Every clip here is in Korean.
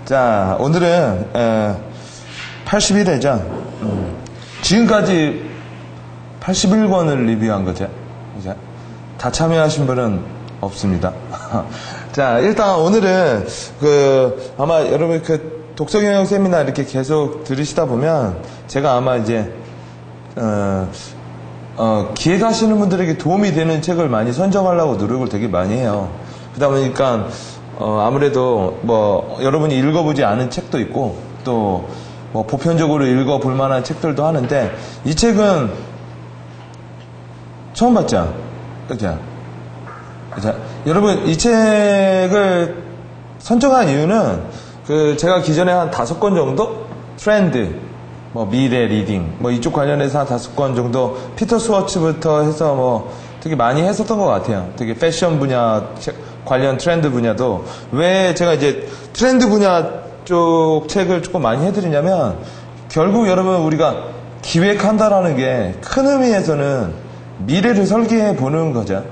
자, 오늘은 81회죠. 지금까지 81권을 리뷰한 거죠. 이제 다 참여하신 분은 없습니다. 자, 일단 오늘은 아마 여러분 독서경영 세미나 이렇게 계속 들으시다 보면 제가 아마 이제 기획하시는 분들에게 도움이 되는 책을 많이 선정하려고 노력을 되게 많이 해요. 그러다 보니까 아무래도 여러분이 읽어보지 않은 책도 있고 또 보편적으로 읽어볼 만한 책들도 하는데 이 책은 처음 봤죠? 그죠? 여러분 이 책을 선정한 이유는 제가 기존에 한 5권 정도 트렌드 미래 리딩 이쪽 관련해서 한 5권 정도 피터 스워츠부터 해서 되게 많이 했었던 것 같아요. 되게 패션 분야 관련 트렌드 분야도 왜 제가 이제 트렌드 분야 쪽 책을 조금 많이 해드리냐면 결국 여러분 우리가 기획한다라는 게 큰 의미에서는 미래를 설계해 보는 거죠.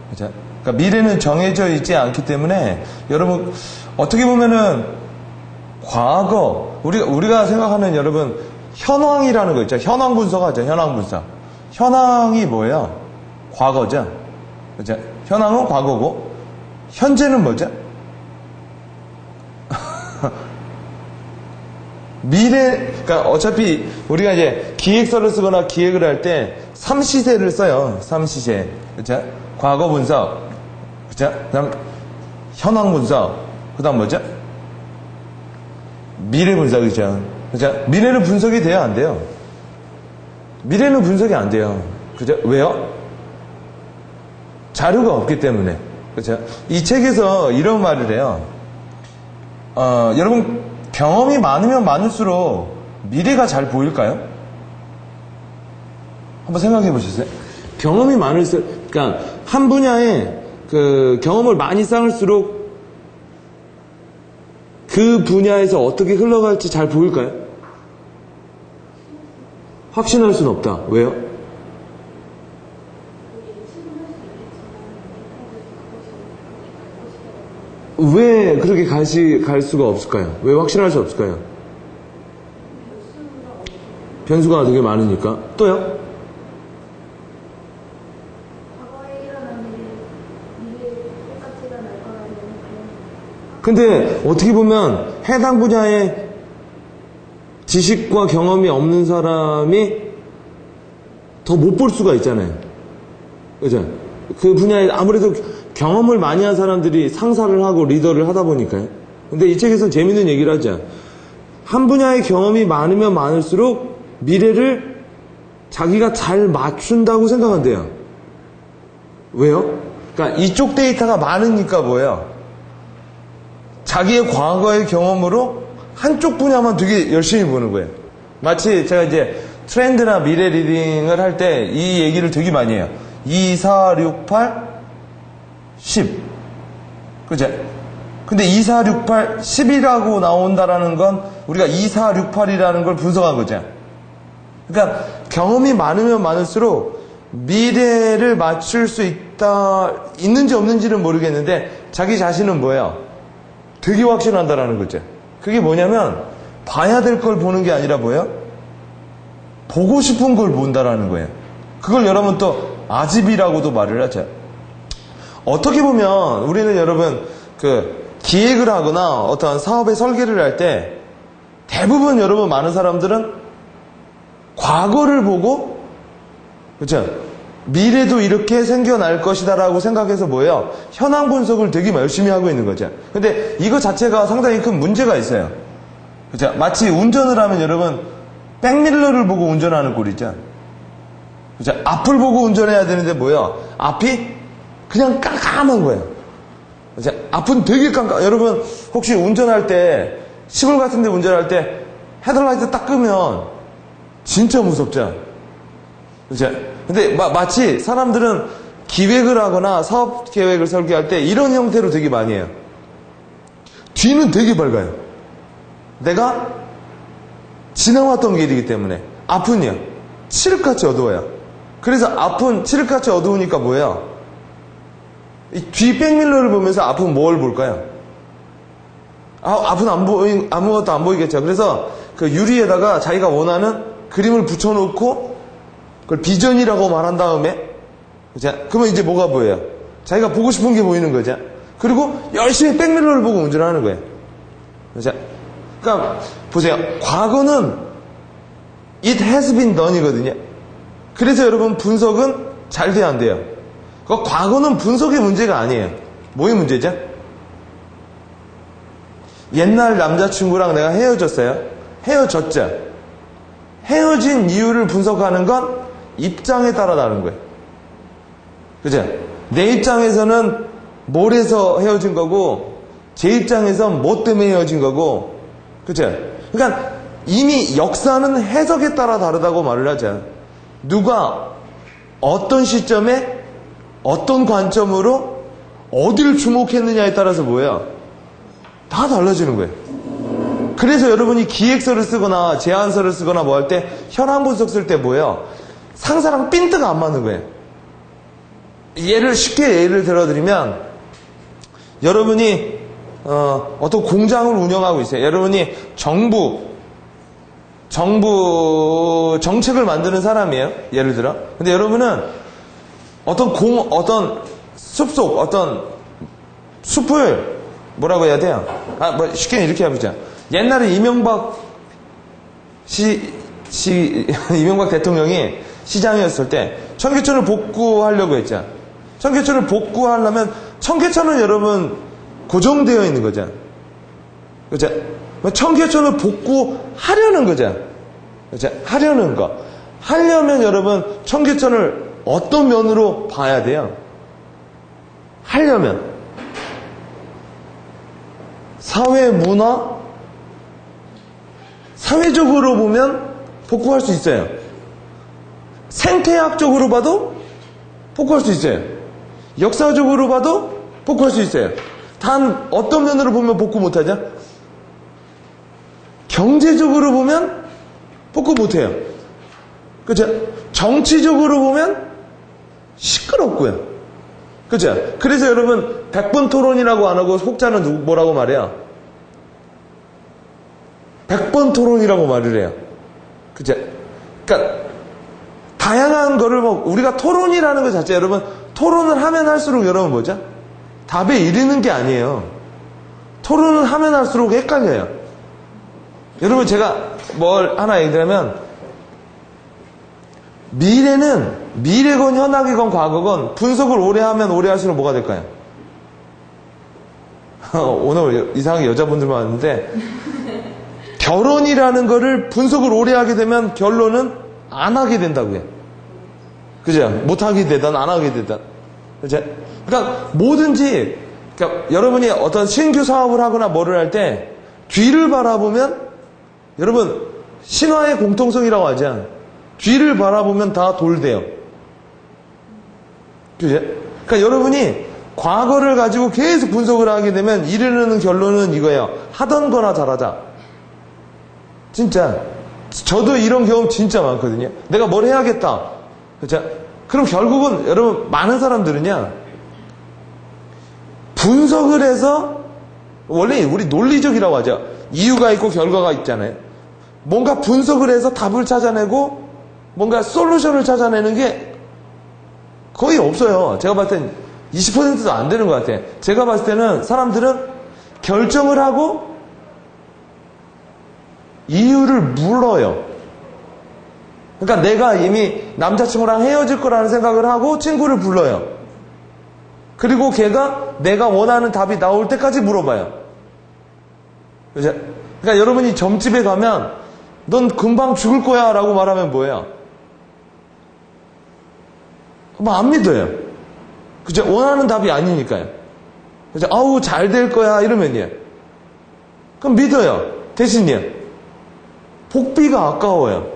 그죠? 그러니까 미래는 정해져 있지 않기 때문에 여러분 어떻게 보면은 과거 우리가 생각하는 여러분 현황이라는 거 있죠. 현황 분석하죠. 현황 분석. 현황이 뭐예요? 과거죠. 그죠? 현황은 과거고 현재는 뭐죠? 미래, 그러니까 어차피 우리가 이제 기획서를 쓰거나 기획을 할 때 3시세를 써요. 3시세. 그죠? 과거 분석. 그죠? 그 다음 현황 분석. 그 다음 뭐죠? 미래 분석이죠. 그죠? 미래는 분석이 돼야 안 돼요. 미래는 분석이 안 돼요. 그죠? 왜요? 자료가 없기 때문에. 그죠? 이 책에서 이런 말을 해요. 여러분, 경험이 많으면 많을수록 미래가 잘 보일까요? 한번 생각해 보셨어요? 경험이 많을수록, 그러니까 한 분야에 경험을 많이 쌓을수록 그 분야에서 어떻게 흘러갈지 잘 보일까요? 확신할 수는 없다. 왜요? 왜 그렇게 갈 수가 없을까요? 왜 확신할 수 없을까요? 변수가 되게 많으니까. 또요? 근데 어떻게 보면 해당 분야에 지식과 경험이 없는 사람이 더 못 볼 수가 있잖아요. 그죠? 그 분야에 아무래도 경험을 많이 한 사람들이 상사를 하고 리더를 하다 보니까요. 근데 이 책에서 재밌는 얘기를 하죠. 한 분야의 경험이 많으면 많을수록 미래를 자기가 잘 맞춘다고 생각한대요. 왜요? 그러니까 이쪽 데이터가 많으니까 뭐예요? 자기의 과거의 경험으로 한쪽 분야만 되게 열심히 보는 거예요. 마치 제가 이제 트렌드나 미래 리딩을 할 때 이 얘기를 되게 많이 해요. 2, 4, 6, 8, 10. 그죠? 근데 2, 4, 6, 8, 10이라고 나온다라는 건 우리가 2, 4, 6, 8이라는 걸 분석한 거죠. 그러니까 경험이 많으면 많을수록 미래를 맞출 수 있는지 없는지는 모르겠는데 자기 자신은 뭐예요? 되게 확신한다라는 거죠. 그게 뭐냐면 봐야 될 걸 보는 게 아니라 뭐예요? 보고 싶은 걸 본다라는 거예요. 그걸 여러분 또 아집이라고도 말을 하죠. 어떻게 보면 우리는 여러분 기획을 하거나 어떤 사업의 설계를 할 때 대부분 여러분 많은 사람들은 과거를 보고 그렇죠? 미래도 이렇게 생겨날 것이다라고 생각해서 뭐예요? 현황 분석을 되게 열심히 하고 있는 거죠. 근데 이거 자체가 상당히 큰 문제가 있어요. 그렇죠? 마치 운전을 하면 여러분 백밀러를 보고 운전하는 꼴이죠. 그렇죠? 앞을 보고 운전해야 되는데 뭐예요? 앞이 그냥 깜깜한 거예요. 그렇죠? 앞은 되게 깜깜. 여러분 혹시 운전할 때 시골 같은 데 운전할 때 헤드라이트 딱 끄면 진짜 무섭죠. 그렇죠? 근데 마치 사람들은 기획을 하거나 사업 계획을 설계할 때 이런 형태로 되게 많이 해요. 뒤는 되게 밝아요. 내가 지나왔던 길이기 때문에. 앞은요 칠흑같이 어두워요. 그래서 앞은 칠흑같이 어두우니까 뭐예요? 이 뒤 백밀러를 보면서 앞은 뭘 볼까요? 앞은 아무것도 안 보이겠죠. 그래서 그 유리에다가 자기가 원하는 그림을 붙여놓고 그걸 비전이라고 말한 다음에, 그죠? 그러면 이제 뭐가 보여요? 자기가 보고 싶은 게 보이는 거죠. 그리고 열심히 백미러를 보고 운전을 하는 거예요. 그죠? 그러니까 보세요. 과거는 it has been done이거든요. 그래서 여러분 분석은 잘 돼야 안 돼요. 그 과거는 분석의 문제가 아니에요. 뭐의 문제죠? 옛날 남자친구랑 내가 헤어졌어요. 헤어졌죠. 헤어진 이유를 분석하는 건 입장에 따라 다른 거예요. 그죠? 내 입장에서는 뭘 해서 헤어진 거고, 제 입장에선 뭐 때문에 헤어진 거고, 그죠? 그러니까 이미 역사는 해석에 따라 다르다고 말을 하죠. 누가 어떤 시점에 어떤 관점으로 어디를 주목했느냐에 따라서 뭐예요? 다 달라지는 거예요. 그래서 여러분이 기획서를 쓰거나 제안서를 쓰거나 뭐 할 때 현황 분석 쓸 때 뭐예요? 상사랑 핀트가 안 맞는 거예요. 쉽게 예를 들어드리면, 여러분이 어떤 공장을 운영하고 있어요. 여러분이 정부 정책을 만드는 사람이에요. 예를 들어. 근데 여러분은 어떤 숲속, 어떤 숲을 뭐라고 해야 돼요? 쉽게 이렇게 해보자. 옛날에 이명박 대통령이 시장이었을 때 청계천을 복구하려고 했죠. 청계천을 복구하려면 청계천은 여러분 고정되어 있는 거죠. 그죠? 청계천을 복구하려는 거죠. 그죠? 하려는 거. 하려면 여러분 청계천을 어떤 면으로 봐야 돼요? 하려면 사회 문화, 사회적으로 보면 복구할 수 있어요. 생태학적으로 봐도 복구할 수 있어요. 역사적으로 봐도 복구할 수 있어요. 단 어떤 면으로 보면 복구 못하죠? 경제적으로 보면 복구 못해요. 그죠? 정치적으로 보면 시끄럽고요. 그죠? 그래서 여러분 100번 토론이라고 안 하고 혹자는 뭐라고 말해요? 100번 토론이라고 말을 해요. 그죠? 그러니까 다양한 거를 우리가 토론이라는 것 자체, 여러분 토론을 하면 할수록 여러분 뭐죠? 답에 이르는 게 아니에요. 토론을 하면 할수록 헷갈려요. 여러분 제가 뭘 하나 얘기하면, 미래건 현학이건 과거건 분석을 오래 하면 오래 할수록 뭐가 될까요? 오늘 이상하게 여자분들만 왔는데, 결혼이라는 거를 분석을 오래 하게 되면 결론은 안 하게 된다고요. 그죠? 못 하게 되든 안 하게 되든. 그죠? 그러니까 뭐든지, 그러니까 여러분이 어떤 신규 사업을 하거나 뭐를 할 때 뒤를 바라보면, 여러분 신화의 공통성이라고 하죠. 뒤를 바라보면 다 돌돼요. 그죠? 그러니까 여러분이 과거를 가지고 계속 분석을 하게 되면 이르는 결론은 이거예요. 하던 거나 잘하자. 진짜 저도 이런 경험 진짜 많거든요. 내가 뭘 해야겠다. 그죠? 그럼 결국은 여러분 많은 사람들은요, 분석을 해서, 원래 우리 논리적이라고 하죠. 이유가 있고 결과가 있잖아요. 뭔가 분석을 해서 답을 찾아내고 뭔가 솔루션을 찾아내는 게 거의 없어요. 제가 봤을 땐 20%도 안 되는 것 같아요. 제가 봤을 때는 사람들은 결정을 하고 이유를 물어요. 그러니까 내가 이미 남자친구랑 헤어질 거라는 생각을 하고 친구를 불러요. 그리고 걔가 내가 원하는 답이 나올 때까지 물어봐요. 그죠? 그러니까 여러분이 점집에 가면 넌 금방 죽을 거야 라고 말하면 뭐예요? 뭐 안 믿어요. 그죠? 원하는 답이 아니니까요. 그죠? 아우 잘 될 거야 이러면요. 그럼 믿어요. 대신요. 복비가 아까워요.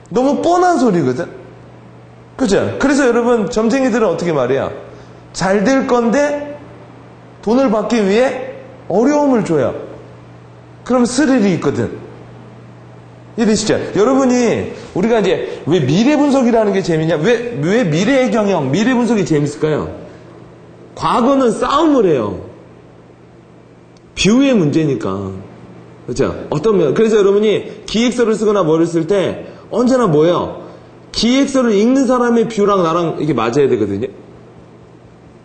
너무 뻔한 소리거든. 그죠? 그래서 여러분 점쟁이들은 어떻게 말해요? 잘 될 건데 돈을 받기 위해 어려움을 줘요. 그럼 스릴이 있거든. 이해되시죠? 여러분이 우리가 이제 왜 미래 분석이라는 게 재밌냐? 왜 미래의 경영, 미래 분석이 재밌을까요? 과거는 싸움을 해요. 비유의 문제니까. 그죠? 어떤 면. 그래서 여러분이 기획서를 쓰거나 뭐를 쓸 때 언제나 뭐예요? 기획서를 읽는 사람의 비유랑 나랑 이게 맞아야 되거든요.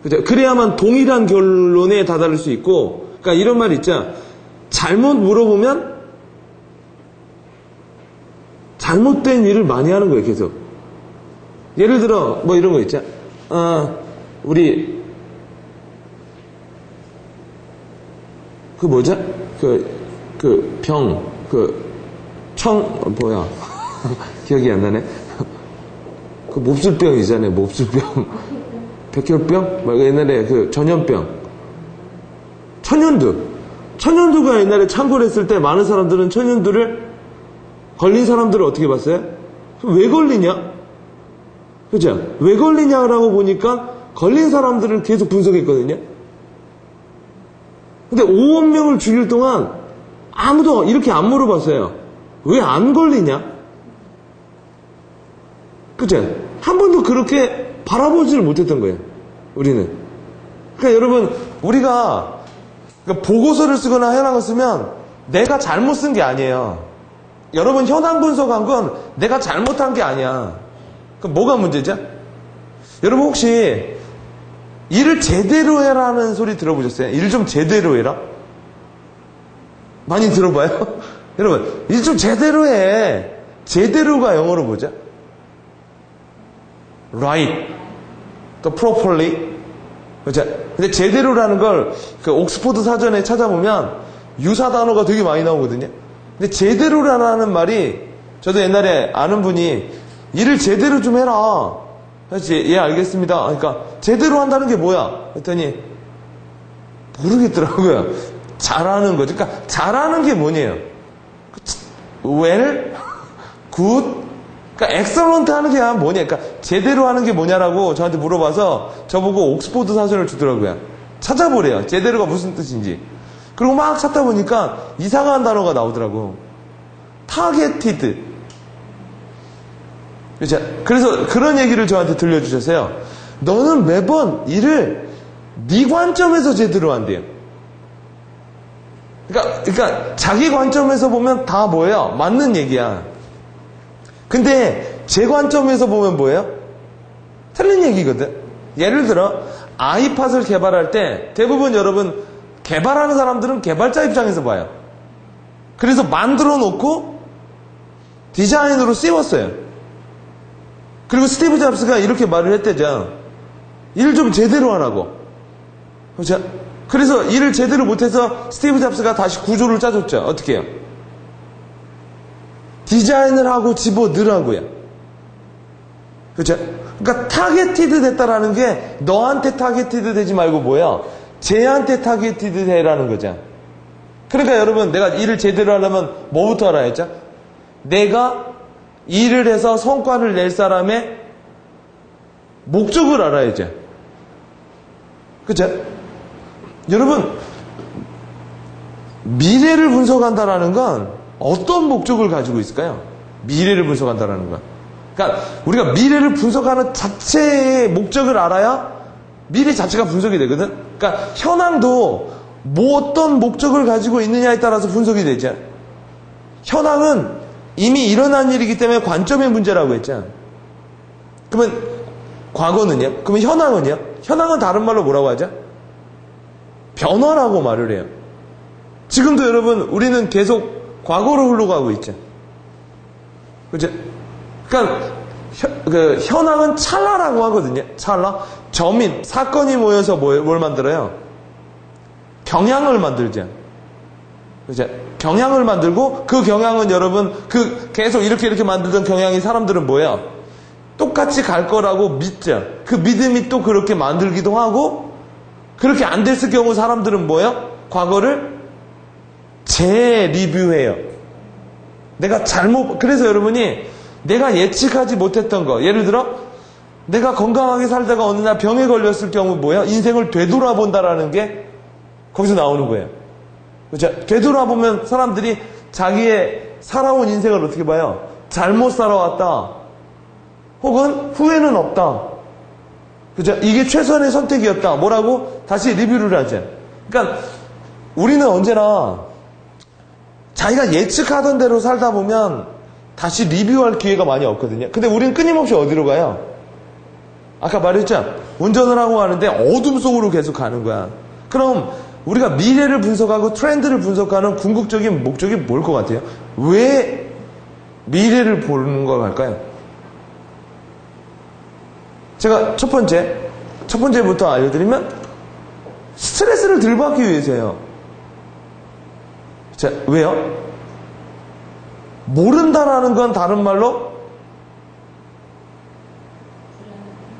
그죠? 그래야만 동일한 결론에 다다를 수 있고, 그러니까 이런 말 있죠. 잘못 물어보면 잘못된 일을 많이 하는 거예요, 계속. 예를 들어, 뭐 이런 거 있죠. 우리, 뭐죠? 뭐야. 기억이 안 나네. 몹쓸병이잖아요, 몹쓸병. 백혈병? 옛날에 전염병. 천연두가 옛날에 창궐 했을 때 많은 사람들은 천연두를 걸린 사람들을 어떻게 봤어요? 왜 걸리냐? 그죠? 왜 걸리냐라고 보니까 걸린 사람들을 계속 분석했거든요. 근데 5억 명을 죽일 동안 아무도 이렇게 안 물어봤어요. 왜 안 걸리냐? 그죠? 한 번도 그렇게 바라보지를 못했던 거예요. 우리는. 그러니까 여러분, 우리가 보고서를 쓰거나 현황을 쓰면 내가 잘못 쓴 게 아니에요. 여러분, 현황 분석한 건 내가 잘못한 게 아니야. 그럼 뭐가 문제죠? 여러분, 혹시 일을 제대로 해라는 소리 들어보셨어요? 일 좀 제대로 해라? 많이 들어봐요? 여러분, 일 좀 제대로 해. 제대로가 영어로 뭐죠? Right. 또 properly. 그렇죠? 근데 제대로라는 걸 옥스포드 사전에 찾아보면 유사 단어가 되게 많이 나오거든요. 근데 제대로라는 말이, 저도 옛날에 아는 분이 일을 제대로 좀 해라. 그래서 예, 알겠습니다. 그러니까 제대로 한다는 게 뭐야? 했더니 모르겠더라고요. 잘하는 거죠. 그러니까 잘하는 게 뭐냐요? well, good, 그러니까 excellent 하는 게 뭐냐? 그러니까 제대로 하는 게 뭐냐라고 저한테 물어봐서 저보고 옥스포드 사전을 주더라고요. 찾아보래요. 제대로가 무슨 뜻인지. 그리고 막 찾다 보니까 이상한 단어가 나오더라고. targeted. 그렇죠? 그래서 그런 얘기를 저한테 들려주셨어요. 너는 매번 일을 네 관점에서 제대로 한대요. 그러니까 자기 관점에서 보면 다 뭐예요? 맞는 얘기야. 근데 제 관점에서 보면 뭐예요? 틀린 얘기거든. 예를 들어 아이팟을 개발할 때 대부분 여러분 개발하는 사람들은 개발자 입장에서 봐요. 그래서 만들어 놓고 디자인으로 씌웠어요. 그리고 스티브 잡스가 이렇게 말을 했대죠. 일 좀 제대로 하라고. 그렇죠? 그래서 일을 제대로 못해서 스티브 잡스가 다시 구조를 짜줬죠. 어떻게 해요? 디자인을 하고 집어넣으라고요. 그렇죠? 그러니까 타겟티드 됐다라는 게 너한테 타겟티드 되지 말고 뭐야? 쟤한테 타겟티드 되라는 거죠. 그러니까 여러분, 내가 일을 제대로 하려면 뭐부터 알아야 했죠? 내가 일을 해서 성과를 낼 사람의 목적을 알아야죠. 그렇죠? 여러분, 미래를 분석한다라는 건 어떤 목적을 가지고 있을까요? 미래를 분석한다라는 건. 그러니까 우리가 미래를 분석하는 자체의 목적을 알아야 미래 자체가 분석이 되거든. 그러니까 현황도 뭐 어떤 목적을 가지고 있느냐에 따라서 분석이 되죠. 현황은 이미 일어난 일이기 때문에 관점의 문제라고 했죠. 그러면 과거는요? 그러면 현황은요? 현황은 다른 말로 뭐라고 하죠? 변화라고 말을 해요. 지금도 여러분, 우리는 계속 과거로 흘러가고 있죠. 그죠? 그러니까 현황은 찰나라고 하거든요. 찰나. 점인, 사건이 모여서 뭘 만들어요? 경향을 만들죠. 그죠? 경향을 만들고 그 경향은 여러분 계속 이렇게 만들던 경향이 사람들은 뭐예요? 똑같이 갈 거라고 믿죠. 그 믿음이 또 그렇게 만들기도 하고 그렇게 안 됐을 경우 사람들은 뭐예요? 과거를 재리뷰해요. 내가 그래서 여러분이 내가 예측하지 못했던 거, 예를 들어 내가 건강하게 살다가 어느 날 병에 걸렸을 경우 뭐예요? 인생을 되돌아본다라는 게 거기서 나오는 거예요. 그렇죠? 되돌아보면 사람들이 자기의 살아온 인생을 어떻게 봐요? 잘못 살아왔다. 혹은 후회는 없다. 그죠? 이게 최선의 선택이었다. 뭐라고? 다시 리뷰를 하죠. 그러니까 우리는 언제나 자기가 예측하던 대로 살다 보면 다시 리뷰할 기회가 많이 없거든요. 근데 우리는 끊임없이 어디로 가요? 아까 말했죠? 운전을 하고 가는데 어둠 속으로 계속 가는 거야. 그럼 우리가 미래를 분석하고 트렌드를 분석하는 궁극적인 목적이 뭘 것 같아요? 왜 미래를 보는 걸 할까요? 제가 첫 번째부터 알려드리면 스트레스를 덜 받기 위해서예요. 자, 왜요? 모른다라는 건 다른 말로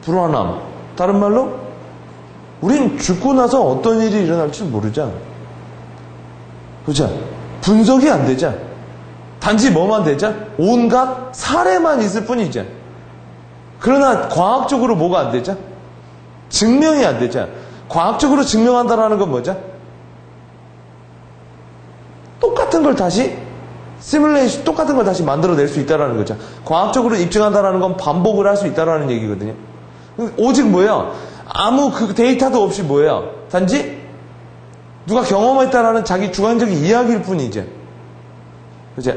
불안함. 다른 말로 우린 죽고 나서 어떤 일이 일어날지 모르잖아. 그렇죠? 분석이 안 되죠. 단지 뭐만 되죠? 온갖 사례만 있을 뿐이죠. 그러나 과학적으로 뭐가 안 되죠? 증명이 안 되죠. 과학적으로 증명한다라는 건 뭐죠? 똑같은 걸 다시 시뮬레이션 똑같은 걸 다시 만들어낼 수 있다라는 거죠. 과학적으로 입증한다라는 건 반복을 할 수 있다라는 얘기거든요. 오직 뭐예요? 아무 그 데이터도 없이 뭐예요? 단지 누가 경험했다라는 자기 주관적인 이야기일 뿐이죠. 그죠?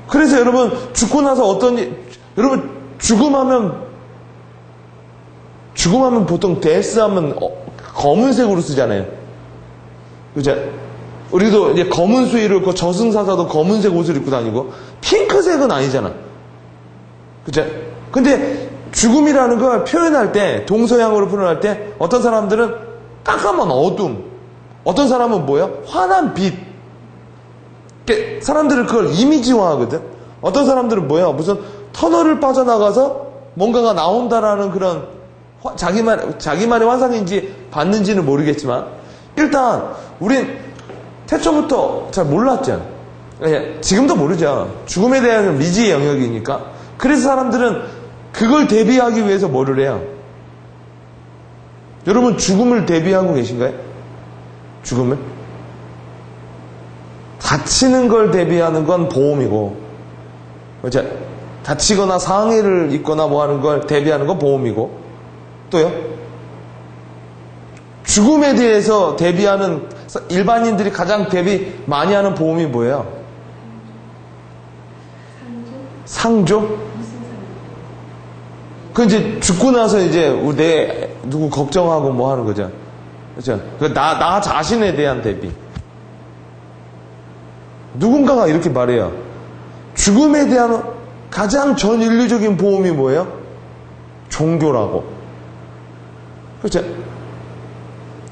그래서 여러분 죽고 나서 여러분 죽음하면 보통 데스하면 검은색으로 쓰잖아요. 그죠? 우리도 이제 검은 수의를 입고 저승사자도 검은색 옷을 입고 다니고 핑크색은 아니잖아. 그죠? 근데 죽음이라는 걸 표현할 때, 동서양으로 표현할 때 어떤 사람들은 깜깜한 어둠, 어떤 사람은 뭐예요? 환한 빛. 사람들은 그걸 이미지화하거든. 어떤 사람들은 뭐예요? 무슨 터널을 빠져나가서 뭔가가 나온다라는 그런 자기만의 환상인지 봤는지는 모르겠지만 일단 우린 태초부터 잘 몰랐죠. 지금도 모르죠. 죽음에 대한 미지의 영역이니까. 그래서 사람들은 그걸 대비하기 위해서 뭐를 해요? 여러분 죽음을 대비하고 계신가요? 죽음을? 다치는 걸 대비하는 건 보험이고, 그렇죠? 다치거나 상해를 입거나 뭐 하는 걸 대비하는 건 보험이고, 또요? 죽음에 대해서 대비하는 일반인들이 가장 대비 많이 하는 보험이 뭐예요? 상조? 그 이제 죽고 나서 이제 누구 걱정하고 뭐 하는 거죠. 그렇죠? 나 자신에 대한 대비. 누군가가 이렇게 말해요. 죽음에 대한 가장 전 인류적인 보험이 뭐예요? 종교라고. 그렇죠?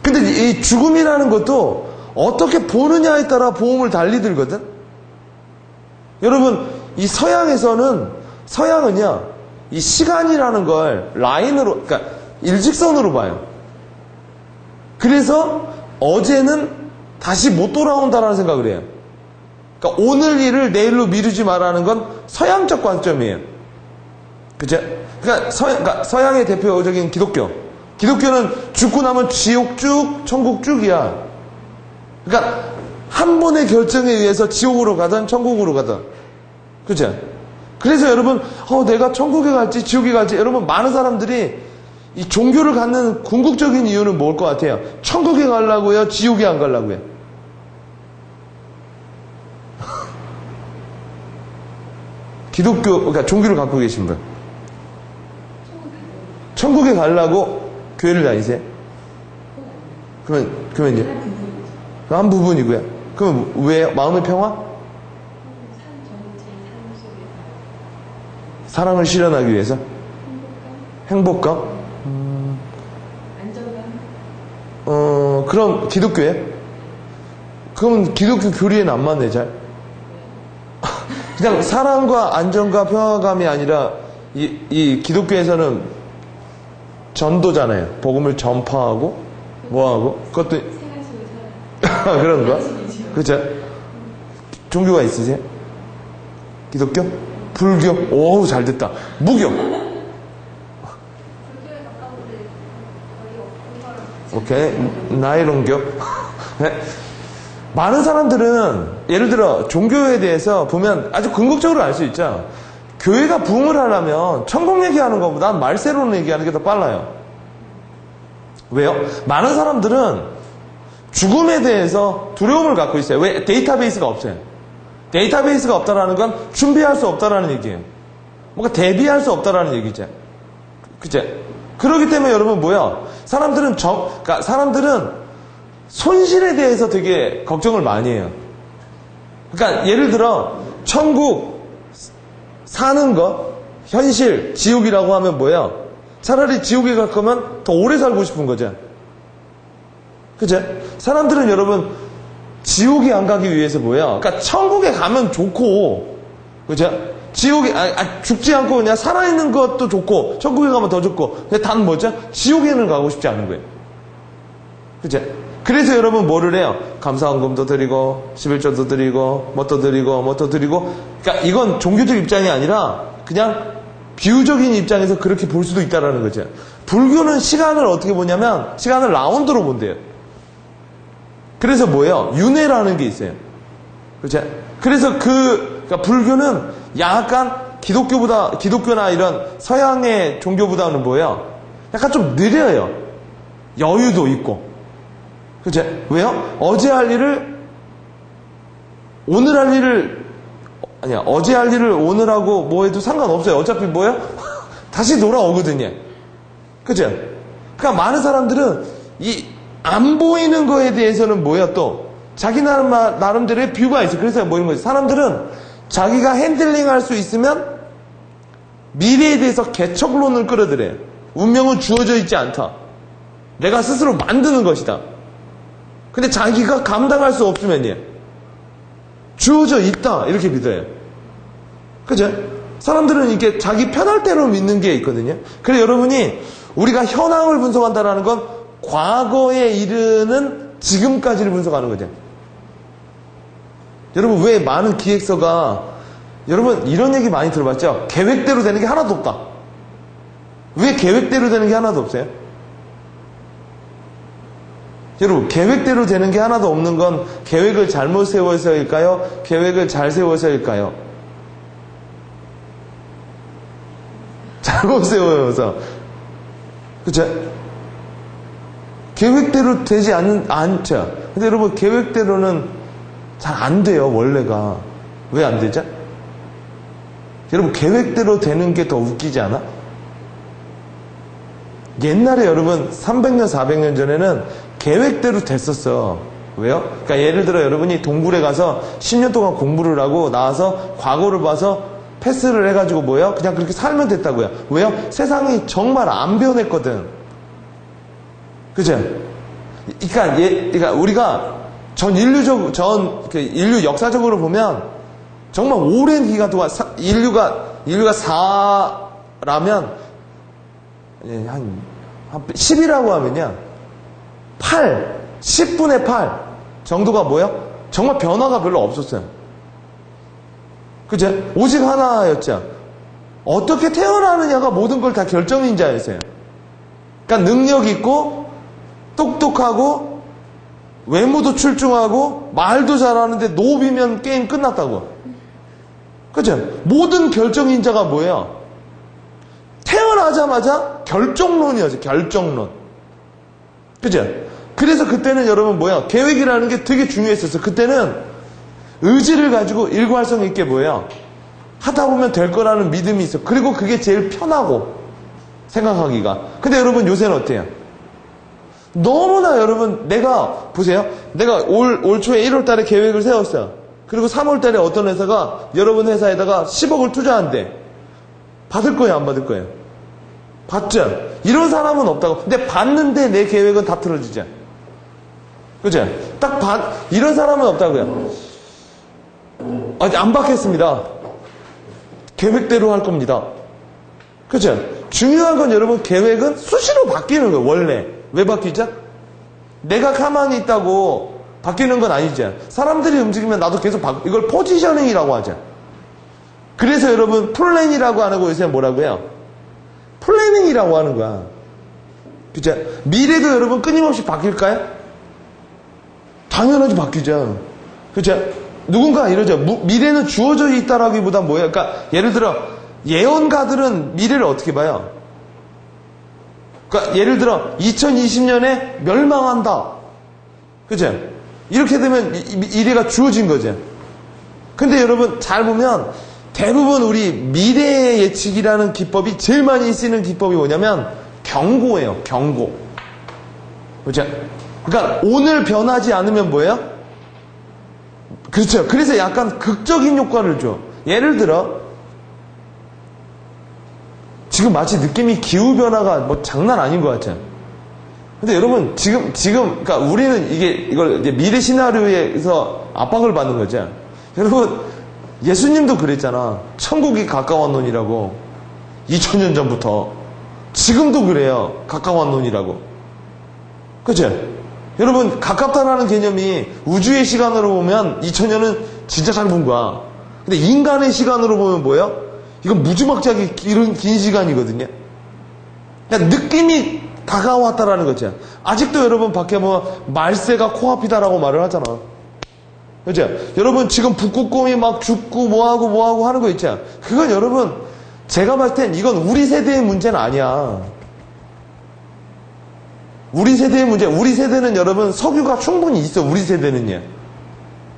근데 이 죽음이라는 것도 어떻게 보느냐에 따라 보험을 달리 들거든? 여러분, 이 서양은요, 이 시간이라는 걸 라인으로, 그러니까 일직선으로 봐요. 그래서 어제는 다시 못 돌아온다라는 생각을 해요. 그러니까 오늘 일을 내일로 미루지 말라는 건 서양적 관점이에요. 그죠? 그러니까 서양의 대표적인 기독교는 죽고 나면 지옥 쭉, 천국 쭉이야. 그러니까 한 번의 결정에 의해서 지옥으로 가든 천국으로 가든. 그죠? 그래서 여러분, 내가 천국에 갈지 지옥에 갈지, 여러분 많은 사람들이 이 종교를 갖는 궁극적인 이유는 뭘 것 같아요? 천국에 가려고요? 지옥에 안 가려고요? 그러니까 종교를 갖고 계신 분. 천국에 가려고 교회를 다니세요? 그러면요? 한 부분이고요. 그럼 왜? 마음의 평화? 사랑을 실현하기 위해서? 행복감? 그럼 기독교에? 그럼 기독교 교리에는 안 맞네, 잘. 그냥 사랑과 안정과 평화감이 아니라 이 기독교에서는 전도잖아요. 복음을 전파하고 뭐하고 그것도 그런 거? 그렇죠? 종교가 있으세요? 기독교? 불교? 오, 잘 됐다. 무교? 오케이. 나이론교? 네. 많은 사람들은 예를 들어 종교에 대해서 보면 아주 궁극적으로 알 수 있죠. 교회가 부흥을 하려면 천국 얘기하는 것보다 말세로는 얘기하는 게 더 빨라요. 왜요? 많은 사람들은 죽음에 대해서 두려움을 갖고 있어요. 왜? 데이터베이스가 없어요. 데이터베이스가 없다라는 건 준비할 수 없다라는 얘기예요. 뭔가 대비할 수 없다라는 얘기죠. 그죠? 그렇기 때문에 여러분 뭐야? 사람들은 그러니까 사람들은 손실에 대해서 되게 걱정을 많이 해요. 그러니까 예를 들어 천국 사는 거, 현실, 지옥이라고 하면 뭐야? 차라리 지옥에 갈 거면 더 오래 살고 싶은 거죠. 그죠? 사람들은 여러분 지옥에 안 가기 위해서 뭐야? 그러니까 천국에 가면 좋고, 그죠? 지옥에 죽지 않고 그냥 살아있는 것도 좋고 천국에 가면 더 좋고, 근데 단 뭐죠? 지옥에는 가고 싶지 않은 거예요. 그죠? 그래서 여러분 뭐를 해요? 감사헌금도 드리고 11조도 드리고 뭣도 드리고 뭣도 드리고. 그러니까 이건 종교적 입장이 아니라 그냥 비유적인 입장에서 그렇게 볼 수도 있다라는 거죠. 불교는 시간을 어떻게 보냐면 시간을 라운드로 본대요. 그래서 뭐예요? 윤회라는 게 있어요. 그렇죠? 그래서 그러니까 불교는 약간 기독교나 이런 서양의 종교보다는 뭐예요? 약간 좀 느려요. 여유도 있고. 그렇죠? 왜요? 어제 할 일을 오늘 할 일을 어제 할 일을 오늘 하고 뭐 해도 상관없어요. 어차피 뭐예요? 다시 돌아오거든요. 그죠? 그러니까 많은 사람들은 이 안 보이는 거에 대해서는 뭐야 또 자기 나름대로의 뷰가 있어요. 그래서 뭐 이런 거지. 사람들은 자기가 핸들링할 수 있으면 미래에 대해서 개척론을 끌어들여요. 운명은 주어져 있지 않다. 내가 스스로 만드는 것이다. 근데 자기가 감당할 수 없으면요, 주어져 있다 이렇게 믿어요. 그죠? 사람들은 이렇게 자기 편할 대로 믿는 게 있거든요. 그래서 여러분이 우리가 현황을 분석한다는 건 과거에 이르는 지금까지를 분석하는 거죠. 여러분 왜 많은 기획서가, 여러분 이런 얘기 많이 들어봤죠? 계획대로 되는 게 하나도 없다. 왜 계획대로 되는 게 하나도 없어요? 여러분 계획대로 되는 게 하나도 없는 건 계획을 잘못 세워서일까요? 계획을 잘 세워서일까요? 잘못 세워서. 그쵸? 계획대로 되지 않죠. 근데 여러분 계획대로는 잘 안 돼요. 원래가. 왜 안 되죠? 여러분 계획대로 되는 게 더 웃기지 않아? 옛날에 여러분 300년 400년 전에는 계획대로 됐었어. 왜요? 그러니까 예를 들어 여러분이 동굴에 가서 10년 동안 공부를 하고 나와서 과거를 봐서 패스를 해가지고 뭐예요? 그냥 그렇게 살면 됐다고요. 왜요? 세상이 정말 안 변했거든. 그죠? 그러니까 우리가 전 인류 역사적으로 보면 정말 오랜 기간 동안 인류가 4라면 한 10이라고 하면요 10분의 8 정도가 뭐예요? 정말 변화가 별로 없었어요. 그죠? 오직 하나였죠. 어떻게 태어나느냐가 모든 걸 다 결정인자였어요. 그러니까 능력 있고 똑똑하고 외모도 출중하고 말도 잘하는데 노비면 게임 끝났다고. 그죠? 모든 결정인자가 뭐예요? 태어나자마자 결정론이었어요. 결정론. 그죠? 그래서 그때는 여러분 뭐야? 계획이라는 게 되게 중요했었어요. 그때는 의지를 가지고 일관성 있게 뭐예요? 하다 보면 될 거라는 믿음이 있어. 그리고 그게 제일 편하고 생각하기가. 근데 여러분 요새는 어때요? 너무나 여러분 보세요. 내가 올 초에 1월 달에 계획을 세웠어요. 그리고 3월 달에 어떤 회사가 여러분 회사에다가 10억을 투자한대. 받을 거예요? 안 받을 거예요? 받죠? 이런 사람은 없다고. 근데 받는데 내 계획은 다 틀어지죠. 그죠? 이런 사람은 없다고요. 안 받겠습니다. 계획대로 할 겁니다. 그죠? 중요한 건 여러분 계획은 수시로 바뀌는 거예요. 원래. 왜 바뀌죠? 내가 가만히 있다고 바뀌는 건 아니죠. 사람들이 움직이면 나도 계속 이걸 포지셔닝이라고 하죠. 그래서 여러분 플랜이라고 안 하고 요새 뭐라고 해요? 플래닝이라고 하는 거야. 그죠? 미래도 여러분 끊임없이 바뀔까요? 당연하지 바뀌죠. 그죠? 누군가 이러죠. 미래는 주어져 있다라기보다 뭐예요? 그러니까 예를 들어 예언가들은 미래를 어떻게 봐요? 그러니까 예를 들어 2020년에 멸망한다. 그죠? 이렇게 되면 미래가 주어진 거죠. 근데 여러분 잘 보면 대부분 우리 미래 예측이라는 기법이 제일 많이 쓰이는 기법이 뭐냐면 경고예요. 경고. 그죠? 그러니까 오늘 변하지 않으면 뭐예요? 그렇죠. 그래서 약간 극적인 효과를 줘. 예를 들어 지금 마치 느낌이 기후변화가 뭐 장난 아닌 것 같아요. 근데 여러분 지금 그러니까 우리는 이걸 이제 미래 시나리오에서 압박을 받는 거죠. 여러분 예수님도 그랬잖아. 천국이 가까웠노니라고. 2000년 전부터. 지금도 그래요. 가까웠노니라고. 그죠? 여러분 가깝다라는 개념이 우주의 시간으로 보면 2000년은 진짜 짧은 거야. 근데 인간의 시간으로 보면 뭐예요? 이건 무지막지하게 긴 시간이거든요. 그러니까 느낌이 다가왔다라는 거죠. 아직도 여러분 밖에 보면 말세가 코앞이다라고 말을 하잖아. 그죠? 여러분 지금 북극곰이 막 죽고 뭐하고 하는 거 있죠? 그건 여러분 제가 봤을 땐 이건 우리 세대의 문제는 아니야. 우리 세대의 문제. 우리 세대는 여러분 석유가 충분히 있어. 우리 세대는요.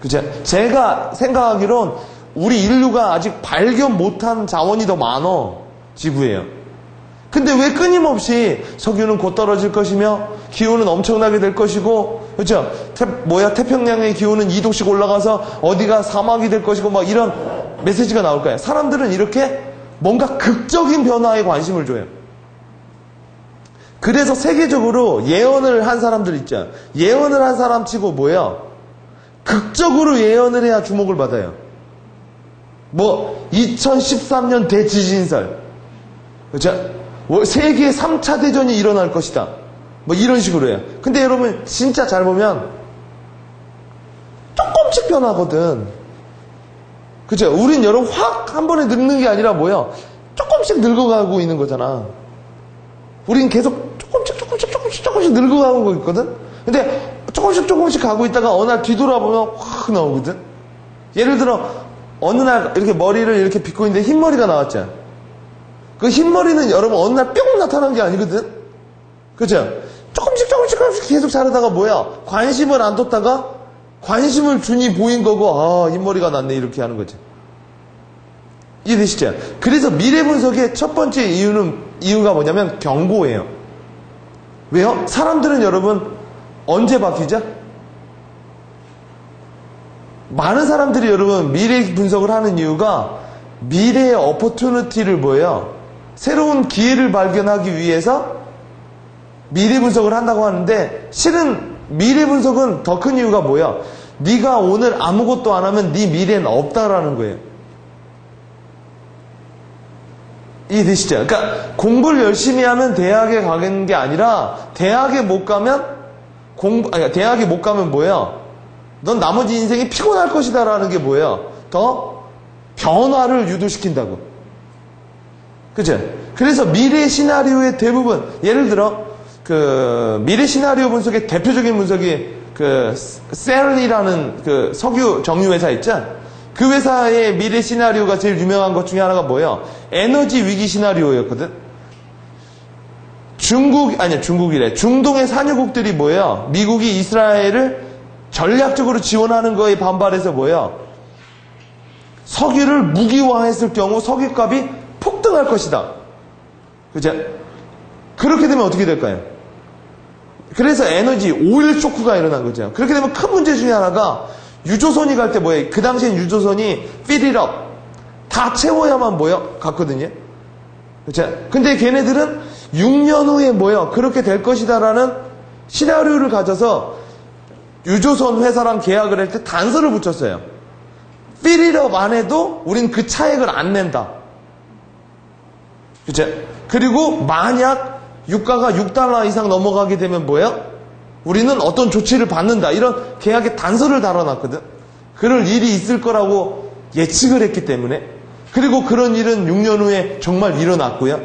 그죠? 제가 생각하기론 우리 인류가 아직 발견 못한 자원이 더 많어. 지구에요. 근데 왜 끊임없이 석유는 곧 떨어질 것이며 기후는 엄청나게 될 것이고 그렇죠? 태평양의 기후는 2도씩 올라가서 어디가 사막이 될 것이고 막 이런 메시지가 나올 거예요. 사람들은 이렇게 뭔가 극적인 변화에 관심을 줘요. 그래서 세계적으로 예언을 한 사람들 있죠. 예언을 한 사람 치고 뭐예요? 극적으로 예언을 해야 주목을 받아요. 뭐 2013년 대지진설 그렇죠? 세계 3차 대전이 일어날 것이다. 뭐 이런 식으로 해요. 근데 여러분 진짜 잘 보면 조금씩 변하거든. 그죠? 우린 여러분 확 한 번에 늙는 게 아니라 뭐야? 조금씩 늙어가고 있는 거잖아. 우린 계속 조금씩 늙어가는 거 있거든? 근데 조금씩 가고 있다가 어느 날 뒤돌아보면 확 나오거든? 예를 들어 어느 날 이렇게 머리를 이렇게 빗고 있는데 흰머리가 나왔잖아. 그 흰머리는 여러분 어느 날 뿅 나타난 게 아니거든? 그죠? 조금씩 계속 자르다가 뭐야? 관심을 안 뒀다가 관심을 주니 보인 거고, 아, 흰머리가 났네. 이렇게 하는 거지. 이해되시죠? 그래서 미래 분석의 첫 번째 이유가 뭐냐면 경고예요. 왜요? 사람들은 여러분 언제 바뀌죠? 많은 사람들이 여러분 미래 분석을 하는 이유가 미래의 어퍼튜니티를 뭐예요? 새로운 기회를 발견하기 위해서 미래 분석을 한다고 하는데 실은 미래 분석은 더 큰 이유가 뭐야? 네가 오늘 아무것도 안 하면 네 미래는 없다라는 거예요. 이해되시죠? 그러니까 공부를 열심히 하면 대학에 가는 게 아니라 대학에 못 가면 대학에 못 가면 뭐예요? 넌 나머지 인생이 피곤할 것이다라는 게 뭐예요? 더 변화를 유도시킨다고. 그죠? 그래서 미래 시나리오의 대부분, 예를 들어, 미래 시나리오 분석의 대표적인 분석이 셀이라는 석유 정유회사 있죠? 그 회사의 미래 시나리오가 제일 유명한 것 중에 하나가 뭐예요? 에너지 위기 시나리오였거든? 중동의 산유국들이 뭐예요? 미국이 이스라엘을 전략적으로 지원하는 거에 반발해서 뭐예요? 석유를 무기화했을 경우 석유값이 폭등할 것이다. 그죠? 그렇게 되면 어떻게 될까요? 그래서 에너지 오일 쇼크가 일어난 거죠. 그렇게 되면 큰 문제 중에 하나가 유조선이 갈 때 뭐예요? 그 당시엔 유조선이 fill it up 다 채워야만 뭐예요? 갔거든요. 그렇죠? 근데 걔네들은 6년 후에 뭐예요? 그렇게 될 것이다라는 시나리오를 가져서 유조선 회사랑 계약을 할 때 단서를 붙였어요. fill it up 안 해도 우린 그 차액을 안 낸다. 그렇죠? 그리고 만약 유가가 $6 이상 넘어가게 되면 뭐예요? 우리는 어떤 조치를 받는다. 이런 계약에 단서를 달아놨거든. 그럴 일이 있을 거라고 예측을 했기 때문에. 그리고 그런 일은 6년 후에 정말 일어났고요.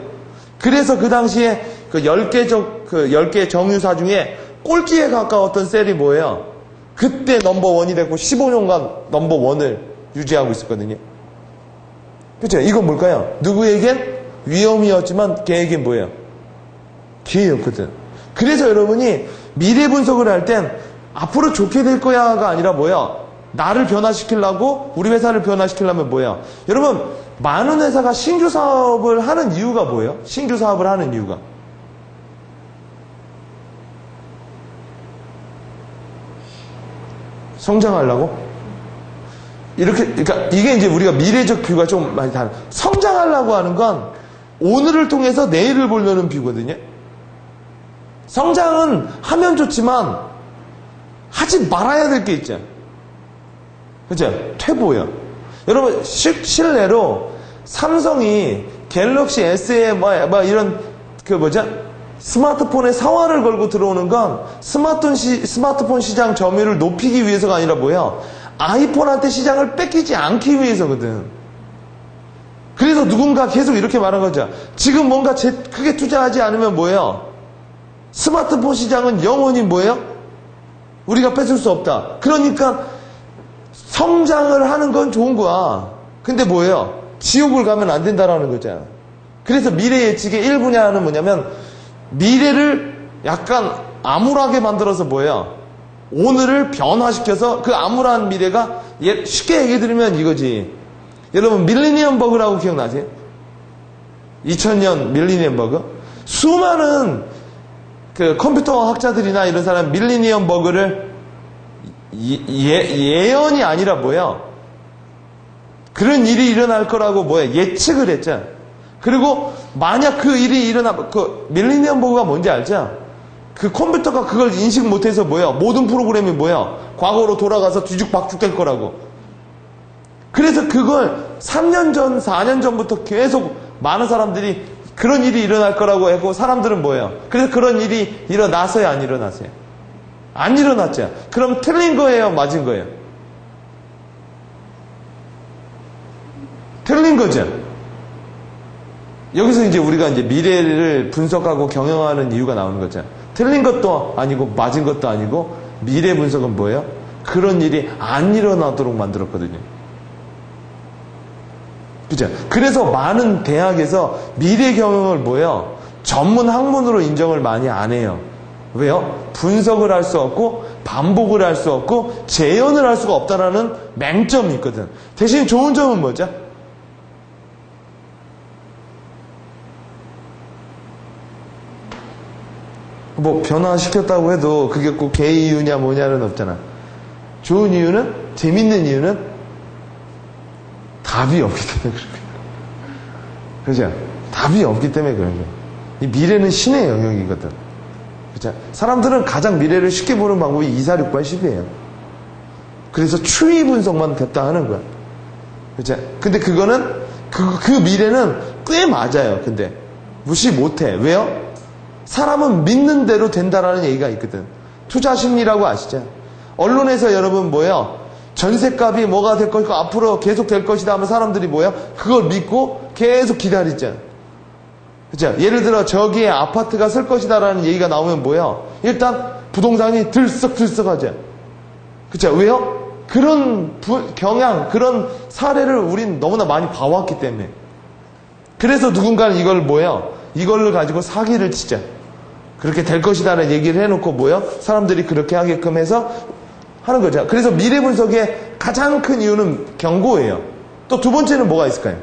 그래서 그 당시에 10개 정유사 중에 꼴찌에 가까웠던 셀이 뭐예요? 그때 넘버원이 됐고 15년간 넘버원을 유지하고 있었거든요. 그렇죠? 이건 뭘까요? 누구에겐 위험이었지만 걔에겐 뭐예요? 기회였거든. 그래서 여러분이 미래 분석을 할 땐 앞으로 좋게 될 거야가 아니라 뭐야? 나를 변화시키려고 우리 회사를 변화시키려면 뭐야? 여러분, 많은 회사가 신규 사업을 하는 이유가 뭐예요? 신규 사업을 하는 이유가. 성장하려고? 이렇게, 그러니까 이게 이제 우리가 미래적 뷰가 좀 많이 다른. 성장하려고 하는 건 오늘을 통해서 내일을 보려는 뷰거든요. 성장은 하면 좋지만 하지 말아야 될 게 있죠. 그죠? 퇴보요. 여러분, 실례로 삼성이 갤럭시 S에 이런 스마트폰에 사활을 걸고 들어오는 건 스마트폰 시장 점유율을 높이기 위해서가 아니라 뭐야? 아이폰한테 시장을 뺏기지 않기 위해서거든. 그래서 누군가 계속 이렇게 말한 거죠. 지금 뭔가 크게 투자하지 않으면 뭐예요? 스마트폰 시장은 영원히 뭐예요? 우리가 뺏을 수 없다. 그러니까 성장을 하는 건 좋은 거야. 근데 뭐예요? 지옥을 가면 안 된다라는 거잖아. 그래서 미래 예측의 1분야는 뭐냐면 미래를 약간 암울하게 만들어서 뭐예요? 오늘을 변화시켜서 그 암울한 미래가 쉽게 얘기 드리면 이거지. 여러분, 밀레니엄 버그라고 기억나세요? 2000년 밀레니엄 버그? 수많은 그 컴퓨터 학자들이나 이런 사람 밀레니엄 버그를 예언이 아니라 뭐야? 그런 일이 일어날 거라고 예측을 했죠. 그리고 만약 그 일이 그 밀레니엄 버그가 뭔지 알죠? 그 컴퓨터가 그걸 인식 못해서 모든 프로그램이 과거로 돌아가서 뒤죽박죽 될 거라고. 그래서 그걸 3년 전, 4년 전부터 계속 많은 사람들이 그런 일이 일어날 거라고 했고, 사람들은 그래서 그런 일이 일어났어요, 안 일어났어요? 안 일어났죠. 그럼 틀린 거예요, 맞은 거예요? 틀린 거죠. 여기서 이제 우리가 이제 미래를 분석하고 경영하는 이유가 나오는 거죠. 틀린 것도 아니고 맞은 것도 아니고 미래 분석은 뭐예요? 그런 일이 안 일어나도록 만들었거든요. 그죠? 그래서 많은 대학에서 미래 경영을 전문 학문으로 인정을 많이 안 해요. 왜요? 분석을 할 수 없고 반복을 할 수 없고 재현을 할 수가 없다라는 맹점이 있거든. 대신 좋은 점은 뭐죠? 변화시켰다고 해도 그게 꼭 개 이유냐 뭐냐는 없잖아. 좋은 이유는, 재밌는 이유는 답이 없기 때문에 그런 거야. 그죠? 답이 없기 때문에 그런 거야. 이 미래는 신의 영역이거든. 그죠? 사람들은 가장 미래를 쉽게 보는 방법이 2, 4, 6번 10이에요. 그래서 추이 분석만 됐다 하는 거야. 그죠? 근데 그거는, 그 미래는 꽤 맞아요. 근데 무시 못해. 왜요? 사람은 믿는 대로 된다라는 얘기가 있거든. 투자 심리라고 아시죠? 언론에서 여러분 전세값이 뭐가 될 것이고 앞으로 계속 될 것이다 하면 사람들이 그걸 믿고 계속 기다리죠. 그죠? 예를 들어 저기에 아파트가 설 것이다라는 얘기가 나오면 일단 부동산이 들썩들썩하죠. 그죠? 왜요? 그런 경향, 그런 사례를 우린 너무나 많이 봐왔기 때문에. 그래서 누군가는 이걸 가지고 사기를 치죠. 그렇게 될 것이다라는 얘기를 해놓고 사람들이 그렇게 하게끔 해서 하는 거죠. 그래서 미래 분석의 가장 큰 이유는 경고예요. 또 두 번째는 뭐가 있을까요?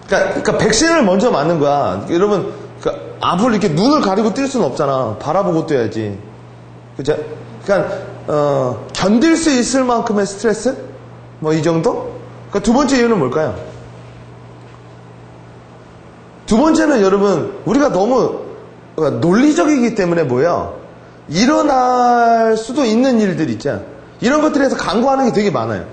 그러니까 백신을 먼저 맞는 거야. 여러분, 앞을 이렇게 눈을 가리고 뛸 수는 없잖아. 바라보고 뛰어야지. 그죠? 그러니까 견딜 수 있을 만큼의 스트레스? 이 정도? 두 번째 이유는 뭘까요? 두 번째는 여러분, 우리가 너무 논리적이기 때문에 일어날 수도 있는 일들 있잖아. 이런 것들에서 간과하는 게 되게 많아요.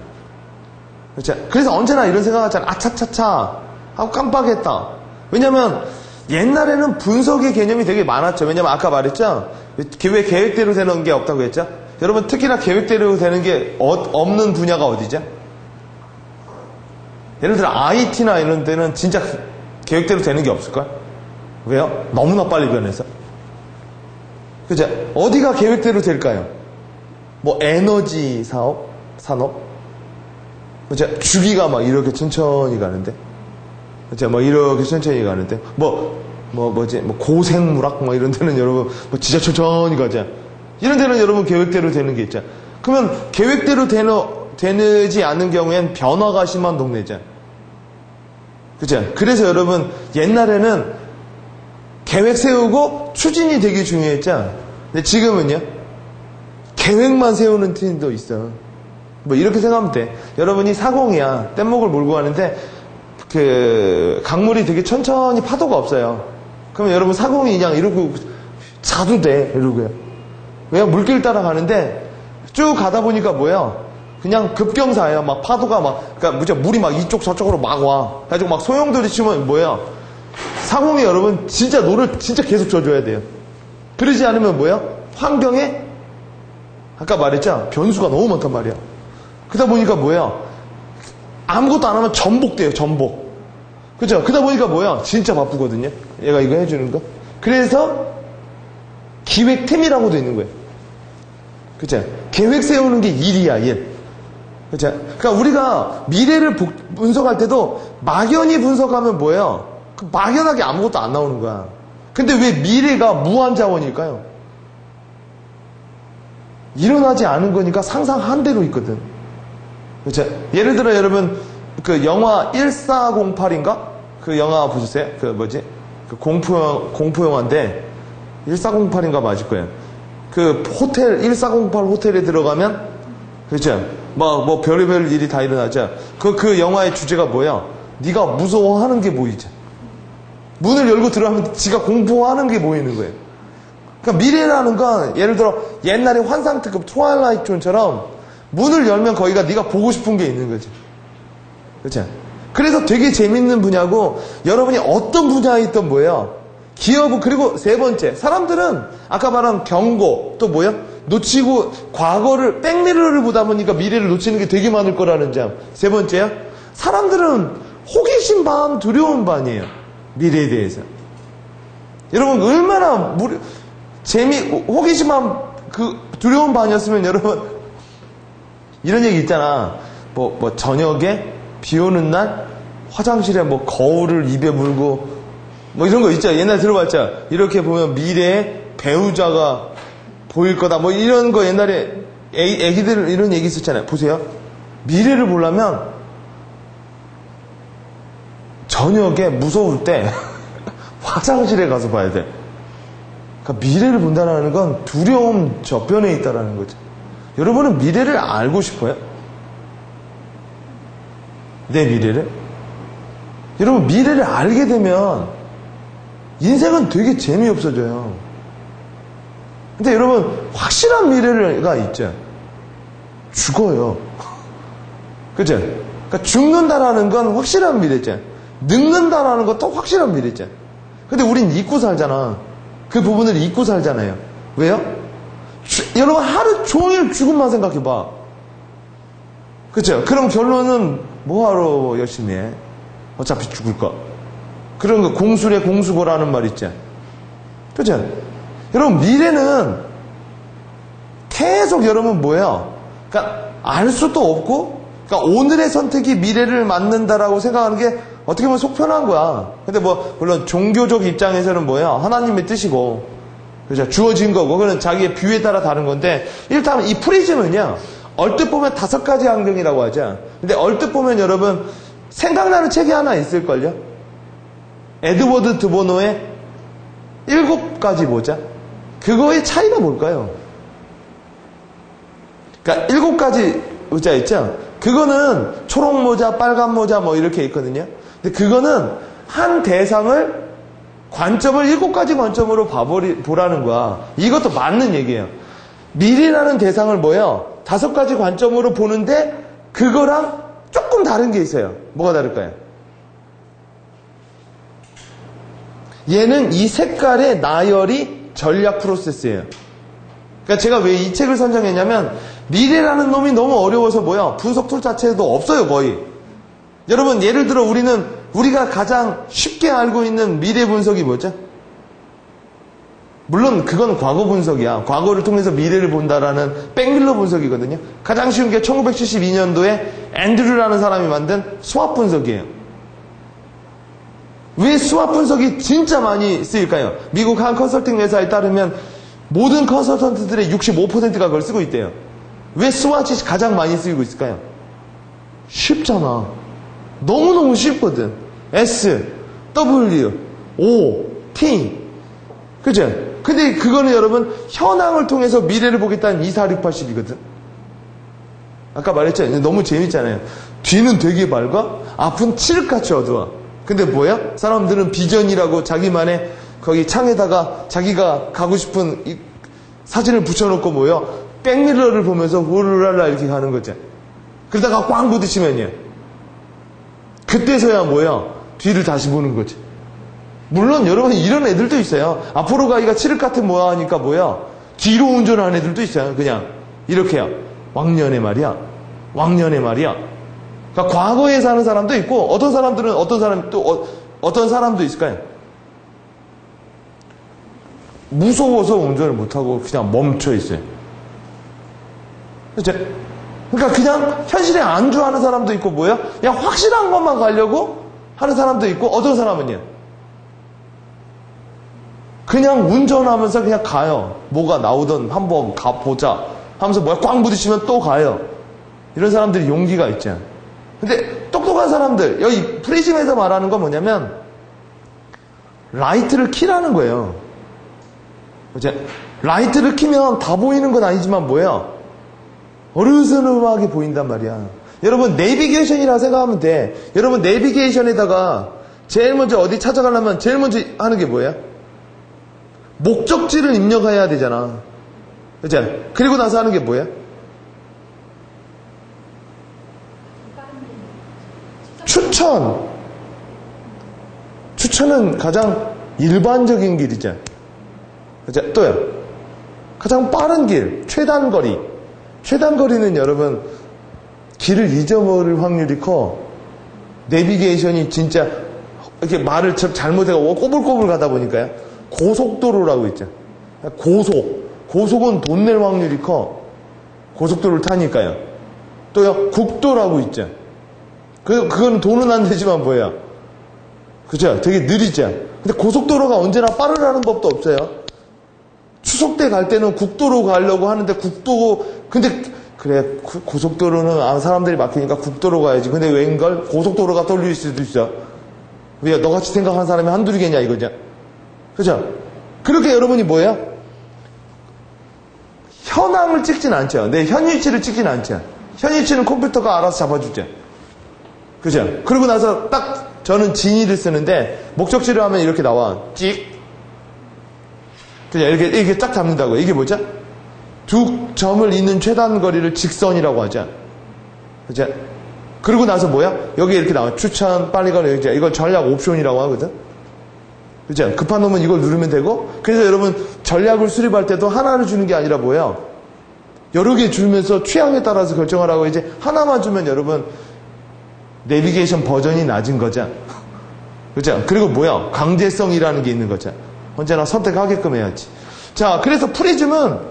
그렇죠? 그래서 언제나 이런 생각하잖아. 아차차차 하고 깜빡했다. 왜냐면 옛날에는 분석의 개념이 되게 많았죠. 왜냐면 아까 말했죠. 왜 계획대로 되는 게 없다고 했죠? 여러분, 특히나 계획대로 되는 게 없는 분야가 어디죠? 예를 들어 IT나 이런 데는 진짜 계획대로 되는 게 없을걸? 왜요? 너무나 빨리 변해서. 그죠? 어디가 계획대로 될까요? 에너지 산업? 그죠? 주기가 이렇게 천천히 가는데. 자, 뭐 이렇게 천천히 가는데 뭐지 고생물학 뭐 이런 데는 여러분 뭐 진짜 천천히 가자. 이런 데는 여러분 계획대로 되는 게 있죠. 그러면 계획대로 되지 않는 경우엔 변화가 심한 동네죠. 그죠? 그래서 여러분 옛날에는 계획 세우고 추진이 되게 중요했죠. 근데 지금은요, 계획만 세우는 팀도 있어. 뭐 이렇게 생각하면 돼. 여러분이 사공이야. 뗏목을 몰고 가는데 강물이 되게 천천히 파도가 없어요. 그러면 여러분 사공이 그냥 이러고 자도 돼. 이러고요. 왜? 물길 따라 가는데 쭉 가다 보니까 뭐야? 그냥 급경사예요. 막 파도가 그러니까 물이 막 이쪽 저쪽으로 막 와. 가지고 막 소용돌이 치면 뭐야? 사공이 여러분 진짜 노를 진짜 계속 줘줘야 돼요. 그러지 않으면 뭐야? 환경에 아까 말했죠? 변수가 너무 많단 말이야. 그러다 보니까 뭐야? 아무것도 안 하면 전복돼요. 전복. 그죠? 그러다 보니까 뭐야? 진짜 바쁘거든요. 얘가 이거 해주는 거. 그래서 기획팀이라고도 있는 거예요. 그죠? 계획 세우는 게 일이야, 일. 그죠? 그러니까 우리가 미래를 분석할 때도 막연히 분석하면 뭐예요? 막연하게 아무것도 안 나오는 거야. 근데 왜 미래가 무한 자원일까요? 일어나지 않은 거니까 상상한 대로 있거든. 그렇죠? 예를 들어 여러분 그 영화 1408인가? 그 영화 보셨어요? 그 뭐지? 그 공포 영화인데 1408인가 맞을 거예요. 그 호텔 1408 호텔에 들어가면 그렇죠? 뭐 별의별 일이 다 일어나죠. 그 영화의 주제가 뭐야? 네가 무서워하는 게 보이죠. 문을 열고 들어가면 지가 공포하는 게 보이는 거예요. 그러니까 미래라는 건 예를 들어 옛날에 환상특급 트와일라이트 존처럼 문을 열면 거기가 네가 보고 싶은 게 있는 거지. 그렇죠? 그래서 되게 재밌는 분야고 여러분이 어떤 분야에 있던 뭐예요? 기업은 그리고 세 번째 사람들은 아까 말한 경고 또 뭐야? 놓치고 과거를 백미러를 보다 보니까 미래를 놓치는 게 되게 많을 거라는 점. 세 번째요. 사람들은 호기심 반 두려움 반이에요. 미래에 대해서. 여러분 얼마나 호기심 반 두려움 반이었으면 여러분 이런 얘기 있잖아. 뭐 저녁에 비 오는 날 화장실에 뭐 거울을 입에 물고 뭐 이런 거 있잖아. 옛날에 들어봤죠. 이렇게 보면 미래에 배우자가 보일 거다. 뭐 이런 거 옛날에 애기들 이런 얘기 있었잖아요. 보세요. 미래를 보려면 저녁에 무서울 때 화장실에 가서 봐야 돼. 그러니까 미래를 본다는 건 두려움 저변에 있다라는 거죠. 여러분은 미래를 알고 싶어요? 내 미래를? 여러분 미래를 알게 되면 인생은 되게 재미없어져요. 근데 여러분 확실한 미래가 있죠. 죽어요. 그죠? 그러니까 죽는다라는 건 확실한 미래죠. 늙는다라는 것도 확실한 미래죠. 근데 우린 잊고 살잖아. 그 부분을 잊고 살잖아요. 왜요? 여러분 하루 종일 죽음만 생각해봐. 그쵸? 그럼 결론은 뭐하러 열심히 해? 어차피 죽을 거. 그런 거 공수래 공수보라는 말 있죠. 그죠? 여러분 미래는 계속 여러분 뭐예요? 그러니까 알 수도 없고 그러니까 오늘의 선택이 미래를 만든다라고 생각하는 게 어떻게 보면 속편한 거야. 근데 뭐 물론 종교적 입장에서는 뭐야? 하나님의 뜻이고 그죠? 주어진 거고 그거는 자기의 뷰에 따라 다른 건데 일단 이 프리즘은요. 얼뜻 보면 5가지 환경이라고 하죠. 근데 얼뜻 보면 여러분 생각나는 책이 하나 있을걸요? 에드워드 드보노의 7가지 모자? 그거의 차이가 뭘까요? 그러니까 7가지 모자 있죠? 그거는 초록 모자, 빨간 모자 뭐 이렇게 있거든요. 근데 그거는 한 대상을 관점을 7가지 관점으로 보라는 거야. 이것도 맞는 얘기예요. 미래라는 대상을 뭐예요? 5가지 관점으로 보는데 그거랑 조금 다른 게 있어요. 뭐가 다를까요? 얘는 이 색깔의 나열이 전략 프로세스예요. 그러니까 제가 왜 이 책을 선정했냐면 미래라는 놈이 너무 어려워서 뭐야? 분석 툴 자체도 없어요, 거의. 여러분 예를 들어 우리가 가장 쉽게 알고 있는 미래 분석이 뭐죠? 물론 그건 과거 분석이야. 과거를 통해서 미래를 본다라는 백밀러 분석이거든요. 가장 쉬운 게 1972년도에 앤드류라는 사람이 만든 수압 분석이에요. 왜 수학 분석이 진짜 많이 쓰일까요? 미국 한 컨설팅 회사에 따르면 모든 컨설턴트들의 65%가 그걸 쓰고 있대요. 왜 스왓이 가장 많이 쓰이고 있을까요? 쉽잖아. 너무너무 쉽거든. S, W, O, T. 그죠? 근데 그거는 여러분 현황을 통해서 미래를 보겠다는 2, 4, 6, 80이거든. 아까 말했잖아요. 너무 재밌잖아요. 뒤는 되게 밝아, 앞은 칠흑같이 어두워. 근데 뭐야? 사람들은 비전이라고 자기만의 거기 창에다가 자기가 가고 싶은 이 사진을 붙여놓고 뭐야? 백미러를 보면서 우르랄라 이렇게 가는 거지. 그러다가 꽝 부딪히면요. 그때서야 뭐야? 뒤를 다시 보는 거지. 물론 여러분 이런 애들도 있어요. 앞으로 가기가 칠흑 같은 뭐야 하니까 뭐야? 뒤로 운전하는 애들도 있어요. 그냥 이렇게요. 왕년에 말이야. 왕년에 말이야. 그러니까 과거에 사는 사람도 있고 어떤 사람들은 어떤 사람도 있을까요? 무서워서 운전을 못하고 그냥 멈춰 있어요. 그렇죠? 그러니까 그냥 현실에 안주하는 사람도 있고 뭐야? 그냥 확실한 것만 가려고 하는 사람도 있고 어떤 사람은요? 그냥 운전하면서 그냥 가요. 뭐가 나오든 한번 가보자 하면서 뭐야 꽝 부딪히면 또 가요. 이런 사람들이 용기가 있죠. 근데 똑똑한 사람들, 여기 프리즘에서 말하는 건 뭐냐면 라이트를 키라는 거예요. 이제 라이트를 키면 다 보이는 건 아니지만 뭐야? 어르스름하게 보인단 말이야. 여러분 내비게이션이라 생각하면 돼. 여러분 내비게이션에다가 제일 먼저 어디 찾아가려면 제일 먼저 하는 게 뭐야? 목적지를 입력해야 되잖아. 그죠? 그리고 나서 하는 게 뭐야? 추천. 추천은 가장 일반적인 길이죠. 그죠? 또요. 가장 빠른 길, 최단거리. 최단거리는 여러분 길을 잊어버릴 확률이 커. 내비게이션이 진짜 이렇게 말을 잘못해서 꼬불꼬불 가다 보니까요. 고속도로라고 있죠. 고속은 돈 낼 확률이 커. 고속도로를 타니까요. 또요, 국도라고 있죠. 그건 돈은 안 되지만 뭐야? 그죠? 되게 느리죠? 근데 고속도로가 언제나 빠르라는 법도 없어요. 추석 때 갈 때는 국도로 가려고 하는데 근데 그래, 고속도로는 사람들이 막히니까 국도로 가야지. 근데 웬걸? 고속도로가 뚫릴 수도 있어. 왜 너같이 생각하는 사람이 한둘이겠냐 이거죠? 그죠? 그렇게 여러분이 뭐야? 현황을 찍진 않죠. 내 현위치를 찍진 않죠. 현위치는 컴퓨터가 알아서 잡아주죠. 그죠? 그러고 나서 딱 저는 진위를 쓰는데 목적지를 하면 이렇게 나와. 찍. 그죠? 이렇게 딱 잡는다고. 이게 뭐죠? 두 점을 잇는 최단 거리를 직선이라고 하죠. 그죠? 그러고 나서 뭐야? 여기 이렇게 나와. 추천, 빨리 가라. 이걸 전략 옵션이라고 하거든. 그죠? 급한 놈은 이걸 누르면 되고. 그래서 여러분 전략을 수립할 때도 하나를 주는 게 아니라 뭐야? 여러 개 주면서 취향에 따라서 결정하라고 이제 하나만 주면 여러분 내비게이션 버전이 낮은 거죠. 그죠? 그리고 뭐야? 강제성이라는 게 있는 거죠. 언제나 선택하게끔 해야지. 자, 그래서 프리즘은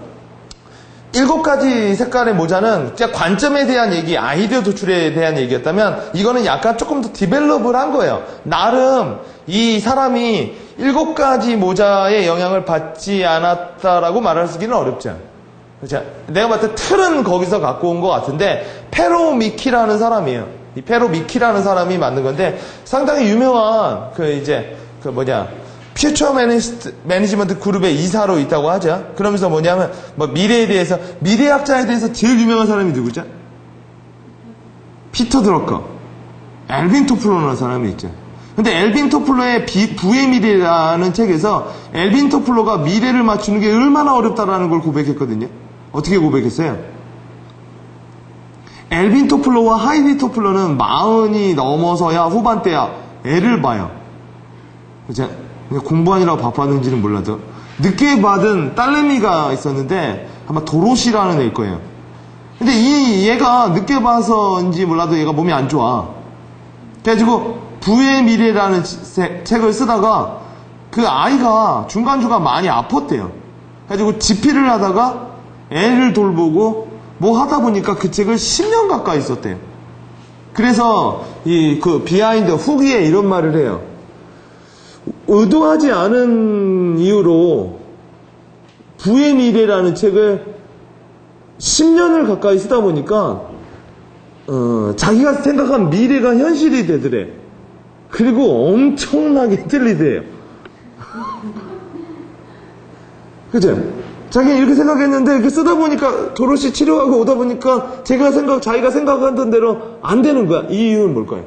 7가지 색깔의 모자는 진짜 관점에 대한 얘기, 아이디어 도출에 대한 얘기였다면 이거는 약간 조금 더 디벨롭을 한 거예요. 나름 이 사람이 7가지 모자의 영향을 받지 않았다라고 말하기는 어렵죠. 그렇죠? 내가 봤을 때 틀은 거기서 갖고 온 것 같은데 페로 미키라는 사람이에요. 이 페로 미키라는 사람이 만든 건데 상당히 유명한 퓨처 매니지먼트 그룹의 이사로 있다고 하죠. 그러면서 뭐냐면 미래에 대해서 미래학자에 대해서 제일 유명한 사람이 누구죠? 피터 드러커, 엘빈 토플러라는 사람이 있죠. 근데 엘빈 토플러의 부의 미래라는 책에서 엘빈 토플러가 미래를 맞추는 게 얼마나 어렵다라는 걸 고백했거든요. 어떻게 고백했어요? 엘빈 토플러와 하이디 토플러는 40이 넘어서야 후반때야 애를 봐요. 그죠? 공부하느라고 바빴는지는 몰라도 늦게 받은 딸내미가 있었는데 아마 도로시라는 애일 거예요. 근데 얘가 늦게 봐서인지 몰라도 얘가 몸이 안 좋아. 그래가지고 부의 미래라는 책을 쓰다가 그 아이가 중간중간 많이 아팠대요. 그래가지고 집필을 하다가 애를 돌보고 뭐 하다 보니까 그 책을 10년 가까이 썼대요. 그래서 그 비하인드 후기에 이런 말을 해요. 의도하지 않은 이유로 부의 미래라는 책을 10년을 가까이 쓰다 보니까 자기가 생각한 미래가 현실이 되더래. 그리고 엄청나게 틀리대요. 그죠? 자기는 이렇게 생각했는데 이렇게 쓰다 보니까 도로시 치료하고 오다 보니까 자기가 생각하던 대로 안 되는 거야. 이 이유는 뭘까요?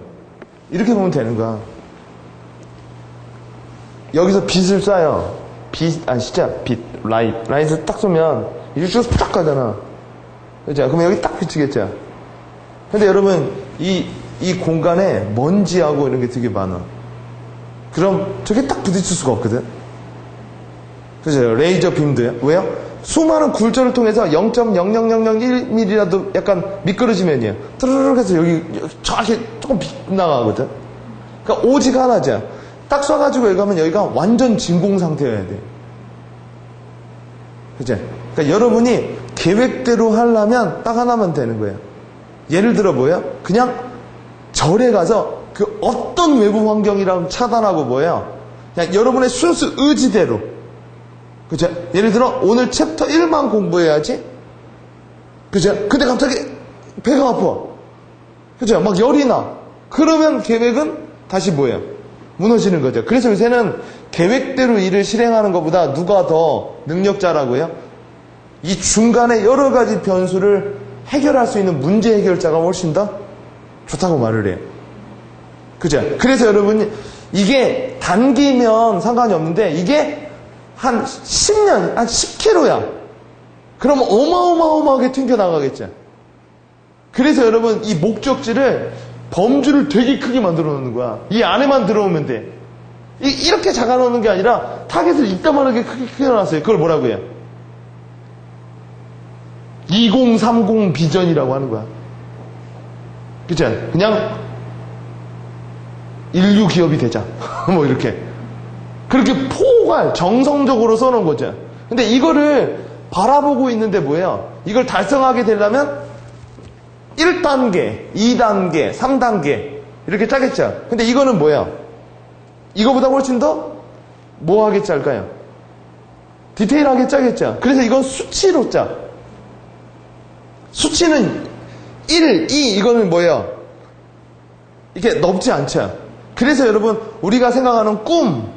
이렇게 보면 되는 거야. 여기서 빛을 쏴요. 라이트를 딱 쏘면 이쪽 쫙 가잖아. 그죠? 그럼 여기 딱 비치겠죠? 근데 여러분, 이 공간에 먼지하고 이런 게 되게 많아. 그럼 저게 딱 부딪힐 수가 없거든? 그죠? 레이저 빔도요. 왜요? 수많은 굴절을 통해서 0.00001mm라도 약간 미끄러지면요. 트르륵 해서 여기 정확히 조금 빗나가거든? 그러니까 오직 하나죠. 딱 쏴가지고 여기 가면 여기가 완전 진공 상태여야 돼. 그죠? 그러니까 여러분이 계획대로 하려면 딱 하나만 되는 거예요. 예를 들어 뭐예요? 그냥 절에 가서 그 어떤 외부 환경이랑 차단하고 뭐예요? 그냥 여러분의 순수 의지대로. 그죠? 예를 들어 오늘 챕터 1만 공부해야지. 그죠? 근데 갑자기 배가 아파. 그죠? 막 열이 나. 그러면 계획은 다시 뭐예요? 무너지는 거죠. 그래서 요새는 계획대로 일을 실행하는 것보다 누가 더 능력자라고요? 이 중간에 여러 가지 변수를 해결할 수 있는 문제 해결자가 훨씬 더 좋다고 말을 해요. 그죠? 그래서 여러분, 이게 단기면 상관이 없는데, 이게 한 10년, 한 10km야. 그러면 어마어마하게 튕겨나가겠죠. 그래서 여러분, 이 목적지를, 범주를 되게 크게 만들어 놓는 거야. 이 안에만 들어오면 돼. 이렇게 작아 놓는 게 아니라, 타겟을 이따만하게 크게 놨어요. 그걸 뭐라고 해요? 2030 비전이라고 하는 거야. 그치? 그냥 인류 기업이 되자. 뭐 이렇게. 그렇게 포괄, 정성적으로 써놓은 거죠. 근데 이거를 바라보고 있는데 뭐예요? 이걸 달성하게 되려면 1단계, 2단계, 3단계 이렇게 짜겠죠. 근데 이거는 뭐예요? 이거보다 훨씬 더 뭐하게 짤까요? 디테일하게 짜겠죠. 그래서 이건 수치로 짜. 수치는 1, 2 이거는 뭐예요? 이게 넓지 않죠. 그래서 여러분 우리가 생각하는 꿈,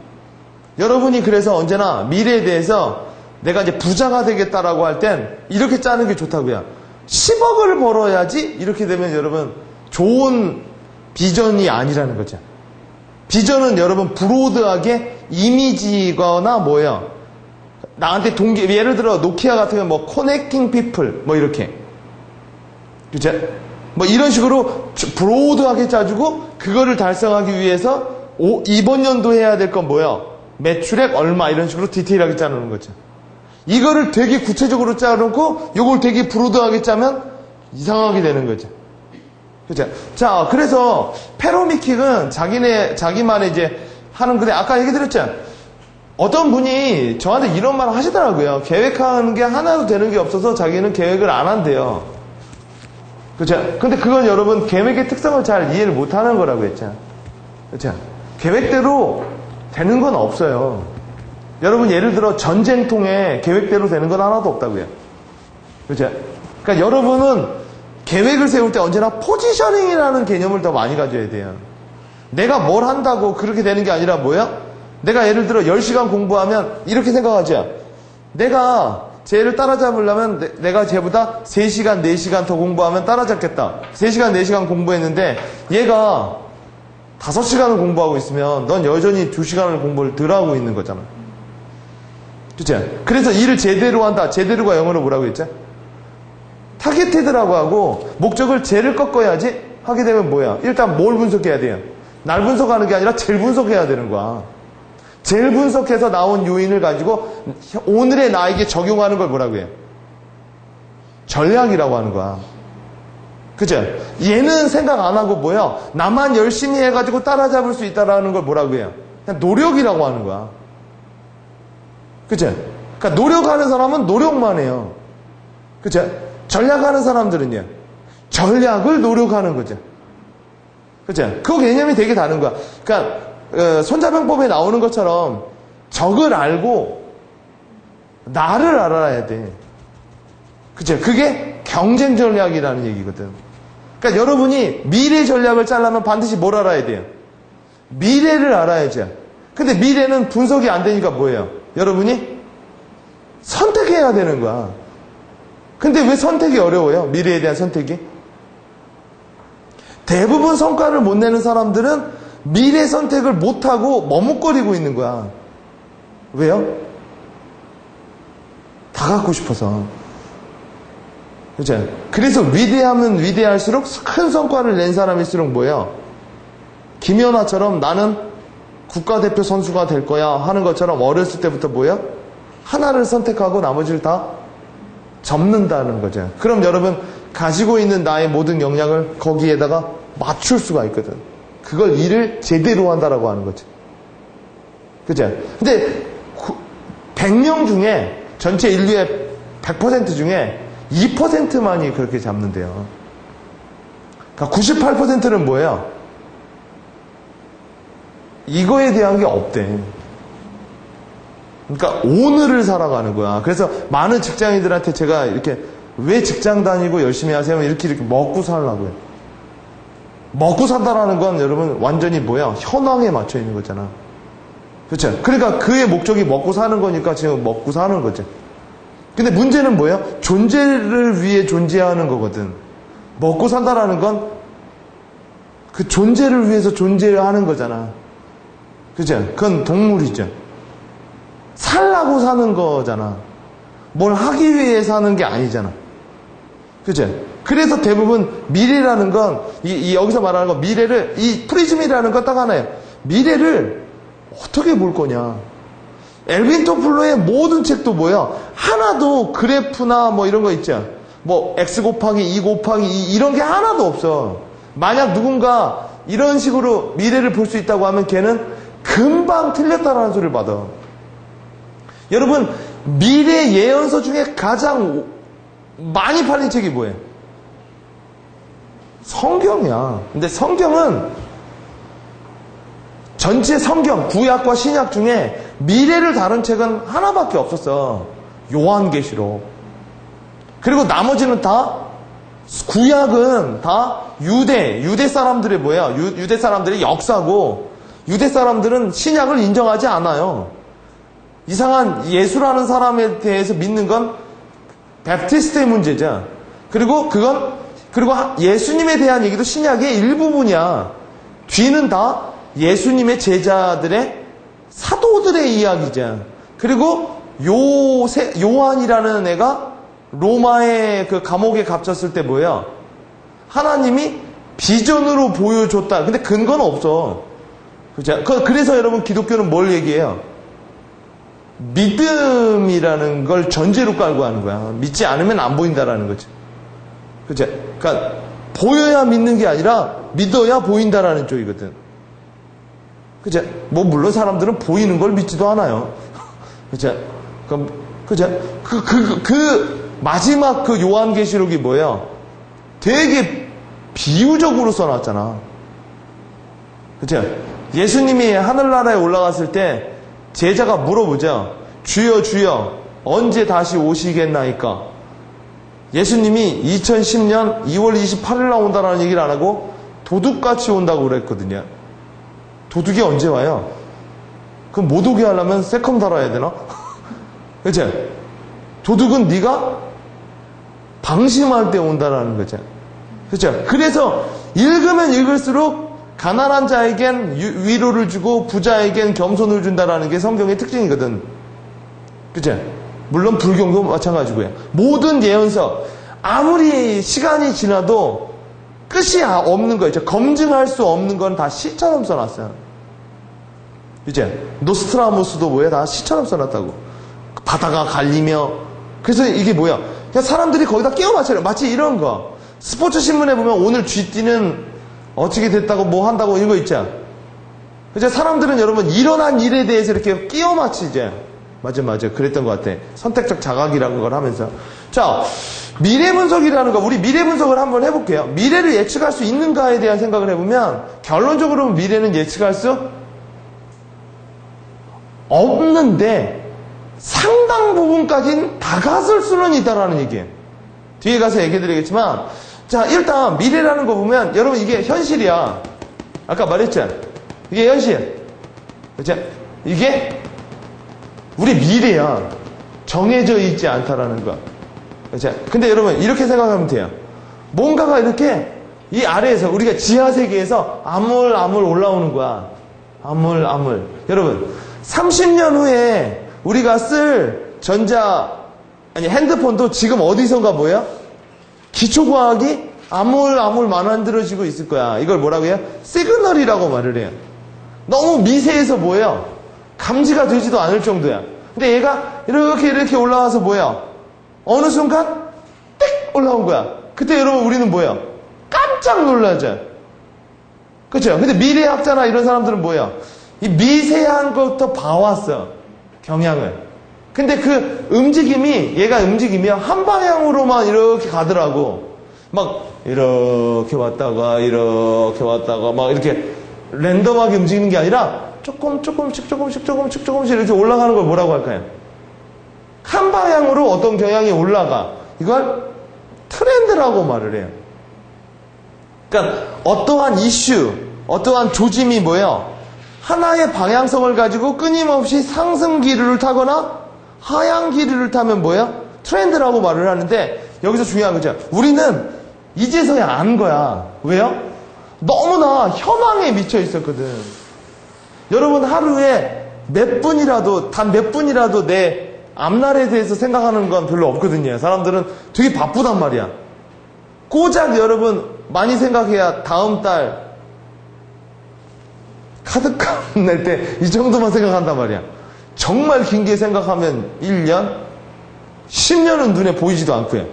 여러분이 그래서 언제나 미래에 대해서 내가 이제 부자가 되겠다라고 할 땐 이렇게 짜는 게 좋다고요. 10억을 벌어야지 이렇게 되면 여러분 좋은 비전이 아니라는 거죠. 비전은 여러분 브로드하게 이미지거나 뭐예요? 나한테 예를 들어 노키아 같은 경우 뭐 커넥팅 피플 뭐 이렇게 그죠? 뭐 이런 식으로 브로드하게 짜주고 그거를 달성하기 위해서 이번 연도 해야 될 건 뭐예요? 매출액 얼마 이런 식으로 디테일하게 짜놓는 거죠. 이거를 되게 구체적으로 짜놓고 이걸 되게 브로드하게 짜면 이상하게 되는 거죠. 그죠? 자, 그래서 페로미킥은 자기만의 이제 하는 글에 아까 얘기 드렸죠? 어떤 분이 저한테 이런 말 하시더라고요. 계획하는 게 하나도 되는 게 없어서 자기는 계획을 안 한대요. 그죠? 근데 그건 여러분 계획의 특성을 잘 이해를 못 하는 거라고 했죠. 그죠? 계획대로 되는 건 없어요. 여러분 예를 들어 전쟁통에 계획대로 되는 건 하나도 없다고요. 그죠? 그러니까 여러분은 계획을 세울 때 언제나 포지셔닝이라는 개념을 더 많이 가져야 돼요. 내가 뭘 한다고 그렇게 되는 게 아니라 뭐야? 내가 예를 들어 10시간 공부하면 이렇게 생각하죠. 내가 쟤를 따라잡으려면 내가 쟤보다 3시간, 4시간 더 공부하면 따라잡겠다. 3시간, 4시간 공부했는데 얘가 5시간을 공부하고 있으면 넌 여전히 2시간을 공부를 덜 하고 있는 거잖아. 그치? 그래서 일을 제대로 한다. 제대로가 영어로 뭐라고 했죠? 타겟테드라고 하고 목적을 쟤를 꺾어야지 하게 되면 뭐야? 일단 뭘 분석해야 돼요? 날 분석하는 게 아니라 쟤를 분석해야 되는 거야. 쟤를 분석해서 나온 요인을 가지고 오늘의 나에게 적용하는 걸 뭐라고 해요? 전략이라고 하는 거야. 그죠? 얘는 생각 안 하고 뭐야? 나만 열심히 해가지고 따라잡을 수 있다라는 걸 뭐라고 해요? 그냥 노력이라고 하는 거야. 그죠? 그러니까 노력하는 사람은 노력만 해요. 그죠? 전략하는 사람들은요. 전략을 노력하는 거죠. 그죠? 그 개념이 되게 다른 거야. 그러니까 손자병법에 나오는 것처럼 적을 알고 나를 알아야 돼. 그죠? 그게 경쟁 전략이라는 얘기거든. 그러니까 여러분이 미래 전략을 짜려면 반드시 뭘 알아야 돼요? 미래를 알아야죠. 근데 미래는 분석이 안 되니까 뭐예요? 여러분이 선택해야 되는 거야. 근데 왜 선택이 어려워요? 미래에 대한 선택이? 대부분 성과를 못 내는 사람들은 미래 선택을 못하고 머뭇거리고 있는 거야. 왜요? 다 갖고 싶어서. 그죠? 그래서 위대하면 위대할수록 큰 성과를 낸 사람일수록 뭐예요? 김연아처럼 나는 국가대표 선수가 될 거야 하는 것처럼 어렸을 때부터 뭐예요? 하나를 선택하고 나머지를 다 접는다는 거죠. 그럼 여러분 가지고 있는 나의 모든 역량을 거기에다가 맞출 수가 있거든. 그걸 일을 제대로 한다라고 하는 거죠. 그죠? 근데 100명 중에 전체 인류의 100% 중에 2%만이 그렇게 잡는데요. 그러니까 98%는 뭐예요? 이거에 대한 게 없대. 그러니까 오늘을 살아가는 거야. 그래서 많은 직장인들한테 제가 이렇게 왜 직장 다니고 열심히 하세요? 이렇게 먹고 살라고요. 먹고 산다라는 건 여러분 완전히 뭐야? 현황에 맞춰 있는 거잖아. 그렇죠? 그러니까 그의 목적이 먹고 사는 거니까 지금 먹고 사는 거죠. 근데 문제는 뭐예요? 존재를 위해 존재하는 거거든. 먹고 산다라는 건 그 존재를 위해서 존재하는 거잖아. 그죠? 그건 동물이죠. 살라고 사는 거잖아. 뭘 하기 위해 사는 게 아니잖아. 그죠? 그래서 대부분 미래라는 건, 여기서 말하는 건 미래를, 이 프리즘이라는 건 딱 하나예요. 미래를 어떻게 볼 거냐. 엘빈 토플러의 모든 책도 뭐야? 하나도 그래프나 뭐 이런 거 있죠. 뭐 X 곱하기 2 곱하기 2 이런 게 하나도 없어. 만약 누군가 이런 식으로 미래를 볼 수 있다고 하면 걔는 금방 틀렸다라는 소리를 받아. 여러분 미래 예언서 중에 가장 많이 팔린 책이 뭐예요? 성경이야. 근데 성경은 전체 성경, 구약과 신약 중에 미래를 다룬 책은 하나밖에 없었어. 요한계시록. 그리고 나머지는 다 구약은 다 유대 사람들의 뭐야? 유대 사람들의 역사고 유대 사람들은 신약을 인정하지 않아요. 이상한 예수라는 사람에 대해서 믿는 건 베프티스트의 문제죠. 그리고 예수님에 대한 얘기도 신약의 일부분이야. 뒤는 다 예수님의 제자들의 사도들의 이야기죠. 그리고 요한이라는 애가 로마의 그 감옥에 갇혔을 때 뭐야? 하나님이 비전으로 보여줬다. 근데 근거는 없어. 그죠? 그래서 여러분 기독교는 뭘 얘기해요? 믿음이라는 걸 전제로 깔고 하는 거야. 믿지 않으면 안 보인다라는 거지. 그죠? 그러니까 보여야 믿는 게 아니라 믿어야 보인다라는 쪽이거든. 그죠? 뭐 물론 사람들은 보이는 걸 믿지도 않아요. 그죠? 그죠? 마지막 그 요한계시록이 뭐예요? 되게 비유적으로 써놨잖아. 그죠? 예수님이 하늘나라에 올라갔을 때 제자가 물어보죠. 주여 주여 언제 다시 오시겠나이까? 예수님이 2010년 2월 28일 나온다라는 얘기를 안 하고 도둑같이 온다고 그랬거든요. 도둑이 언제 와요? 그럼 못 오게 하려면 세컴 달아야 되나? 그죠? 도둑은 네가 방심할 때 온다라는 거죠. 그죠? 그래서 읽으면 읽을수록 가난한 자에겐 위로를 주고 부자에겐 겸손을 준다라는 게 성경의 특징이거든. 그죠? 물론 불경도 마찬가지고요. 모든 예언서 아무리 시간이 지나도 끝이 없는 거예요. 검증할 수 없는 건 다 시처럼 써놨어요. 이제 노스트라무스도 뭐야? 다 시처럼 써놨다고. 바다가 갈리며. 그래서 이게 뭐야? 그냥 사람들이 거기다 끼워 맞춰요. 마치 이런 거. 스포츠 신문에 보면 오늘 쥐띠는 어떻게 됐다고 뭐 한다고 이런 거 있죠. 그죠? 사람들은 여러분 일어난 일에 대해서 이렇게 끼워 맞히죠. 맞아. 그랬던 것 같아. 선택적 자각이라는 걸 하면서. 자, 미래 분석이라는 거, 우리 미래 분석을 한번 해볼게요. 미래를 예측할 수 있는가에 대한 생각을 해보면 결론적으로 미래는 예측할 수 없는데 상당 부분까지는 다가설 수는 있다라는 얘기예요. 뒤에 가서 얘기해 드리겠지만, 자, 일단 미래라는 거 보면 여러분 이게 현실이야. 아까 말했죠? 이게 현실. 그죠? 이게 우리 미래야. 정해져 있지 않다라는 거. 그죠? 근데 여러분 이렇게 생각하면 돼요. 뭔가가 이렇게 이 아래에서 우리가 지하 세계에서 아물아물 올라오는 거야. 아물아물. 여러분 30년 후에 우리가 쓸 핸드폰도 지금 어디선가 뭐야? 기초과학이 아물아물 만들어지고 있을 거야. 이걸 뭐라고 해요? 시그널이라고 말을 해요. 너무 미세해서 뭐예요? 감지가 되지도 않을 정도야. 근데 얘가 이렇게 올라와서 뭐야? 어느 순간 띡 올라온 거야. 그때 여러분 우리는 뭐예요? 깜짝 놀라죠. 그렇죠? 근데 미래학자나 이런 사람들은 뭐예요? 이 미세한 것부터 봐왔어. 경향을. 근데 그 움직임이 얘가 움직이면 한 방향으로만 이렇게 가더라고. 막 이렇게 왔다가 막 이렇게 랜덤하게 움직이는 게 아니라 조금씩 이렇게 올라가는 걸 뭐라고 할까요? 한 방향으로 어떤 경향이 올라가. 이걸 트렌드라고 말을 해요. 그러니까 어떠한 이슈, 어떠한 조짐이 뭐예요? 하나의 방향성을 가지고 끊임없이 상승 기류를 타거나 하향 기류를 타면 뭐예요? 트렌드라고 말을 하는데 여기서 중요한 거죠. 우리는 이제서야 아는 거야. 왜요? 너무나 현황에 미쳐 있었거든. 여러분 하루에 단 몇 분이라도 내 앞날에 대해서 생각하는 건 별로 없거든요. 사람들은 되게 바쁘단 말이야. 고작 여러분 많이 생각해야 다음 달 카드값 낼 때 이 정도만 생각한단 말이야. 정말 길게 생각하면 1년, 10년은 눈에 보이지도 않고요.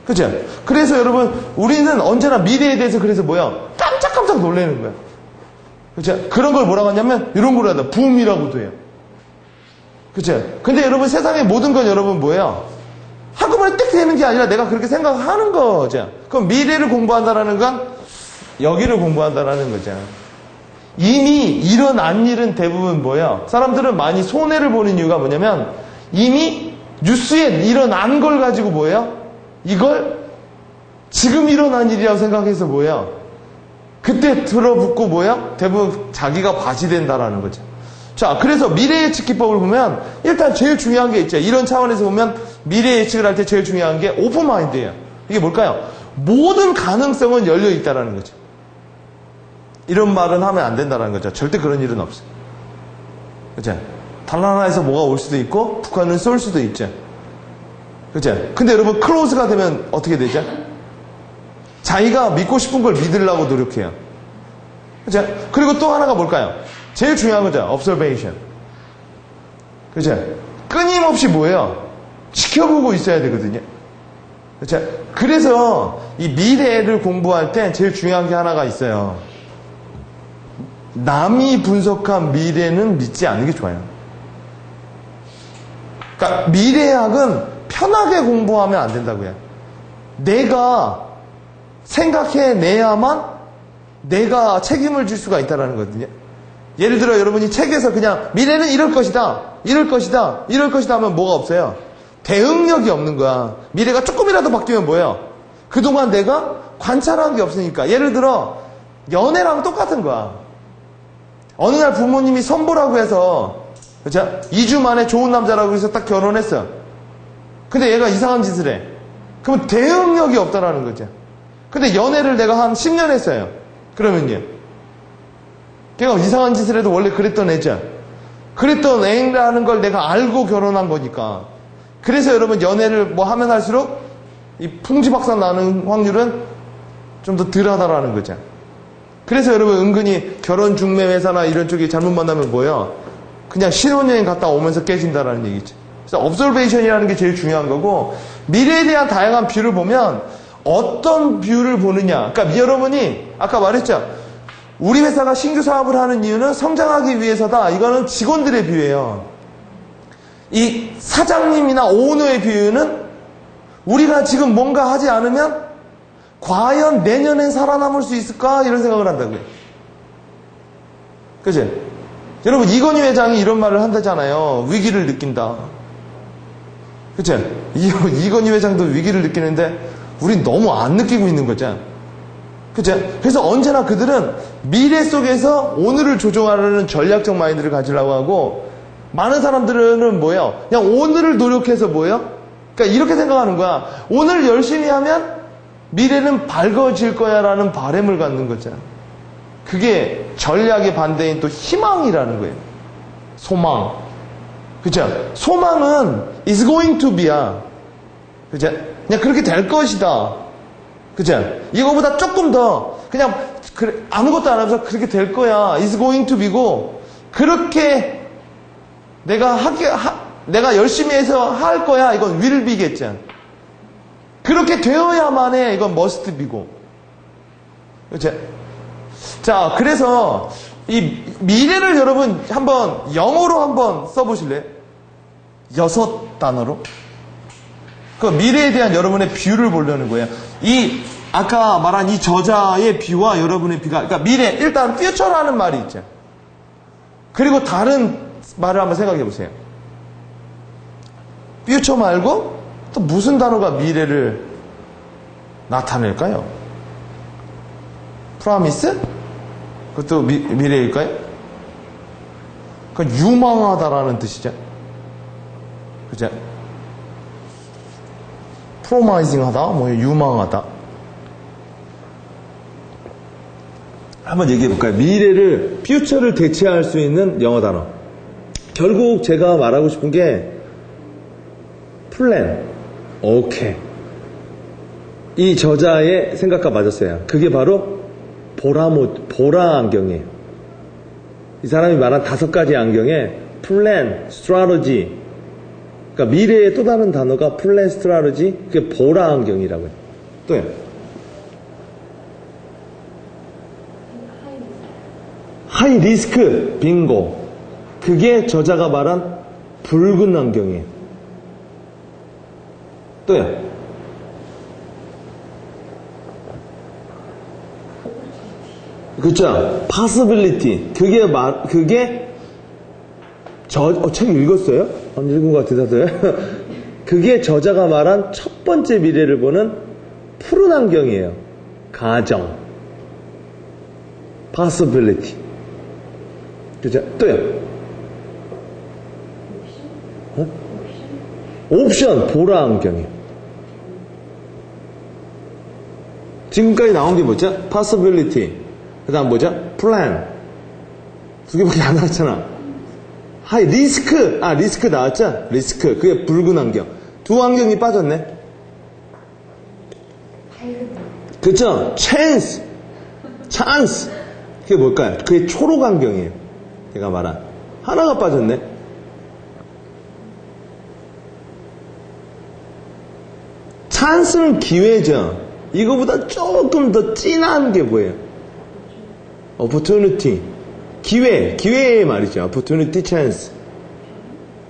그죠? 그래서 여러분 우리는 언제나 미래에 대해서 그래서 뭐야? 깜짝깜짝 놀라는 거야. 그죠? 그런 걸 뭐라고 하냐면 이런 걸 하다 붐이라고도 해요. 그죠? 근데 여러분 세상의 모든 건 여러분 뭐예요? 한꺼번에 딱 되는 게 아니라 내가 그렇게 생각하는 거죠. 그럼 미래를 공부한다라는 건 여기를 공부한다라는 거죠. 이미 일어난 일은 대부분 뭐예요? 사람들은 많이 손해를 보는 이유가 뭐냐면 이미 뉴스에 일어난 걸 가지고 뭐예요? 이걸 지금 일어난 일이라고 생각해서 뭐예요? 그때 들어붙고 뭐예요? 대부분 자기가 과시된다라는 거죠. 자, 그래서 미래 예측 기법을 보면 일단 제일 중요한 게 있죠. 이런 차원에서 보면 미래 예측을 할 때 제일 중요한 게 오픈 마인드예요. 이게 뭘까요? 모든 가능성은 열려 있다라는 거죠. 이런 말은 하면 안 된다는 거죠. 절대 그런 일은 없어요. 그죠? 단 하나에서 뭐가 올 수도 있고 북한은 쏠 수도 있죠. 그죠? 근데 여러분 클로즈가 되면 어떻게 되죠? 자기가 믿고 싶은 걸 믿으려고 노력해요. 그죠? 그리고 또 하나가 뭘까요? 제일 중요한 거죠. observation. 그죠? 끊임없이 뭐예요? 지켜보고 있어야 되거든요. 그죠? 그래서 이 미래를 공부할 때 제일 중요한 게 하나가 있어요. 남이 분석한 미래는 믿지 않는 게 좋아요. 그러니까 미래학은 편하게 공부하면 안 된다고요. 내가 생각해내야만 내가 책임을 질 수가 있다는 거거든요. 예를 들어 여러분이 책에서 그냥 미래는 이럴 것이다 하면 뭐가 없어요? 대응력이 없는 거야. 미래가 조금이라도 바뀌면 뭐예요? 그동안 내가 관찰한 게 없으니까. 예를 들어 연애랑 똑같은 거야. 어느 날 부모님이 선보라고 해서 그렇죠? 2주 만에 좋은 남자라고 해서 딱 결혼했어. 근데 얘가 이상한 짓을 해. 그러면 대응력이 없다라는 거죠. 근데 연애를 내가 한 10년 했어요. 그러면요. 걔가 이상한 짓을 해도 원래 그랬던 애죠. 그랬던 애라는 걸 내가 알고 결혼한 거니까. 그래서 여러분 연애를 뭐 하면 할수록 이 풍지박산 나는 확률은 좀 더 덜하다라는 거죠. 그래서 여러분 은근히 결혼 중매 회사나 이런 쪽이 잘못 만나면 뭐예요? 그냥 신혼여행 갔다 오면서 깨진다라는 얘기죠. 그래서 observation이라는 게 제일 중요한 거고 미래에 대한 다양한 뷰를 보면 어떤 뷰를 보느냐. 그러니까 여러분이 아까 말했죠. 우리 회사가 신규 사업을 하는 이유는 성장하기 위해서다. 이거는 직원들의 뷰예요. 이 사장님이나 오너의 뷰는 우리가 지금 뭔가 하지 않으면 과연 내년엔 살아남을 수 있을까? 이런 생각을 한다고요. 그치? 여러분, 이건희 회장이 이런 말을 한다잖아요. 위기를 느낀다. 그치? 이건희 회장도 위기를 느끼는데 우린 너무 안 느끼고 있는 거죠. 그치? 그래서 언제나 그들은 미래 속에서 오늘을 조종하려는 전략적 마인드를 가지려고 하고, 많은 사람들은 뭐예요? 그냥 오늘을 노력해서 뭐예요? 그러니까 이렇게 생각하는 거야. 오늘 열심히 하면 미래는 밝아질 거야 라는 바람을 갖는 거잖아. 그게 전략의 반대인 또 희망이라는 거예요. 소망. 그죠? 소망은 is going to be야. 그죠? 그냥 그렇게 될 것이다. 그죠? 이거보다 조금 더 그냥 아무것도 안 하면서 그렇게 될 거야. is going to be고, 그렇게 내가 열심히 해서 할 거야. 이건 will be겠지. 그렇게 되어야만 해. 이건 must be고. 그죠? 자, 그래서 이 미래를 여러분 한번 영어로 한번 써보실래요? 6단어로. 그 미래에 대한 여러분의 뷰를 보려는 거예요. 이 아까 말한 이 저자의 뷰와 여러분의 뷰가, 그러니까 미래, 일단 future라는 말이 있죠. 그리고 다른 말을 한번 생각해 보세요. future 말고 또 무슨 단어가 미래를 나타낼까요? promise? 그것도 미래일까요? 그건 유망하다라는 뜻이죠. 그죠? promising 하다, 뭐 유망하다. 한번 얘기해 볼까요? 미래를, future를 대체할 수 있는 영어 단어. 결국 제가 말하고 싶은 게 plan. 오케이. 이 저자의 생각과 맞았어요. 그게 바로 보라 안경이에요. 이 사람이 말한 5가지 안경에 plan, strategy. 그러니까 미래의 또 다른 단어가 plan, strategy. 그게 보라 안경이라고 해요. 또요. 하이 리스크, 빙고. 그게 저자가 말한 붉은 안경이에요. 또요. 그쵸? possibility. 그게 책 읽었어요? 안 읽은 것 같아서요. 그게 저자가 말한 첫 번째 미래를 보는 푸른 안경이에요. 가정. possibility. 그죠? 또요. 옵션. 보라 안경이에요. 지금까지 나온 게 뭐죠? possibility. 그 다음 뭐죠? plan. 2개밖에 안 나왔잖아. 하이, 리스크. 리스크 나왔죠? 리스크. 그게 붉은 안경. 2 안경이 빠졌네. 그쵸? chance. 그게 뭘까요? 그게 초록 안경이에요. 제가 말한. 하나가 빠졌네. chance는 기회죠. 이거보다 조금 더 진한 게 뭐예요? opportunity. 기회의 말이죠. opportunity, chance.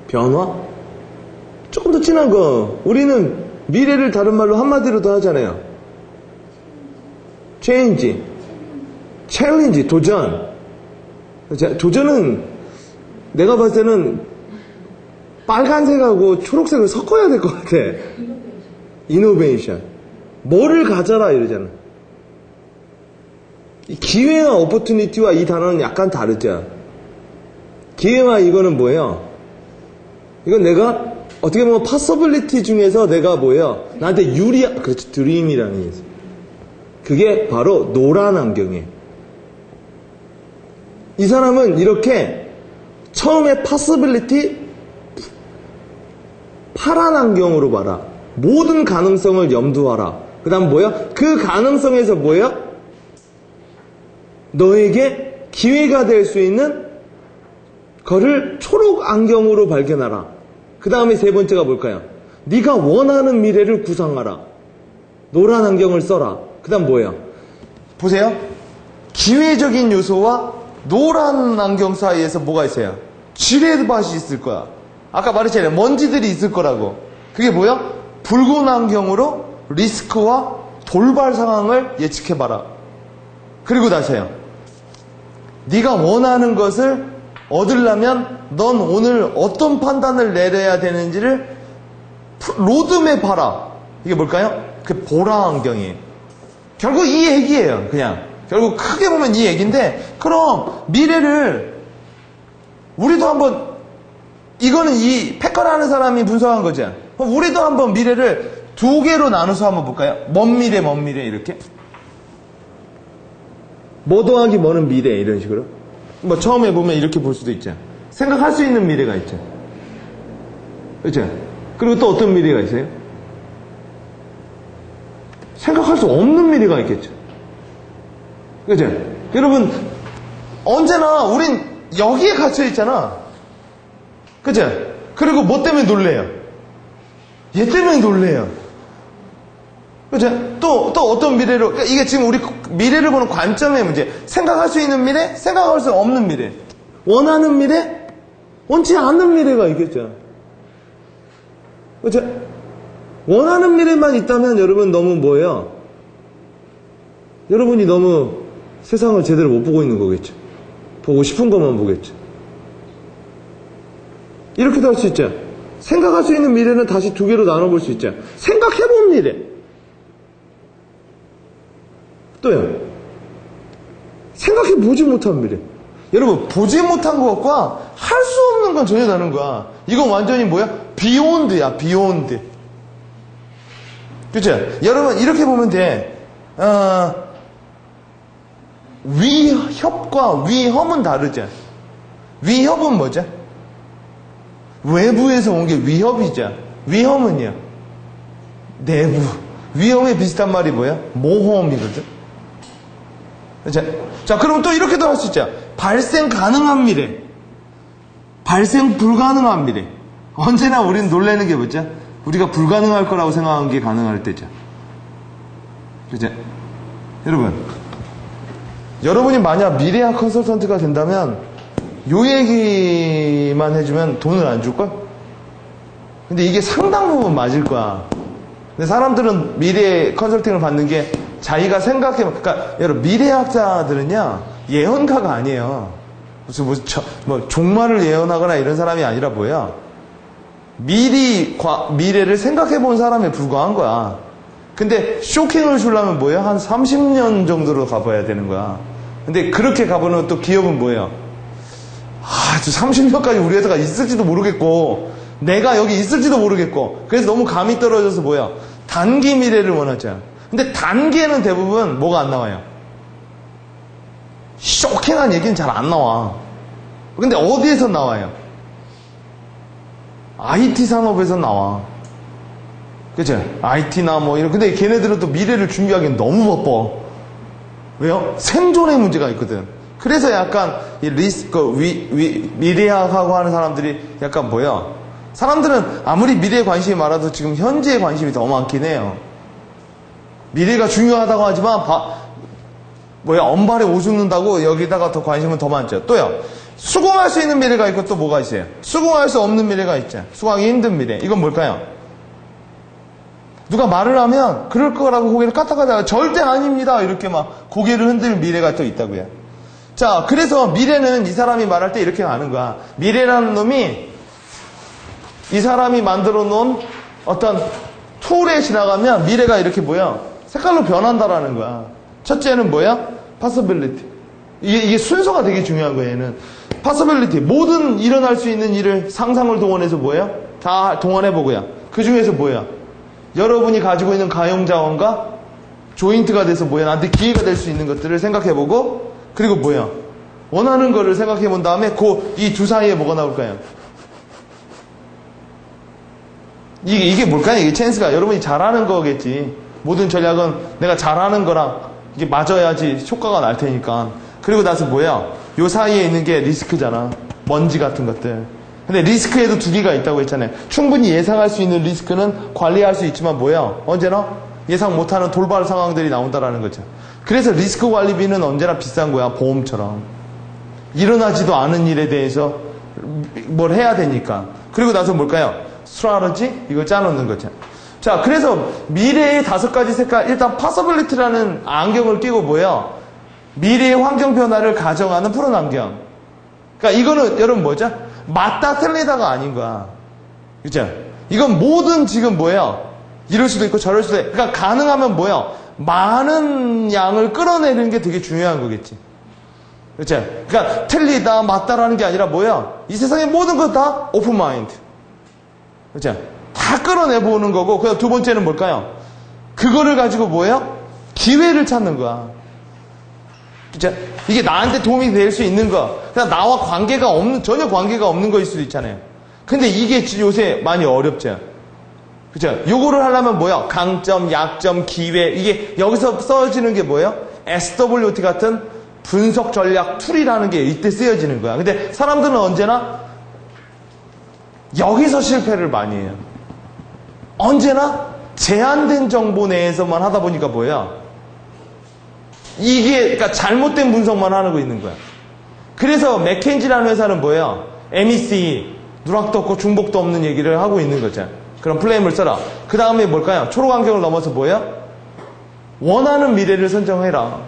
변화? 조금 더 진한 거. 우리는 미래를 다른 말로 한마디로 더 하잖아요. change. challenge. 도전. 도전은 내가 봤을 때는 빨간색하고 초록색을 섞어야 될 것 같아. innovation. 뭐를 가져라 이러잖아. 기회와 opportunity와 이 단어는 약간 다르죠. 기회와 이거는 뭐예요? 이건 내가 어떻게 보면 possibility 중에서 내가 뭐예요? 나한테 그렇지, dream이라는 게 있어요. 그게 바로 노란 안경이에요. 이 사람은 이렇게 처음에 possibility 파란 안경으로 봐라. 모든 가능성을 염두하라. 그 다음 뭐야? 그 가능성에서 뭐야? 너에게 기회가 될 수 있는 거를 초록 안경으로 발견하라. 그 다음에 3번째가 뭘까요? 네가 원하는 미래를 구상하라. 노란 안경을 써라. 그 다음 뭐예요? 보세요. 기회적인 요소와 노란 안경 사이에서 뭐가 있어요? 지뢰밭이 있을 거야. 아까 말했잖아요. 먼지들이 있을 거라고. 그게 뭐야? 붉은 안경으로 리스크와 돌발 상황을 예측해봐라. 그리고 다시요. 네가 원하는 것을 얻으려면 넌 오늘 어떤 판단을 내려야 되는지를 로드맵 하라. 이게 뭘까요? 그 보라 안경이에요. 결국 이 얘기예요. 그냥 결국 크게 보면 이 얘기인데, 그럼 미래를 우리도 한번, 이거는 이 패커라는 사람이 분석한 거죠. 그럼 우리도 한번 미래를 두 개로 나눠서 한번 볼까요? 먼 미래, 먼 미래 이렇게. 뭐 더하기 뭐는 미래 이런 식으로. 뭐 처음에 보면 이렇게 볼 수도 있죠. 생각할 수 있는 미래가 있죠. 그렇죠? 그리고 또 어떤 미래가 있어요? 생각할 수 없는 미래가 있겠죠. 그죠? 여러분, 언제나 우린 여기에 갇혀 있잖아. 그죠? 그리고 뭐 때문에 놀래요? 얘 때문에 놀래요. 그죠? 또 어떤 미래로, 그러니까 이게 지금 우리 미래를 보는 관점의 문제. 생각할 수 있는 미래, 생각할 수 없는 미래. 원하는 미래, 원치 않는 미래가 있겠죠. 그죠? 원하는 미래만 있다면 여러분 너무 뭐예요? 여러분이 너무 세상을 제대로 못 보고 있는 거겠죠. 보고 싶은 것만 보겠죠. 이렇게도 할 수 있죠. 생각할 수 있는 미래는 다시 두 개로 나눠볼 수 있죠. 생각해본 미래. 또요. 생각해보지 못한 미래. 여러분, 보지 못한 것과 할 수 없는 건 전혀 다른 거야. 이건 완전히 뭐야? 비욘드야, 비욘드. 그쵸? 여러분, 이렇게 보면 돼. 위협과 위험은 다르죠. 위협은 뭐죠? 외부에서 온 게 위협이죠. 위험은요? 내부. 위험에 비슷한 말이 뭐야? 모험이거든. 그쵸? 자, 그럼 또 이렇게도 할 수 있죠. 발생 가능한 미래. 발생 불가능한 미래. 언제나 우리는 놀라는 게 뭐죠? 우리가 불가능할 거라고 생각한 게 가능할 때죠. 그죠? 여러분이 만약 미래학 컨설턴트가 된다면 요 얘기만 해주면 돈을 안 줄걸? 근데 이게 상당 부분 맞을 거야. 근데 사람들은 미래 컨설팅을 받는 게 자기가 그러니까 여러분, 미래학자들은요 예언가가 아니에요. 무슨 뭐 종말을 예언하거나 이런 사람이 아니라 뭐야? 미래를 생각해 본 사람에 불과한 거야. 근데 쇼킹을 주려면 뭐예요? 한 30년 정도로 가봐야 되는 거야. 근데 그렇게 가보는 또 기업은 뭐예요? 30년까지 우리 회사가 있을지도 모르겠고 내가 여기 있을지도 모르겠고, 그래서 너무 감이 떨어져서 뭐예요? 단기 미래를 원하죠. 근데 단기에는 대부분 뭐가 안 나와요? 쇼킹한 얘기는 잘 안 나와. 근데 어디에서 나와요? IT 산업에서 나와. 그치? IT나 뭐 이런. 근데 걔네들은 또 미래를 준비하기엔 너무 바빠. 왜요? 생존의 문제가 있거든. 그래서 약간 이 미래학하고 하는 사람들이 약간 뭐야? 사람들은 아무리 미래에 관심이 많아도 지금 현재에 관심이 더 많긴 해요. 미래가 중요하다고 하지만 엄발에 오줌 는다고 여기다가 더 관심은 더 많죠. 또요. 수긍할 수 있는 미래가 있고 또 뭐가 있어요? 수긍할 수 없는 미래가 있죠. 수긍하기 힘든 미래. 이건 뭘까요? 누가 말을 하면 그럴 거라고 고개를 까딱하다가 절대 아닙니다. 이렇게 막 고개를 흔들 미래가 또 있다고요. 자, 그래서 미래는 이 사람이 말할 때 이렇게 가는 거야. 미래라는 놈이 이 사람이 만들어 놓은 어떤 툴에 지나가면 미래가 이렇게 뭐야? 색깔로 변한다라는 거야. 첫째는 뭐야? possibility. 이게 순서가 되게 중요한 거예요, 얘는. possibility. 모든 일어날 수 있는 일을 상상을 동원해서 뭐예요? 다 동원해보고요. 그 중에서 뭐야? 여러분이 가지고 있는 가용자원과 조인트가 돼서 뭐야? 나한테 기회가 될 수 있는 것들을 생각해보고, 그리고 뭐야? 원하는 거를 생각해본 다음에 이 두 사이에 뭐가 나올까요? 이게 뭘까요? 이게 찬스가 여러분이 잘하는 거겠지. 모든 전략은 내가 잘하는 거랑 이게 맞아야지 효과가 날 테니까. 그리고 나서 뭐야? 요 사이에 있는 게 리스크잖아. 먼지 같은 것들. 근데 리스크에도 두 개가 있다고 했잖아요. 충분히 예상할 수 있는 리스크는 관리할 수 있지만 뭐야? 언제나 예상 못하는 돌발 상황들이 나온다라는 거죠. 그래서 리스크 관리비는 언제나 비싼 거야. 보험처럼. 일어나지도 않은 일에 대해서 뭘 해야 되니까. 그리고 나서 뭘까요? 스트라테지? 이걸 짜놓는 거죠. 자, 그래서 미래의 5가지 색깔, 일단 possibility라는 안경을 끼고 뭐예요? 미래의 환경 변화를 가정하는 푸른 안경. 그러니까 이거는 여러분 뭐죠? 맞다 틀리다가 아닌 거야. 그죠? 이건 모든 지금 뭐예요? 이럴 수도 있고 저럴 수도 있고. 그러니까 가능하면 뭐예요? 많은 양을 끌어내리는 게 되게 중요한 거겠지. 그렇죠? 그러니까 틀리다, 맞다라는 게 아니라 뭐예요? 이 세상의 모든 것 다 오픈 마인드. 그렇죠? 다 끌어내보는 거고, 그다음 두 번째는 뭘까요? 그거를 가지고 뭐예요? 기회를 찾는 거야. 그렇죠? 이게 나한테 도움이 될 수 있는 거. 그냥 나와 관계가 없는, 전혀 관계가 없는 거일 수도 있잖아요. 근데 이게 요새 많이 어렵죠. 그죠? 요거를 하려면 뭐야? 강점, 약점, 기회. 이게 여기서 써지는 게 뭐예요? SWT 같은 분석 전략 툴이라는 게 이때 쓰여지는 거야. 근데 사람들은 언제나 여기서 실패를 많이 해요. 언제나 제한된 정보 내에서만 하다 보니까 뭐야? 이게, 그러니까 잘못된 분석만 하고 있는 거야. 그래서 맥켄지라는 회사는 뭐야? MEC, 누락도 없고 중복도 없는 얘기를 하고 있는 거죠. 그런 플레임을 써라. 그 다음에 뭘까요? 초록 안경을 넘어서 뭐예요? 원하는 미래를 선정해라.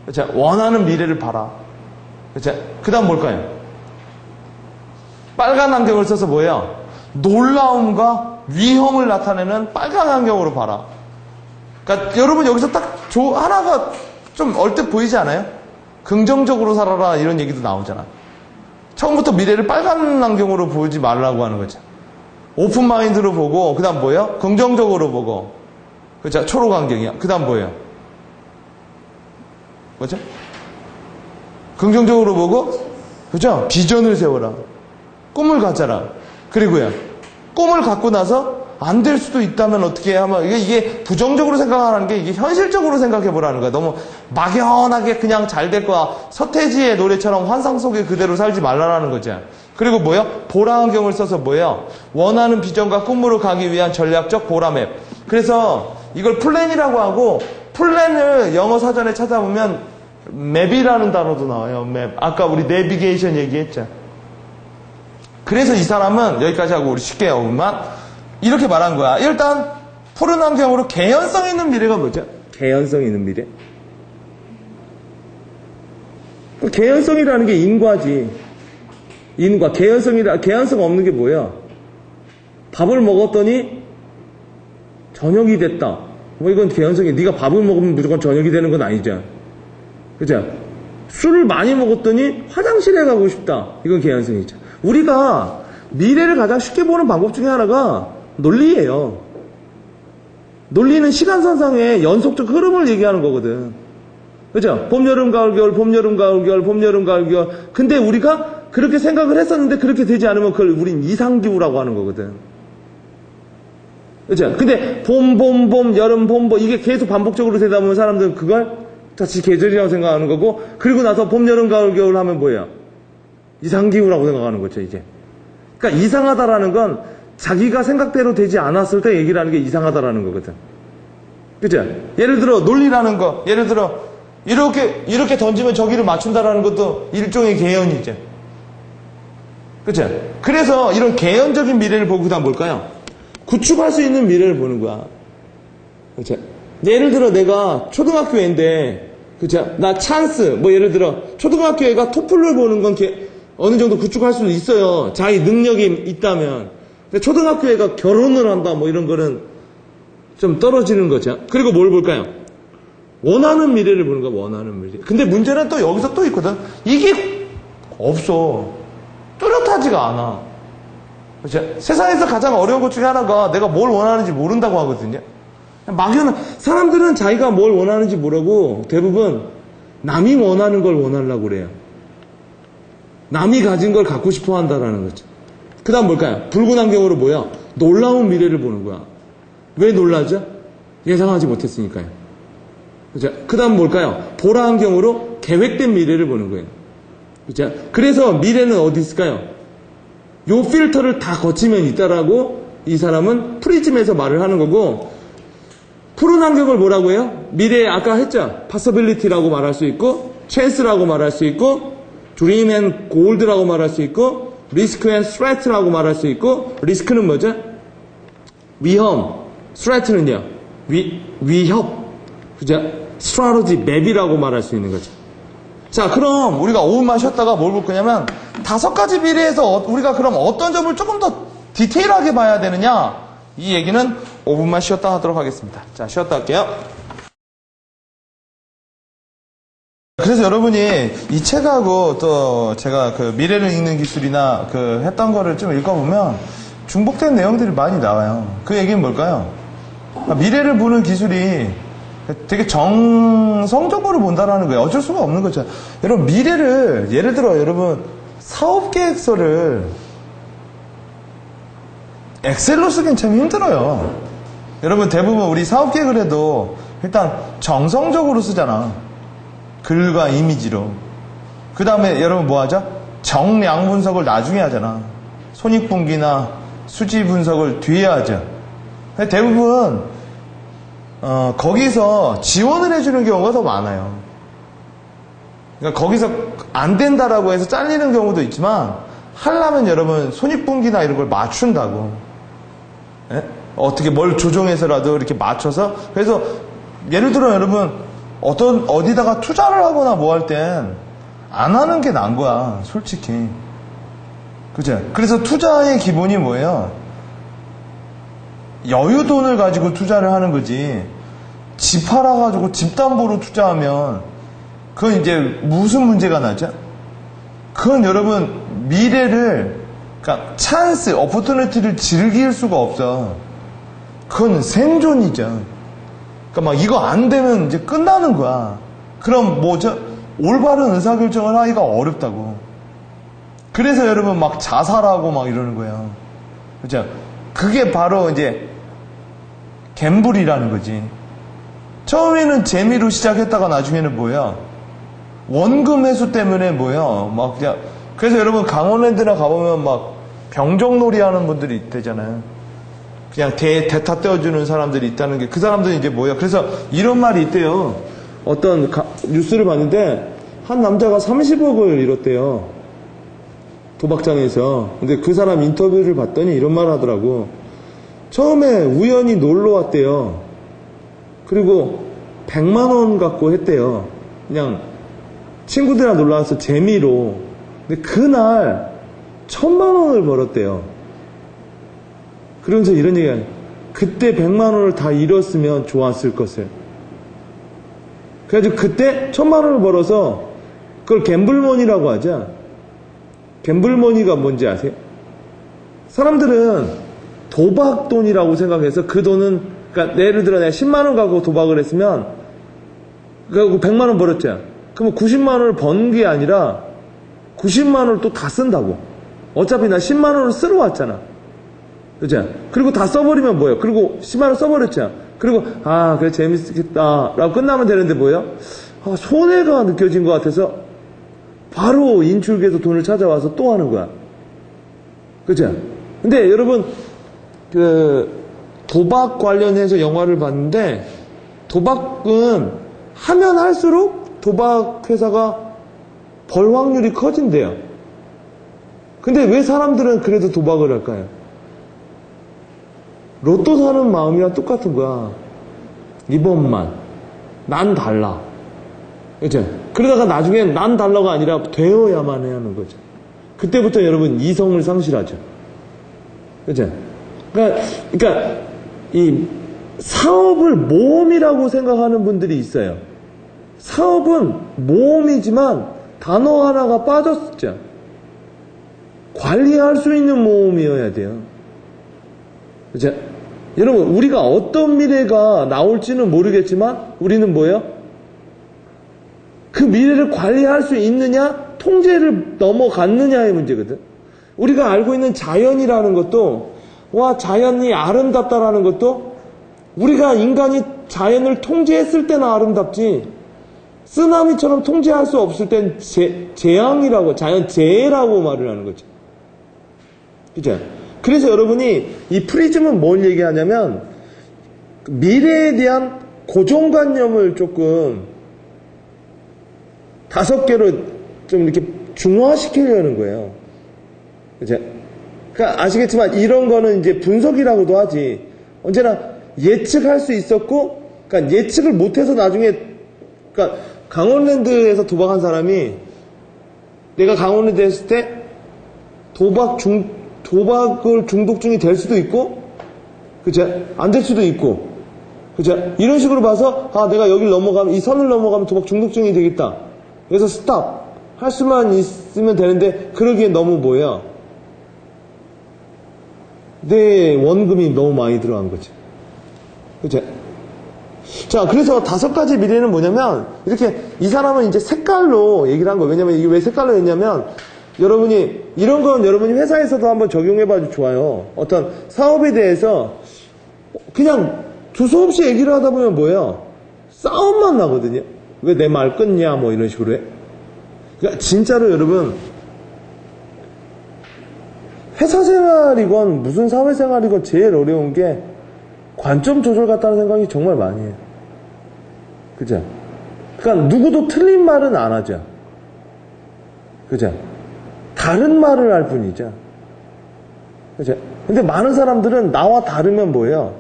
그렇죠? 원하는 미래를 봐라. 그렇죠? 그 다음 뭘까요? 빨간 안경을 써서 뭐예요? 놀라움과 위험을 나타내는 빨간 안경으로 봐라. 그러니까 여러분 여기서 딱 하나가 좀 얼뜻 보이지 않아요? 긍정적으로 살아라 이런 얘기도 나오잖아. 처음부터 미래를 빨간 안경으로 보지 말라고 하는 거죠. 오픈 마인드로 보고, 그 다음 뭐예요? 긍정적으로 보고. 그죠? 초록 안경이야. 그 다음 뭐예요? 뭐죠? 긍정적으로 보고, 그죠? 비전을 세워라. 꿈을 가져라. 그리고요. 꿈을 갖고 나서 안 될 수도 있다면 어떻게 하면, 이게 부정적으로 생각하는 게 이게 현실적으로 생각해 보라는 거야. 너무 막연하게 그냥 잘 될 거야. 서태지의 노래처럼 환상 속에 그대로 살지 말라라는 거죠. 그리고 뭐예요? 보라 안경을 써서 뭐예요? 원하는 비전과 꿈으로 가기 위한 전략적 보라맵. 그래서 이걸 플랜이라고 하고, 플랜을 영어 사전에 찾아보면 맵이라는 단어도 나와요. 맵. 아까 우리 내비게이션 얘기했죠. 그래서 이 사람은 여기까지 하고 우리 쉽게 오만 이렇게 말한 거야. 일단 푸른 안경으로 개연성 있는 미래가 뭐죠? 개연성 있는 미래? 그 개연성이라는 게 인과지. 인과. 개연성 없는 게 뭐야? 밥을 먹었더니 저녁이 됐다. 뭐 이건 개연성이. 네가 밥을 먹으면 무조건 저녁이 되는 건 아니죠. 그죠? 술을 많이 먹었더니 화장실에 가고 싶다. 이건 개연성이죠. 우리가 미래를 가장 쉽게 보는 방법 중에 하나가 논리예요. 논리는 시간선상의 연속적 흐름을 얘기하는 거거든. 그죠? 봄, 여름, 가을, 겨울, 봄, 여름, 가을, 겨울, 봄, 여름, 가을, 겨울. 근데 우리가 그렇게 생각을 했었는데 그렇게 되지 않으면 그걸 우린 이상기후라고 하는 거거든. 그죠? 근데 봄, 여름, 봄, 이게 계속 반복적으로 되다 보면 사람들은 그걸 자칫 계절이라고 생각하는 거고, 그리고 나서 봄, 여름, 가을, 겨울 하면 뭐예요? 이상기후라고 생각하는 거죠, 이제. 그러니까 이상하다라는 건 자기가 생각대로 되지 않았을 때 얘기를 하는 게 이상하다라는 거거든. 그죠? 예를 들어 논리라는 거, 예를 들어 이렇게 던지면 저기를 맞춘다라는 것도 일종의 개연이죠. 그죠? 그래서 이런 개연적인 미래를 보고 그다음 뭘까요? 구축할 수 있는 미래를 보는 거야. 그죠? 예를 들어 내가 초등학교인데, 그죠? 나 찬스, 뭐 예를 들어 초등학교 애가 토플을 보는 건 어느 정도 구축할 수도 있어요. 자기 능력이 있다면. 근데 초등학교 애가 결혼을 한다, 뭐 이런 거는 좀 떨어지는 거죠. 그리고 뭘 볼까요? 원하는 미래를 보는 거야, 원하는 미래. 근데 문제는 또 여기서 또 있거든. 이게 없어. 뚜렷하지가 않아. 그렇죠? 세상에서 가장 어려운 것 중에 하나가 내가 뭘 원하는지 모른다고 하거든요. 막연한, 사람들은 자기가 뭘 원하는지 모르고 대부분 남이 원하는 걸 원하려고 그래요. 남이 가진 걸 갖고 싶어 한다라는 거죠. 그 다음 뭘까요? 붉은 안경으로 뭐야? 놀라운 미래를 보는 거야. 왜 놀라죠? 예상하지 못했으니까요. 그죠? 그 다음 뭘까요? 보라 안경으로 계획된 미래를 보는 거예요. 그죠? 그래서 미래는 어디 있을까요? 요 필터를 다 거치면 있다라고 이 사람은 프리즘에서 말을 하는 거고, 푸른 안경을 뭐라고 해요? 미래에 아까 했죠? possibility라고 말할 수 있고, chance라고 말할 수 있고, dream and gold라고 말할 수 있고, risk and threat라고 말할 수 있고, 리스크는 뭐죠? 위험, threat는요? 위협, 그죠? strategy, 맵이라고 말할 수 있는 거죠. 자, 그럼 우리가 5분만 쉬었다가 뭘 볼 거냐면 5가지 미래에서 우리가 그럼 어떤 점을 조금 더 디테일하게 봐야 되느냐? 이 얘기는 5분만 쉬었다 하도록 하겠습니다. 자, 쉬었다 할게요. 그래서 여러분이 이 책하고 또 제가 그 미래를 읽는 기술이나 그 했던 거를 좀 읽어보면 중복된 내용들이 많이 나와요. 그 얘기는 뭘까요? 미래를 보는 기술이 되게 정성적으로 본다라는 거예요. 어쩔 수가 없는 거죠. 여러분, 미래를, 예를 들어 여러분, 사업계획서를 엑셀로 쓰긴 참 힘들어요. 여러분, 대부분 우리 사업계획을 해도 일단 정성적으로 쓰잖아. 글과 이미지로. 그 다음에 여러분 뭐 하죠? 정량 분석을 나중에 하잖아. 손익분기나 수지 분석을 뒤에 하죠. 대부분 거기서 지원을 해주는 경우가 더 많아요. 그러니까 거기서 안 된다라고 해서 잘리는 경우도 있지만 하려면 여러분 손익분기나 이런 걸 맞춘다고. 예? 어떻게 뭘 조정해서라도 이렇게 맞춰서. 그래서 예를 들어 여러분 어디다가 투자를 하거나 뭐 할 땐 안 하는 게 나은 거야, 솔직히. 그죠? 그래서 투자의 기본이 뭐예요? 여유돈을 가지고 투자를 하는 거지. 집 팔아가지고 집담보로 투자하면 그건 이제 무슨 문제가 나죠? 그건 여러분 미래를, 그러니까 찬스, 어포튜니티를 즐길 수가 없어. 그건 생존이죠. 그러니까 막 이거 안 되면 이제 끝나는 거야. 그럼 뭐죠? 올바른 의사결정을 하기가 어렵다고. 그래서 여러분 막 자살하고 막 이러는 거예요. 그죠? 그게 바로 이제 갬블이라는 거지. 처음에는 재미로 시작했다가 나중에는 뭐야? 원금 회수 때문에 뭐야? 막 그냥. 그래서 여러분 강원랜드나 가보면 막 병정놀이 하는 분들이 있대잖아요. 그냥 대타 떼어주는 사람들이 있다는 게, 그 사람들은 이제 뭐야? 그래서 이런 말이 있대요. 어떤 뉴스를 봤는데 한 남자가 30억을 잃었대요. 도박장에서. 근데 그 사람 인터뷰를 봤더니 이런 말 하더라고. 처음에 우연히 놀러 왔대요. 그리고 100만 원 갖고 했대요. 그냥 친구들이랑 놀러 와서 재미로. 근데 그날 1000만 원을 벌었대요. 그러면서 이런 얘기가, 그때 100만 원을 다 잃었으면 좋았을 것을. 그래가지고 그때 1000만 원을 벌어서 그걸 갬블머니라고 하자. 갬블머니가 뭔지 아세요? 사람들은 도박돈이라고 생각해서 그 돈은, 그러니까 예를 들어 내가 10만 원 갖고 도박을 했으면 그래갖고 100만 원 벌었잖아. 그러면 90만 원을 번 게 아니라 90만 원을 또 다 쓴다고. 어차피 나 10만 원을 쓰러 왔잖아. 그죠? 그리고 다 써버리면 뭐예요? 그리고 10만 원 써버렸잖아. 그리고 그래 재밌겠다 라고 끝나면 되는데 뭐예요? 손해가 느껴진 것 같아서 바로 인출기에서 돈을 찾아와서 또 하는 거야. 그죠? 근데 여러분 그 도박 관련해서 영화를 봤는데, 도박은 하면 할수록 도박 회사가 벌 확률이 커진대요. 근데 왜 사람들은 그래도 도박을 할까요? 로또 사는 마음이랑 똑같은 거야. 이번만 난 달라. 그죠? 그러다가 나중엔 난 달라가 아니라 되어야만 해야 하는 거죠. 그때부터 여러분 이성을 상실하죠. 그죠? 그러니까 이 사업을 모험이라고 생각하는 분들이 있어요. 사업은 모험이지만 단어 하나가 빠졌죠. 관리할 수 있는 모험이어야 돼요. 그죠? 여러분, 우리가 어떤 미래가 나올지는 모르겠지만 우리는 뭐예요? 그 미래를 관리할 수 있느냐, 통제를 넘어갔느냐의 문제거든. 우리가 알고 있는 자연이라는 것도, 자연이 아름답다라는 것도 우리가 인간이 자연을 통제했을 때나 아름답지, 쓰나미처럼 통제할 수 없을 땐 재앙이라고, 자연 재해라고 말을 하는 거죠. 그죠? 그래서 여러분이 이 프리즘은 뭘 얘기하냐면 미래에 대한 고정관념을 조금 5개로 좀 이렇게 중화시키려는 거예요. 그죠? 그러니까 아시겠지만 이런 거는 이제 분석이라고도 하지. 언제나 예측할 수 있었고, 그러니까 예측을 못해서 나중에, 그러니까 강원랜드에서 도박한 사람이, 내가 강원랜드 했을 때 도박을 중독증이 될 수도 있고, 그죠? 안 될 수도 있고, 그죠? 이런 식으로 봐서, 아, 내가 여길 넘어가면, 이 선을 넘어가면 도박 중독증이 되겠다. 그래서 스탑. 할 수만 있으면 되는데, 그러기엔 너무 뭐야? 내 원금이 너무 많이 들어간 거지. 그죠? 자, 그래서 5가지 미래는 뭐냐면, 이렇게, 이 사람은 이제 색깔로 얘기를 한 거예요. 왜냐면 이게 왜 색깔로 했냐면, 여러분이, 이런 건 여러분이 회사에서도 한번 적용해봐도 좋아요. 어떤 사업에 대해서, 그냥 두서없이 얘기를 하다 보면 뭐예요? 싸움만 나거든요. 왜 내 말 끊냐, 뭐 이런 식으로 해. 그러니까 진짜로 여러분, 회사 생활이건 무슨 사회생활이건 제일 어려운 게 관점 조절 같다는 생각이 정말 많이 해요. 그죠? 그러니까 누구도 틀린 말은 안 하죠. 그죠? 다른 말을 할 뿐이죠. 그죠? 근데 많은 사람들은 나와 다르면 뭐예요?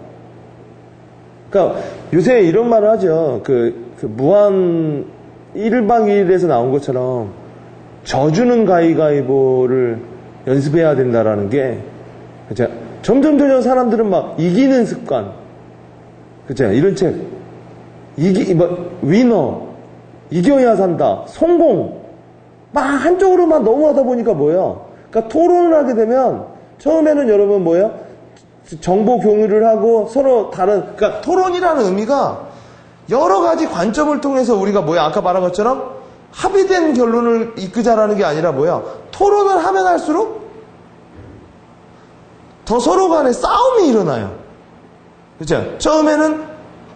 그러니까 요새 이런 말을 하죠. 무한 1박 2일에서 나온 것처럼 져주는 가위가위보를 연습해야 된다라는 게, 그죠? 점점 사람들은 막 이기는 습관, 그죠? 이런 책, 위너, 이겨야 산다, 성공, 막 한쪽으로만 너무 하다 보니까 뭐예요? 그러니까 토론을 하게 되면 처음에는 여러분 뭐예요? 정보 공유를 하고 서로 다른, 그러니까 토론이라는 의미가 여러 가지 관점을 통해서 우리가 뭐야? 아까 말한 것처럼 합의된 결론을 이끄자라는 게 아니라 뭐야? 토론을 하면 할수록 더 서로 간에 싸움이 일어나요. 그렇죠? 처음에는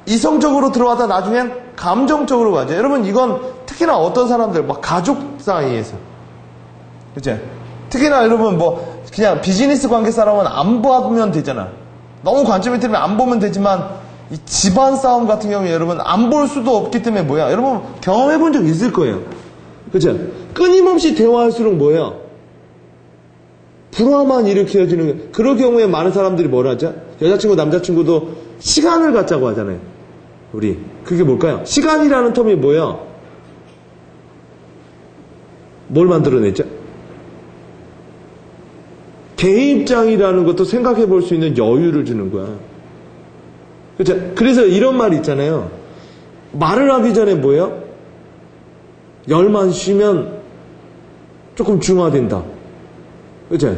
이성적으로 들어왔다 나중엔 감정적으로 가죠. 여러분 이건 특히나 어떤 사람들 막 가족 사이에서, 그렇죠? 특히나 여러분 뭐 그냥 비즈니스 관계 사람은 안 보면 되잖아. 너무 관점이 틀리면 안 보면 되지만 이 집안 싸움 같은 경우에 여러분 안 볼 수도 없기 때문에 뭐야? 여러분 경험해 본 적 있을 거예요. 그렇죠? 끊임없이 대화할수록 뭐야? 불화만 일으켜지는 거예요. 그럴 경우에 많은 사람들이 뭐라 하죠? 여자친구 남자친구도 시간을 갖자고 하잖아요. 우리 그게 뭘까요? 시간이라는 텀이 뭐야? 뭘 만들어냈죠? 개인 입장이라는 것도 생각해 볼 수 있는 여유를 주는 거야. 그렇죠? 그래서 이런 말이 있잖아요. 말을 하기 전에 뭐예요? 열만 쉬면 조금 중화된다. 그렇죠?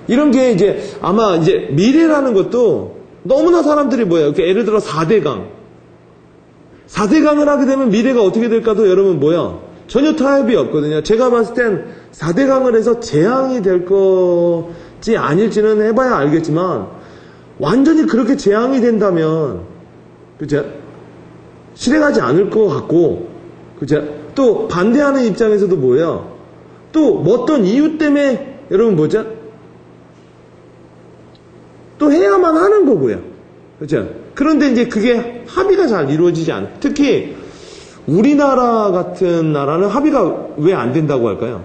이런 게 이제 아마 이제 미래라는 것도 너무나 사람들이 뭐예요? 예를 들어 4대강. 4대강을 하게 되면 미래가 어떻게 될까도 여러분 뭐야? 전혀 타협이 없거든요. 제가 봤을 땐 4대강을 해서 재앙이 될 거지 아닐지는 해봐야 알겠지만 완전히 그렇게 재앙이 된다면 그죠? 실행하지 않을 것 같고 그죠? 또 반대하는 입장에서도 뭐예요? 또 어떤 이유 때문에 여러분 뭐죠? 또 해야만 하는 거고요. 그죠? 그런데 이제 그게 합의가 잘 이루어지지 않아요. 특히 우리나라 같은 나라는 합의가 왜 안 된다고 할까요?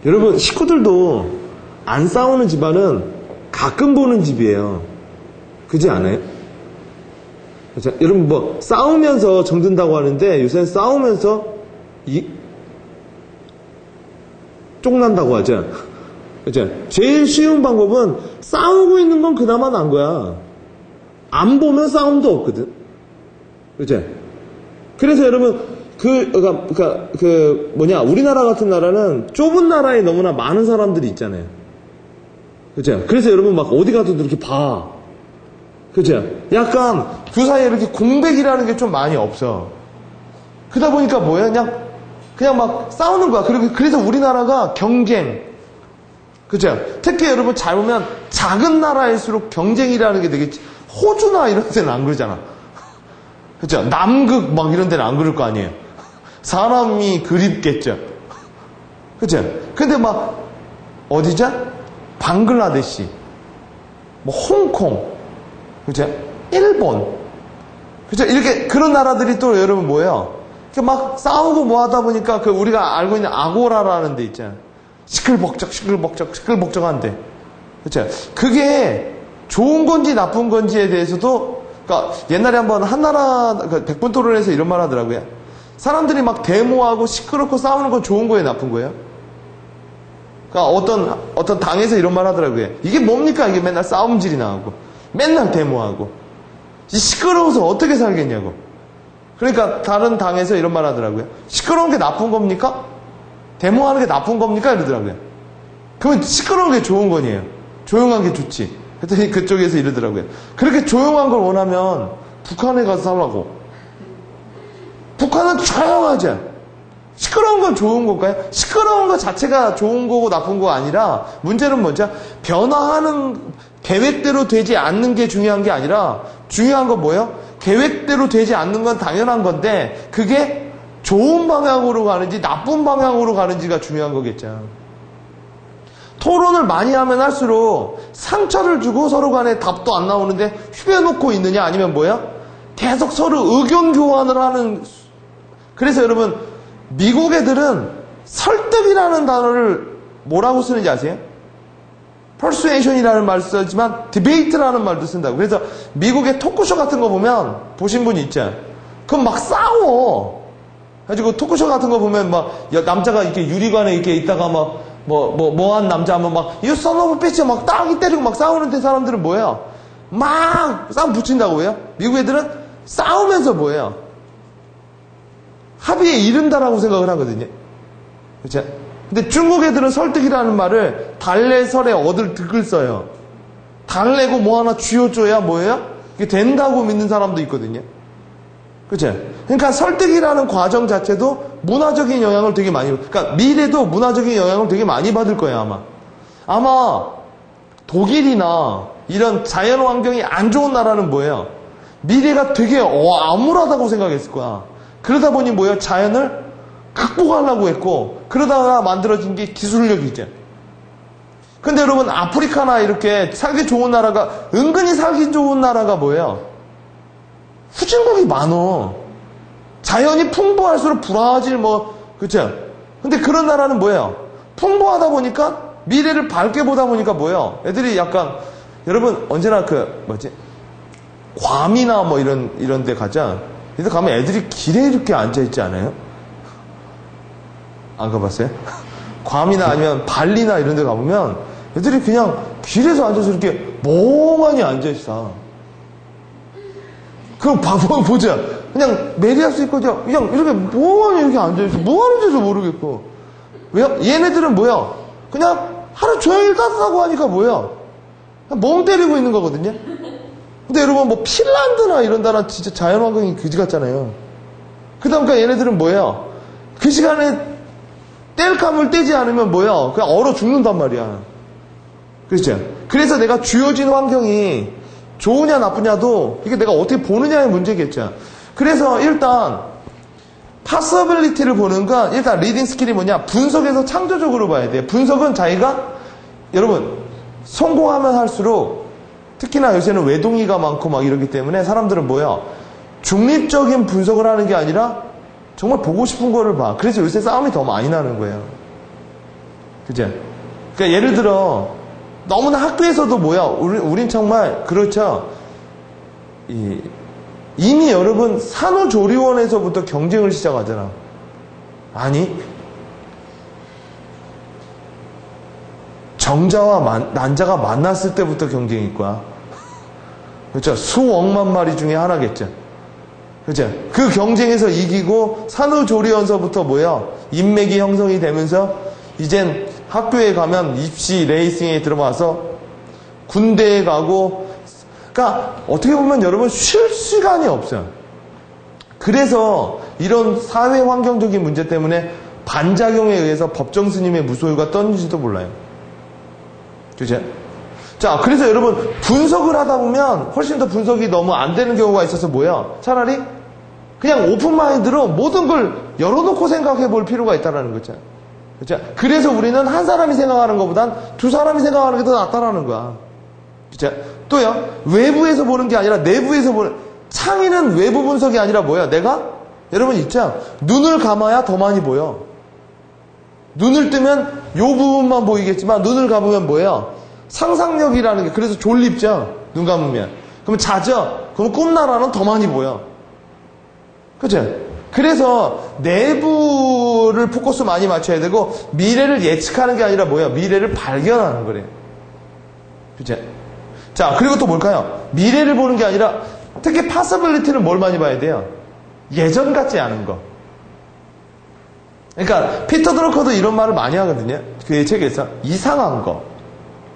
여러분 식구들도 안 싸우는 집안은 가끔 보는 집이에요. 그지 않아요? 그렇죠? 여러분 뭐 싸우면서 정든다고 하는데 요새는 싸우면서 쪽난다고 하죠. 그렇죠? 제일 쉬운 방법은 싸우고 있는 건 그나마 난 거야. 안 보면 싸움도 없거든. 그렇죠? 그래서 여러분 우리나라 같은 나라는 좁은 나라에 너무나 많은 사람들이 있잖아요. 그렇죠? 그래서 여러분 막 어디 가도 이렇게 봐. 그렇죠? 약간 그 사이에 이렇게 공백이라는 게 좀 많이 없어. 그러다 보니까 뭐야? 그냥 막 싸우는 거야. 그래서 우리나라가 경쟁. 그죠? 특히 여러분 잘 보면 작은 나라일수록 경쟁이라는 게 되게 호주나 이런 데는 안 그러잖아. 그죠? 남극 막 이런 데는 안 그럴 거 아니에요. 사람이 그립겠죠. 그죠? 근데 막 어디죠? 방글라데시, 뭐 홍콩, 그죠? 일본, 그죠? 이렇게 그런 나라들이 또 여러분 뭐예요? 막 싸우고 뭐 하다 보니까 우리가 알고 있는 아고라라는 데 있잖아요. 시끌벅적한데. 그쵸? 그게 좋은 건지 나쁜 건지에 대해서도, 그러니까 옛날에 한번 한나라, 백분 토론에서 이런 말 하더라고요. 사람들이 막 데모하고 시끄럽고 싸우는 건 좋은 거예요, 나쁜 거예요? 그러니까 어떤 당에서 이런 말 하더라고요. 이게 뭡니까? 이게 맨날 싸움질이나 하고 맨날 데모하고 이 시끄러워서 어떻게 살겠냐고. 그러니까 다른 당에서 이런 말 하더라고요. 시끄러운 게 나쁜 겁니까? 데모하는 게 나쁜 겁니까? 이러더라고요. 그러면 시끄러운 게 좋은 거니에요. 조용한 게 좋지. 그랬더니 그쪽에서 이러더라고요. 그렇게 조용한 걸 원하면 북한에 가서 살라고. 북한은 조용하지. 시끄러운 건 좋은 걸까요? 시끄러운 것 자체가 좋은 거고 나쁜 거가 아니라 문제는 뭐죠? 변화하는 계획대로 되지 않는 게 중요한 게 아니라 중요한 건 뭐예요? 계획대로 되지 않는 건 당연한 건데 그게 좋은 방향으로 가는지 나쁜 방향으로 가는지가 중요한 거겠죠. 토론을 많이 하면 할수록 상처를 주고 서로 간에 답도 안 나오는데 휘어놓고 있느냐 아니면 뭐야? 계속 서로 의견 교환을 하는. 그래서 여러분 미국 애들은 설득이라는 단어를 뭐라고 쓰는지 아세요? persuasion이라는 말을 쓰지만 debate라는 말도 쓴다고. 그래서 미국의 토크쇼 같은 거 보면 보신 분이 있죠. 그럼 막 싸워. 가지고 토크쇼 같은 거 보면 막 남자가 이렇게 유리관에 이렇게 있다가 막 뭐한 남자 하면 막 이 son of a bitch 막 땅이 때리고 막 싸우는데 사람들은 뭐예요? 막 싸움 붙인다고 해요. 미국 애들은 싸우면서 뭐예요? 합의에 이른다라고 생각을 하거든요. 그렇죠? 근데 중국 애들은 설득이라는 말을 달래설에 얻을 득을 써요. 달래고 뭐 하나 쥐어줘야 뭐예요? 이게 된다고 믿는 사람도 있거든요. 그렇죠? 그러니까 설득이라는 과정 자체도 문화적인 영향을 되게 많이, 그러니까 미래도 문화적인 영향을 되게 많이 받을 거예요, 아마 독일이나 이런 자연 환경이 안 좋은 나라는 뭐예요? 미래가 되게 암울하다고 생각했을 거야. 그러다 보니 뭐예요? 자연을 극복하려고 했고, 그러다가 만들어진 게 기술력이죠. 근데 여러분, 아프리카나 이렇게 살기 좋은 나라가, 은근히 살기 좋은 나라가 뭐예요? 후진국이 많어. 자연이 풍부할수록 불화질 그쵸? 근데 그런 나라는 뭐예요? 풍부하다 보니까, 미래를 밝게 보다 보니까 뭐예요? 애들이 약간, 여러분, 언제나 괌이나 이런 데 가자. 그래서 가면 애들이 길에 이렇게 앉아있지 않아요? 안 가봤어요? 괌이나 아니면 발리나 이런 데 가보면 애들이 그냥 길에서 앉아서 이렇게 멍하니 앉아있어. 그럼 보자. 그냥 메리하스 있거든. 그냥 이렇게 멍하니 이렇게 앉아있어. 뭐 하는지도 모르겠고. 왜요? 얘네들은 뭐야? 그냥 하루 종일 따뜻하고 하니까 뭐야? 그냥 멍 때리고 있는 거거든요? 근데 여러분 핀란드나 이런 나라 진짜 자연환경이 그지 같잖아요. 그다음에 얘네들은 뭐예요? 그 시간에 땔감을 떼지 않으면 뭐야? 그냥 얼어 죽는단 말이야. 그렇죠? 그래서 내가 주어진 환경이 좋으냐 나쁘냐도 이게 내가 어떻게 보느냐의 문제겠죠. 그래서 일단 possibility를 보는 건 일단 리딩 스킬이 뭐냐? 분석에서 창조적으로 봐야 돼요. 분석은 자기가 여러분 성공하면 할수록 특히나 요새는 외동이가 많고 막 이러기 때문에 사람들은 뭐야? 중립적인 분석을 하는 게 아니라 정말 보고 싶은 거를 봐. 그래서 요새 싸움이 더 많이 나는 거예요. 그죠? 그러니까 예를 들어 너무나 학교에서도 뭐야? 우린 정말 그렇죠. 이미 여러분 산후조리원에서부터 경쟁을 시작하잖아. 아니 정자와 난자가 만났을 때부터 경쟁일 거야. 그렇죠? 수억만 마리 중에 하나겠죠. 그렇죠? 그 경쟁에서 이기고 산후조리원서부터 뭐야? 인맥이 형성이 되면서 이젠 학교에 가면 입시 레이싱에 들어가서 군대에 가고, 그러니까 어떻게 보면 여러분 쉴 시간이 없어요. 그래서 이런 사회 환경적인 문제 때문에 반작용에 의해서 법정 스님의 무소유가 떴는지도 몰라요. 그죠? 자, 그래서 여러분 분석을 하다 보면 훨씬 더 분석이 너무 안 되는 경우가 있어서 뭐야? 차라리 그냥 오픈마인드로 모든 걸 열어놓고 생각해 볼 필요가 있다는 거죠. 그렇죠? 그래서 우리는 한 사람이 생각하는 것보단 두 사람이 생각하는 게 더 낫다라는 거야. 그렇죠? 또요, 외부에서 보는 게 아니라 내부에서 보는, 창의는 외부 분석이 아니라 뭐야? 내가 여러분 있죠? 눈을 감아야 더 많이 보여. 눈을 뜨면 요 부분만 보이겠지만 눈을 감으면 뭐예요? 상상력이라는 게, 그래서 졸립죠? 눈 감으면. 그러면 자죠? 그러면 꿈나라는 더 많이 보여. 그죠? 그래서 내부를 포커스 많이 맞춰야 되고 미래를 예측하는 게 아니라 뭐야? 미래를 발견하는 거래요. 그죠? 자, 그리고 또 뭘까요? 미래를 보는 게 아니라 특히 possibility는 뭘 많이 봐야 돼요? 예전 같지 않은 거. 그러니까 피터 드러커도 이런 말을 많이 하거든요. 그 책에서 이상한 거,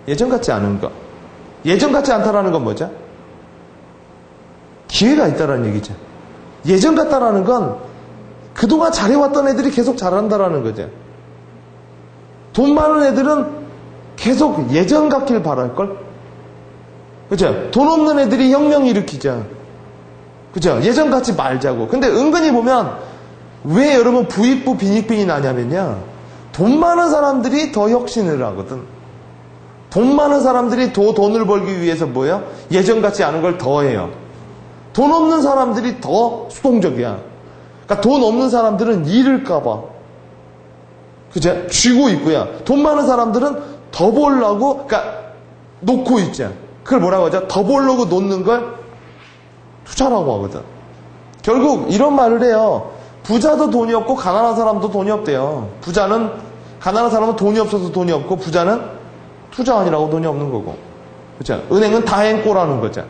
예전 같지 않은 거. 예전 같지 않다라는 건 뭐죠? 기회가 있다라는 얘기죠. 예전 같다라는 건 그동안 잘해왔던 애들이 계속 잘한다라는 거죠. 돈 많은 애들은 계속 예전 같길 바랄걸? 그죠? 돈 없는 애들이 혁명 일으키자. 그죠? 예전 같지 말자고. 근데 은근히 보면 왜 여러분 부익부 빈익빈이 나냐면요. 돈 많은 사람들이 더 혁신을 하거든. 돈 많은 사람들이 더 돈을 벌기 위해서 뭐예요? 예전 같지 않은 걸 더 해요. 돈 없는 사람들이 더 수동적이야. 그러니까 돈 없는 사람들은 잃을까봐. 그죠? 쥐고 있고요. 돈 많은 사람들은 더 벌려고, 그러니까 놓고 있죠. 그걸 뭐라고 하죠? 더 벌려고 놓는 걸 투자라고 하거든. 결국 이런 말을 해요. 부자도 돈이 없고 가난한 사람도 돈이 없대요. 부자는, 가난한 사람은 돈이 없어서 돈이 없고 부자는 투자 아니라고 돈이 없는 거고. 그죠? 은행은 다행꼬라는 거죠.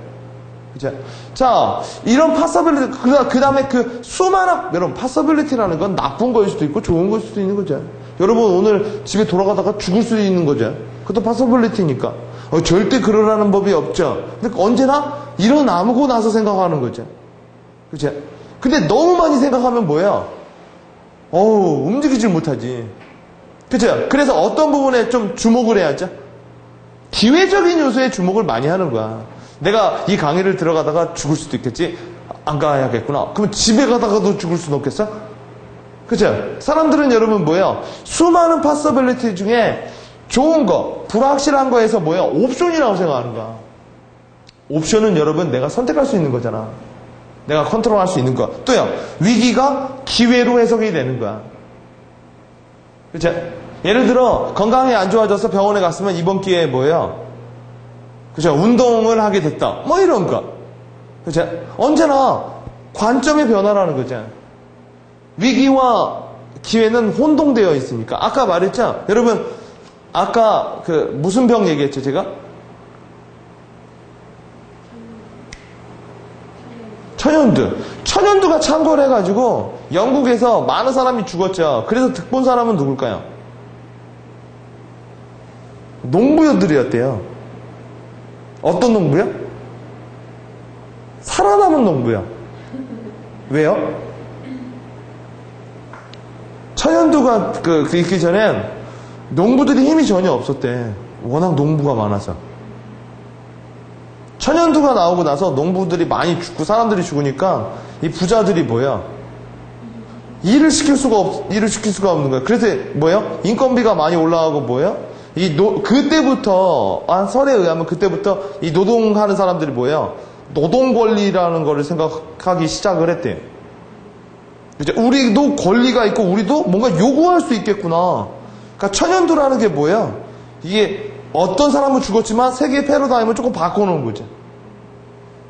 그죠? 자, 이런 possibility, 그 다음에 그 수많은, 여러분, possibility라는 건 나쁜 거일 수도 있고 좋은 거일 수도 있는 거죠. 여러분, 오늘 집에 돌아가다가 죽을 수도 있는 거죠. 그것도 possibility니까. 절대 그러라는 법이 없죠. 근데 언제나 일어나고 나서 생각하는 거죠. 그죠? 근데 너무 많이 생각하면 뭐예요? 움직이질 못하지. 그죠? 그래서 어떤 부분에 좀 주목을 해야죠? 기회적인 요소에 주목을 많이 하는 거야. 내가 이 강의를 들어가다가 죽을 수도 있겠지? 안 가야겠구나. 그럼 집에 가다가도 죽을 수는 없겠어? 그죠? 사람들은 여러분 뭐예요? 수많은 possibility 중에 좋은 거, 불확실한 거에서 뭐예요? 옵션이라고 생각하는 거야. 옵션은 여러분 내가 선택할 수 있는 거잖아. 내가 컨트롤할 수 있는 거. 또요, 위기가 기회로 해석이 되는 거야. 그죠? 예를 들어 건강이 안 좋아져서 병원에 갔으면 이번 기회에 뭐예요? 그죠? 운동을 하게 됐다. 뭐 이런 거. 그죠? 언제나 관점의 변화라는 거죠. 위기와 기회는 혼동되어 있으니까. 아까 말했죠? 여러분, 아까 그 무슨 병 얘기했죠, 제가? 천연두. 천연두가 창궐 해가지고 영국에서 많은 사람이 죽었죠. 그래서 득본 사람은 누굴까요? 농부들이었대요. 어떤 농부요? 살아남은 농부요. 왜요? 천연두가 있기 전엔 농부들이 힘이 전혀 없었대. 워낙 농부가 많아서. 천연두가 나오고 나서 농부들이 많이 죽고 사람들이 죽으니까 이 부자들이 뭐야? 일을 시킬 수가 없는 거야. 그래서 뭐예요? 인건비가 많이 올라가고 뭐예요? 그때부터, 설에 의하면 그때부터 이 노동하는 사람들이 뭐예요? 노동 권리라는 거를 생각하기 시작을 했대요. 이제 우리도 권리가 있고 우리도 뭔가 요구할 수 있겠구나. 그러니까 천연두라는 게 뭐예요? 이게 어떤 사람은 죽었지만 세계의 패러다임을 조금 바꿔놓은 거죠.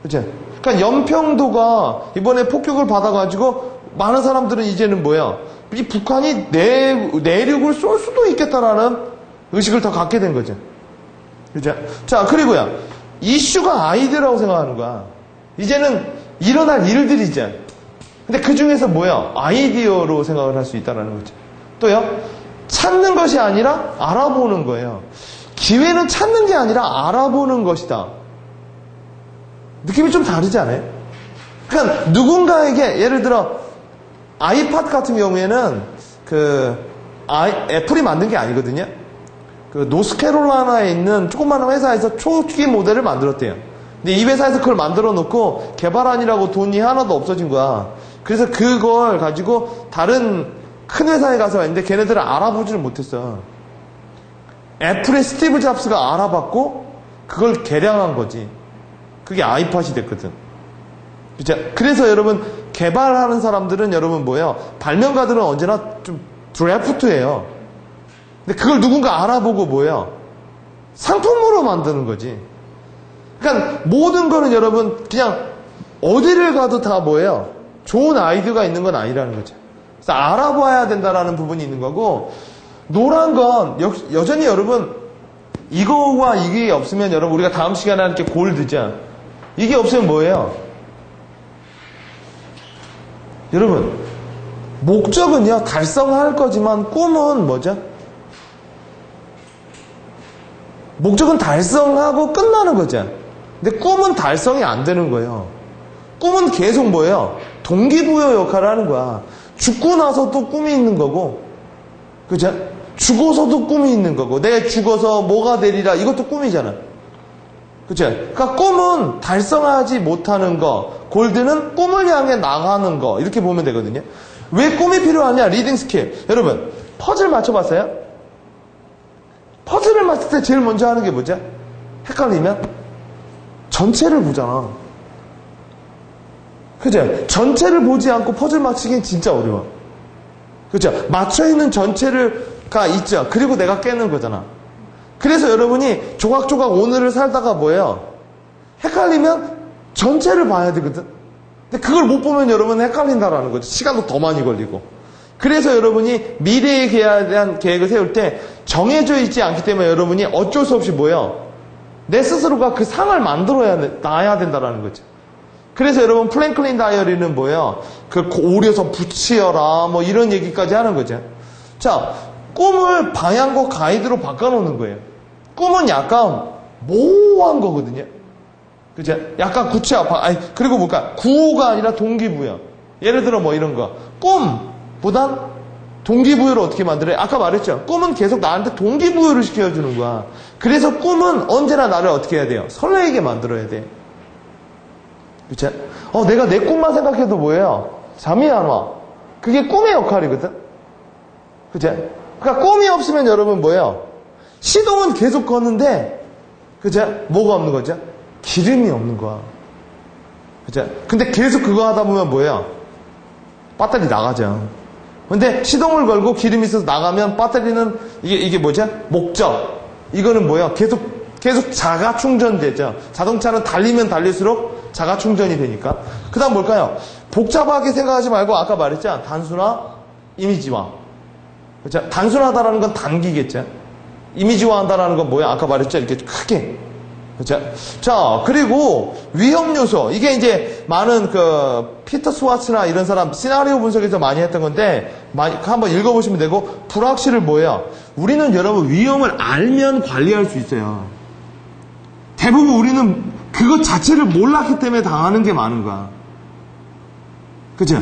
그치? 그러니까 연평도가 이번에 폭격을 받아가지고 많은 사람들은 이제는 뭐야? 이 북한이 내륙을 쏠 수도 있겠다라는 의식을 더 갖게 된 거죠. 그죠? 자, 그리고요. 이슈가 아이디어라고 생각하는 거야. 이제는 일어날 일들이죠. 근데 그 중에서 뭐야? 아이디어로 생각을 할 수 있다는 거죠. 또요. 찾는 것이 아니라 알아보는 거예요. 기회는 찾는 게 아니라 알아보는 것이다. 느낌이 좀 다르지 않아요? 그러니까 누군가에게 예를 들어 아이팟 같은 경우에는 애플이 만든 게 아니거든요. 노스캐롤라이나에 있는 조그마한 회사에서 초기 모델을 만들었대요. 근데 이 회사에서 그걸 만들어 놓고 개발안이라고 돈이 하나도 없어진 거야. 그래서 그걸 가지고 다른 큰 회사에 가서 했는데 걔네들은 알아보지를 못했어. 애플의 스티브 잡스가 알아봤고 그걸 개량한 거지. 그게 아이팟이 됐거든. 그죠? 그래서 여러분 개발하는 사람들은 여러분 뭐예요? 발명가들은 언제나 좀 드래프트예요. 근데 그걸 누군가 알아보고 뭐예요? 상품으로 만드는 거지. 그러니까 모든 거는 여러분 그냥 어디를 가도 다 뭐예요? 좋은 아이디어가 있는 건 아니라는 거죠. 그래서 알아봐야 된다라는 부분이 있는 거고, 노란 건 여전히 여러분 이거와 이게 없으면 여러분 우리가 다음 시간에 할 게 골드죠. 이게 없으면 뭐예요? 여러분 목적은요 달성할 거지만 꿈은 뭐죠? 목적은 달성하고 끝나는 거죠. 근데 꿈은 달성이 안 되는 거예요. 꿈은 계속 뭐예요? 동기부여 역할을 하는 거야. 죽고 나서도 꿈이 있는 거고, 그죠? 죽어서도 꿈이 있는 거고, 내가 죽어서 뭐가 되리라, 이것도 꿈이잖아. 그죠? 그러니까 꿈은 달성하지 못하는 거, 골드는 꿈을 향해 나가는 거, 이렇게 보면 되거든요. 왜 꿈이 필요하냐? 리딩 스킬. 여러분, 퍼즐 맞춰봤어요? 퍼즐을 맞출 때 제일 먼저 하는 게 뭐죠? 헷갈리면? 전체를 보잖아. 그죠? 전체를 보지 않고 퍼즐 맞추기는 진짜 어려워. 그죠? 맞춰있는 전체가 있죠. 그리고 내가 깨는 거잖아. 그래서 여러분이 조각조각 오늘을 살다가 뭐예요? 헷갈리면 전체를 봐야 되거든. 근데 그걸 못 보면 여러분 헷갈린다라는 거죠. 시간도 더 많이 걸리고. 그래서 여러분이 미래에 대한 계획을 세울 때 정해져 있지 않기 때문에 여러분이 어쩔 수 없이 뭐예요? 내 스스로가 그 상을 놔야 된다라는 거죠. 그래서 여러분 플랭클린 다이어리는 뭐예요? 그 오려서 붙이어라 뭐 이런 얘기까지 하는 거죠. 자, 꿈을 방향과 가이드로 바꿔놓는 거예요. 꿈은 약간 모호한 거거든요. 그죠? 약간 구체화. 아니 그리고 뭘까? 구호가 아니라 동기부여. 예를 들어 뭐 이런 거. 꿈보단 동기부여를 어떻게 만들어요? 아까 말했죠. 꿈은 계속 나한테 동기부여를 시켜주는 거야. 그래서 꿈은 언제나 나를 어떻게 해야 돼요? 설레게 만들어야 돼. 그쵸? 내가 내 꿈만 생각해도 뭐예요? 잠이 안 와. 그게 꿈의 역할이거든? 그쵸? 그러니까 꿈이 없으면 여러분 뭐예요? 시동은 계속 거는데, 그쵸? 뭐가 없는 거죠? 기름이 없는 거야. 그쵸? 근데 계속 그거 하다 보면 뭐예요? 배터리 나가죠. 근데 시동을 걸고 기름이 있어서 나가면 배터리는 이게 뭐죠? 목적. 이거는 뭐예요? 계속 자가 충전되죠. 자동차는 달리면 달릴수록 자가 충전이 되니까. 그 다음 뭘까요? 복잡하게 생각하지 말고 아까 말했죠. 단순화, 이미지화. 그렇죠? 단순하다라는 건 단기겠죠. 이미지화 한다라는 건 뭐야? 아까 말했죠. 이렇게 크게. 그렇죠? 자, 그리고 위험 요소. 이게 이제 많은 피터 스와츠나 이런 사람 시나리오 분석에서 많이 했던 건데 한번 읽어보시면 되고, 불확실을 뭐예요? 우리는 여러분 위험을 알면 관리할 수 있어요. 대부분 우리는 그것 자체를 몰랐기 때문에 당하는 게 많은 거야. 그죠?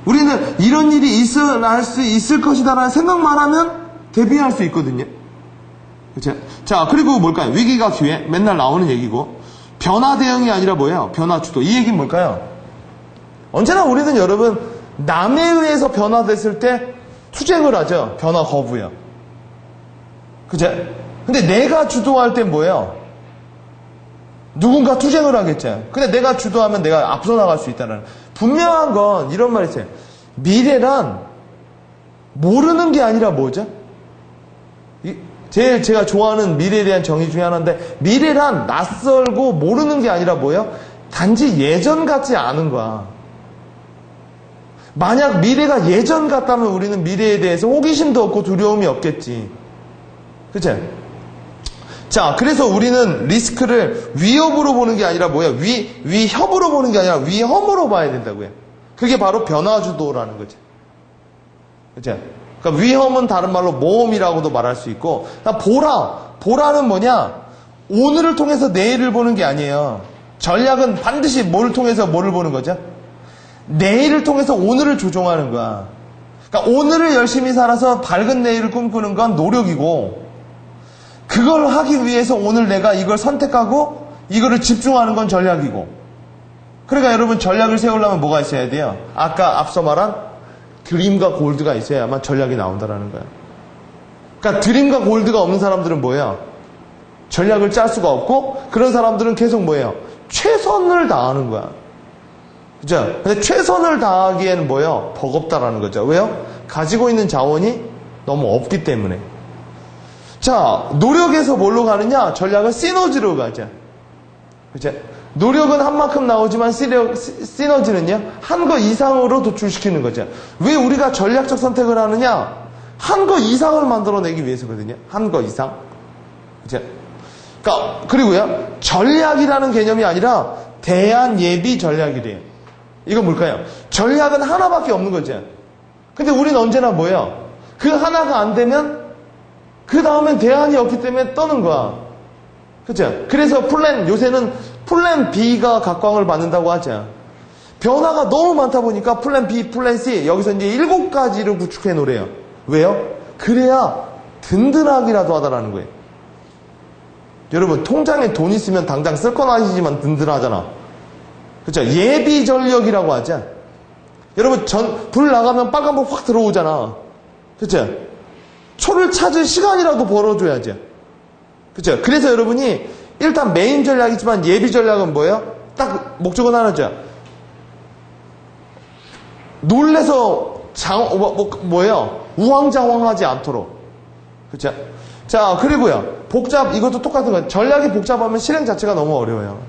우리는 이런 일이 일어날 수 있을 것이다라는 생각만 하면 대비할 수 있거든요. 그죠? 자, 그리고 뭘까요? 위기가 기회. 맨날 나오는 얘기고. 변화 대응이 아니라 뭐예요? 변화 주도. 이 얘기는 뭘까요? 언제나 우리는 여러분 남에 의해서 변화됐을 때 투쟁을 하죠. 변화 거부요. 그죠? 근데 내가 주도할 땐 뭐예요? 누군가 투쟁을 하겠죠. 근데 내가 주도하면 내가 앞서 나갈 수 있다는. 분명한 건 이런 말이 있어요. 미래란 모르는 게 아니라 뭐죠? 제일 제가 좋아하는 미래에 대한 정의 중에 하나인데, 미래란 낯설고 모르는 게 아니라 뭐예요? 단지 예전 같지 않은 거야. 만약 미래가 예전 같다면 우리는 미래에 대해서 호기심도 없고 두려움이 없겠지. 그치? 자, 그래서 우리는 리스크를 위협으로 보는 게 아니라 뭐예요? 위협으로 보는 게 아니라 위험으로 봐야 된다고요. 그게 바로 변화주도라는 거죠. 그죠? 그러니까 위험은 다른 말로 모험이라고도 말할 수 있고, 보라는 뭐냐? 오늘을 통해서 내일을 보는 게 아니에요. 전략은 반드시 뭐를 통해서 뭐를 보는 거죠? 내일을 통해서 오늘을 조종하는 거야. 그러니까 오늘을 열심히 살아서 밝은 내일을 꿈꾸는 건 노력이고, 그걸 하기 위해서 오늘 내가 이걸 선택하고 이거를 집중하는 건 전략이고. 그러니까 여러분 전략을 세우려면 뭐가 있어야 돼요? 아까 앞서 말한 드림과 골드가 있어야만 전략이 나온다라는 거예요. 그러니까 드림과 골드가 없는 사람들은 뭐예요? 전략을 짤 수가 없고, 그런 사람들은 계속 뭐예요? 최선을 다하는 거야. 그죠? 근데 최선을 다하기에는 뭐예요? 버겁다라는 거죠. 왜요? 가지고 있는 자원이 너무 없기 때문에. 자, 노력에서 뭘로 가느냐? 전략은 시너지로 가죠. 그죠? 노력은 한 만큼 나오지만 시너지는요, 한 거 이상으로 도출시키는 거죠. 왜 우리가 전략적 선택을 하느냐? 한 거 이상을 만들어내기 위해서거든요. 한 거 이상. 그죠? 그러니까, 그리고요, 전략이라는 개념이 아니라 대안 예비 전략이래요. 이건 뭘까요? 전략은 하나밖에 없는 거죠. 근데 우리는 언제나 뭐예요? 그 하나가 안 되면 그 다음엔 대안이 없기 때문에 떠는 거야. 그죠? 그래서 요새는 플랜 B가 각광을 받는다고 하죠. 변화가 너무 많다 보니까 플랜 B, 플랜 C, 여기서 이제 7가지를 구축해 놓으래요. 왜요? 그래야 든든하기라도 하다라는 거예요. 여러분, 통장에 돈 있으면 당장 쓸 건 아니지만 든든하잖아. 그죠? 예비 전력이라고 하죠. 여러분, 불 나가면 빨간불 확 들어오잖아. 그죠? 초를 찾을 시간이라도 벌어줘야죠. 그죠? 그래서 여러분이 일단 메인 전략이지만 예비 전략은 뭐예요? 딱 목적은 하나죠. 놀래서 뭐예요? 우왕좌왕하지 않도록. 그죠? 자, 그리고요. 이것도 똑같은 거예요. 전략이 복잡하면 실행 자체가 너무 어려워요.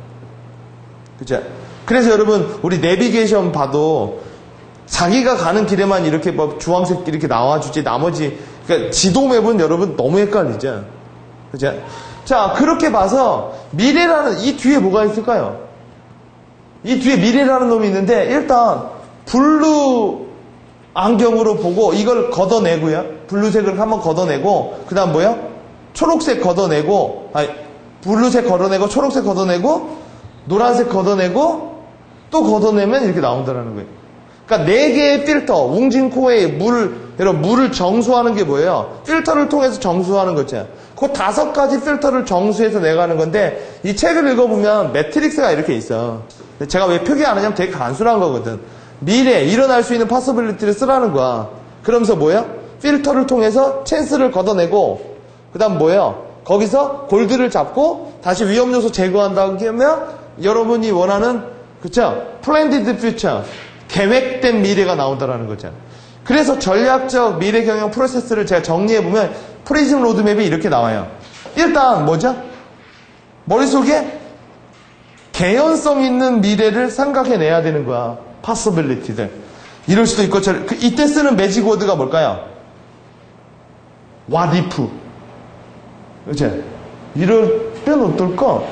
그죠? 그래서 여러분, 우리 내비게이션 봐도 자기가 가는 길에만 이렇게 뭐 주황색 이렇게 나와주지, 나머지, 그러니까 지도맵은 여러분 너무 헷갈리죠? 그죠? 자, 그렇게 봐서 이 뒤에 뭐가 있을까요? 이 뒤에 미래라는 놈이 있는데, 일단, 블루 안경으로 보고 이걸 걷어내고요. 블루색을 한번 걷어내고, 그 다음 뭐요? 초록색 걷어내고, 블루색 걷어내고, 초록색 걷어내고, 노란색 걷어내고, 또 걷어내면 이렇게 나온다는 거예요. 그러니까 4개의 필터, 웅진코에 물을 정수하는 게 뭐예요? 필터를 통해서 정수하는 거죠. 그 5가지 필터를 정수해서 내가는 건데, 이 책을 읽어보면 매트릭스가 이렇게 있어. 제가 왜 표기 안 하냐면 되게 간단한 거거든. 미래, 일어날 수 있는 파서빌리티를 쓰라는 거야. 그러면서 뭐예요? 필터를 통해서 찬스를 걷어내고, 그 다음 뭐예요? 거기서 골드를 잡고, 다시 위험 요소 제거한다고 하면, 여러분이 원하는, 그쵸? 플랜디드 퓨처. 계획된 미래가 나온다라는 거죠. 그래서 전략적 미래 경영 프로세스를 제가 정리해보면 프리즘 로드맵이 이렇게 나와요. 일단 뭐죠? 머릿속에 개연성 있는 미래를 생각해내야 되는 거야. possibility들. 이럴 수도 있고 이때 쓰는 매직 워드가 뭘까요? what if. 그치? 이러면 어떨까?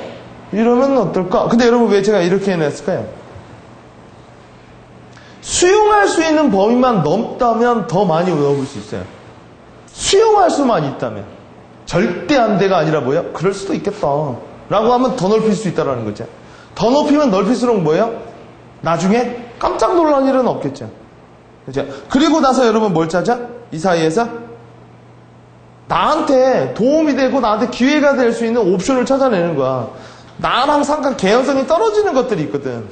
이러면 어떨까? 근데 여러분 왜 제가 이렇게 해냈을까요? 수용할 수 있는 범위만 넘다면 더 많이 얻어볼 수 있어요. 수용할 수만 있다면. 절대 안 돼가 아니라 뭐예요? 그럴 수도 있겠다. 라고 하면 더 넓힐 수 있다는 거죠. 더 높이면 넓힐수록 뭐예요? 나중에 깜짝 놀랄 일은 없겠죠. 그죠? 그리고 나서 여러분 뭘 찾아? 이 사이에서? 나한테 도움이 되고 나한테 기회가 될 수 있는 옵션을 찾아내는 거야. 나랑 상관 개연성이 떨어지는 것들이 있거든.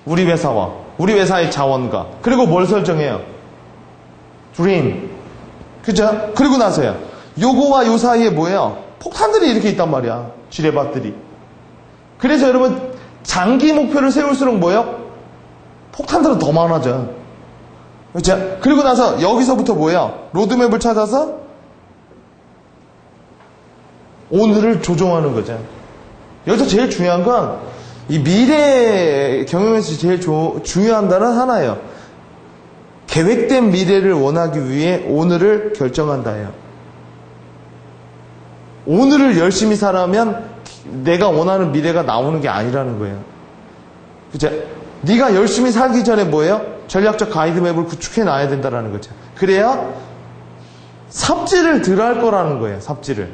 우리 회사와 우리 회사의 자원과 그리고 뭘 설정해요? dream. 그죠? 그리고 나서요. 요거와 요 사이에 뭐예요? 폭탄들이 이렇게 있단 말이야. 지뢰밭들이. 그래서 여러분 장기 목표를 세울수록 뭐예요? 폭탄들은 더 많아져. 그죠? 그리고 나서 여기서부터 뭐예요? 로드맵을 찾아서 오늘을 조종하는 거죠. 여기서 제일 중요한 건 이 미래 경영에서 제일 중요한 단어는 하나예요. 계획된 미래를 원하기 위해 오늘을 결정한다예요. 오늘을 열심히 살아면 내가 원하는 미래가 나오는 게 아니라는 거예요. 그죠? 네가 열심히 살기 전에 뭐예요? 전략적 가이드맵을 구축해 놔야 된다는 거죠. 그래야 삽질을 덜 할 거라는 거예요. 삽질을.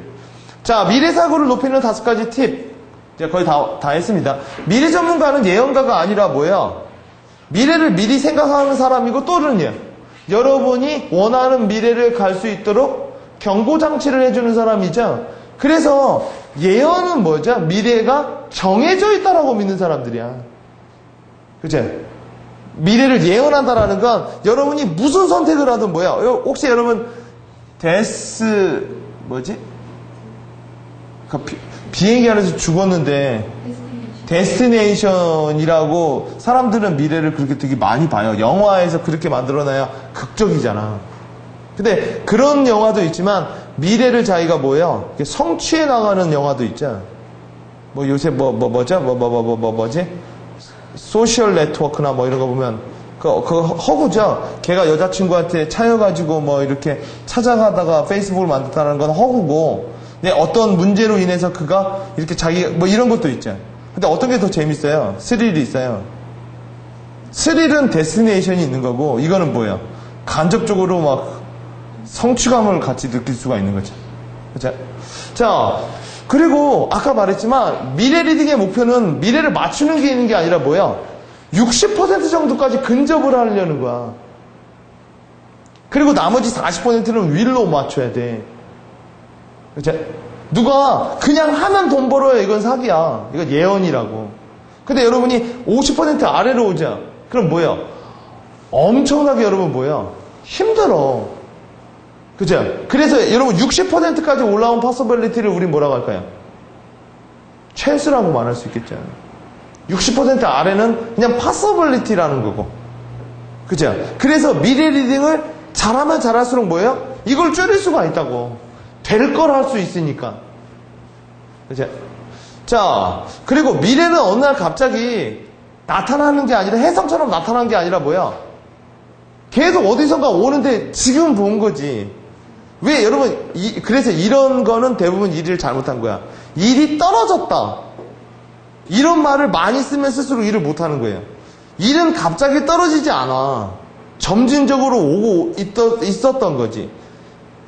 자, 미래 사고를 높이는 5가지 팁. 제가 거의 다 했습니다. 미래 전문가는 예언가가 아니라 뭐예요? 미래를 미리 생각하는 사람이고 또는요. 여러분이 원하는 미래를 갈 수 있도록 경고장치를 해주는 사람이죠. 그래서 예언은 뭐죠? 미래가 정해져 있다라고 믿는 사람들이야. 그죠? 미래를 예언한다라는 건 여러분이 무슨 선택을 하든 뭐야? 혹시 여러분 비행기 안에서 죽었는데 데스티네이션이라고 사람들은 미래를 그렇게 되게 많이 봐요. 영화에서 그렇게 만들어놔야 극적이잖아. 근데 그런 영화도 있지만 미래를 자기가 뭐예요? 성취해 나가는 영화도 있죠. 뭐 요새 뭐지? 소셜 네트워크나 뭐 이런 거 보면 그거 허구죠. 걔가 여자친구한테 차여가지고 뭐 이렇게 찾아가다가 페이스북을 만들었다는 건 허구고, 근데 어떤 문제로 인해서 그가 이렇게 자기 뭐 이런 것도 있죠. 근데 어떤 게 더 재밌어요? 스릴이 있어요. 스릴은 데스티네이션이 있는 거고, 이거는 뭐예요? 간접적으로 막 성취감을 같이 느낄 수가 있는 거죠. 그죠? 자, 그리고 아까 말했지만 미래 리딩의 목표는 미래를 맞추는 게 있는 게 아니라 뭐야? 60% 정도까지 근접을 하려는 거야. 그리고 나머지 40%는 윌로 맞춰야 돼. 그죠? 누가 그냥 하면 돈 벌어요. 이건 사기야. 이건 예언이라고. 근데 여러분이 50% 아래로 오자. 그럼 뭐야? 엄청나게 여러분 뭐야? 힘들어. 그죠? 그래서 여러분 60%까지 올라온 퍼서빌리티를 우리 뭐라고 할까요? 최수라고 말할 수 있겠죠. 60% 아래는 그냥 퍼서빌리티라는 거고. 그죠? 그래서 미래 리딩을 잘하면 잘할수록 뭐예요? 이걸 줄일 수가 있다고. 될 걸 할 수 있으니까. 그죠? 자, 그리고 미래는 어느 날 갑자기 나타나는 게 아니라 해성처럼 나타나는 게 아니라 뭐야? 계속 어디선가 오는데 지금 본 거지. 왜 여러분 그래서 이런 거는 대부분 일을 잘못한 거야. 일이 떨어졌다. 이런 말을 많이 쓰면 쓸수록 일을 못하는 거예요. 일은 갑자기 떨어지지 않아. 점진적으로 오고 있었던 거지.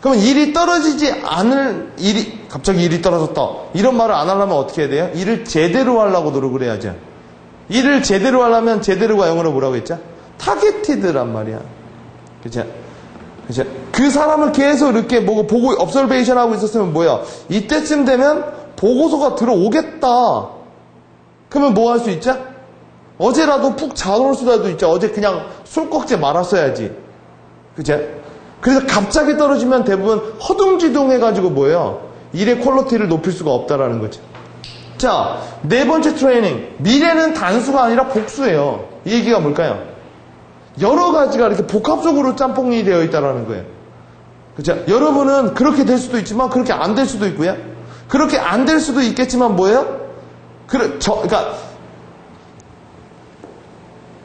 그러면 일이 떨어지지 않을 일이 갑자기 일이 떨어졌다. 이런 말을 안 하려면 어떻게 해야 돼요? 일을 제대로 하려고 노력을 해야죠. 일을 제대로 하려면 제대로가 영어로 뭐라고 했죠? 타겟티드란 말이야. 그죠? 그죠? 그 사람을 계속 이렇게 보고 observation 하고 있었으면 뭐야? 이때쯤 되면 보고서가 들어오겠다. 그러면 뭐 할 수 있죠? 어제라도 푹 자놓을 수라도 있죠. 어제 그냥 술꺽지 말았어야지. 그죠? 그래서 갑자기 떨어지면 대부분 허둥지둥 해가지고 뭐예요? 일의 퀄리티를 높일 수가 없다라는 거죠. 자, 네 번째 트레이닝. 미래는 단수가 아니라 복수예요. 이 얘기가 뭘까요? 여러 가지가 이렇게 복합적으로 짬뽕이 되어 있다는 거예요. 그죠? 여러분은 그렇게 될 수도 있지만 그렇게 안 될 수도 있고요. 그렇게 안 될 수도 있겠지만 뭐예요? 그러니까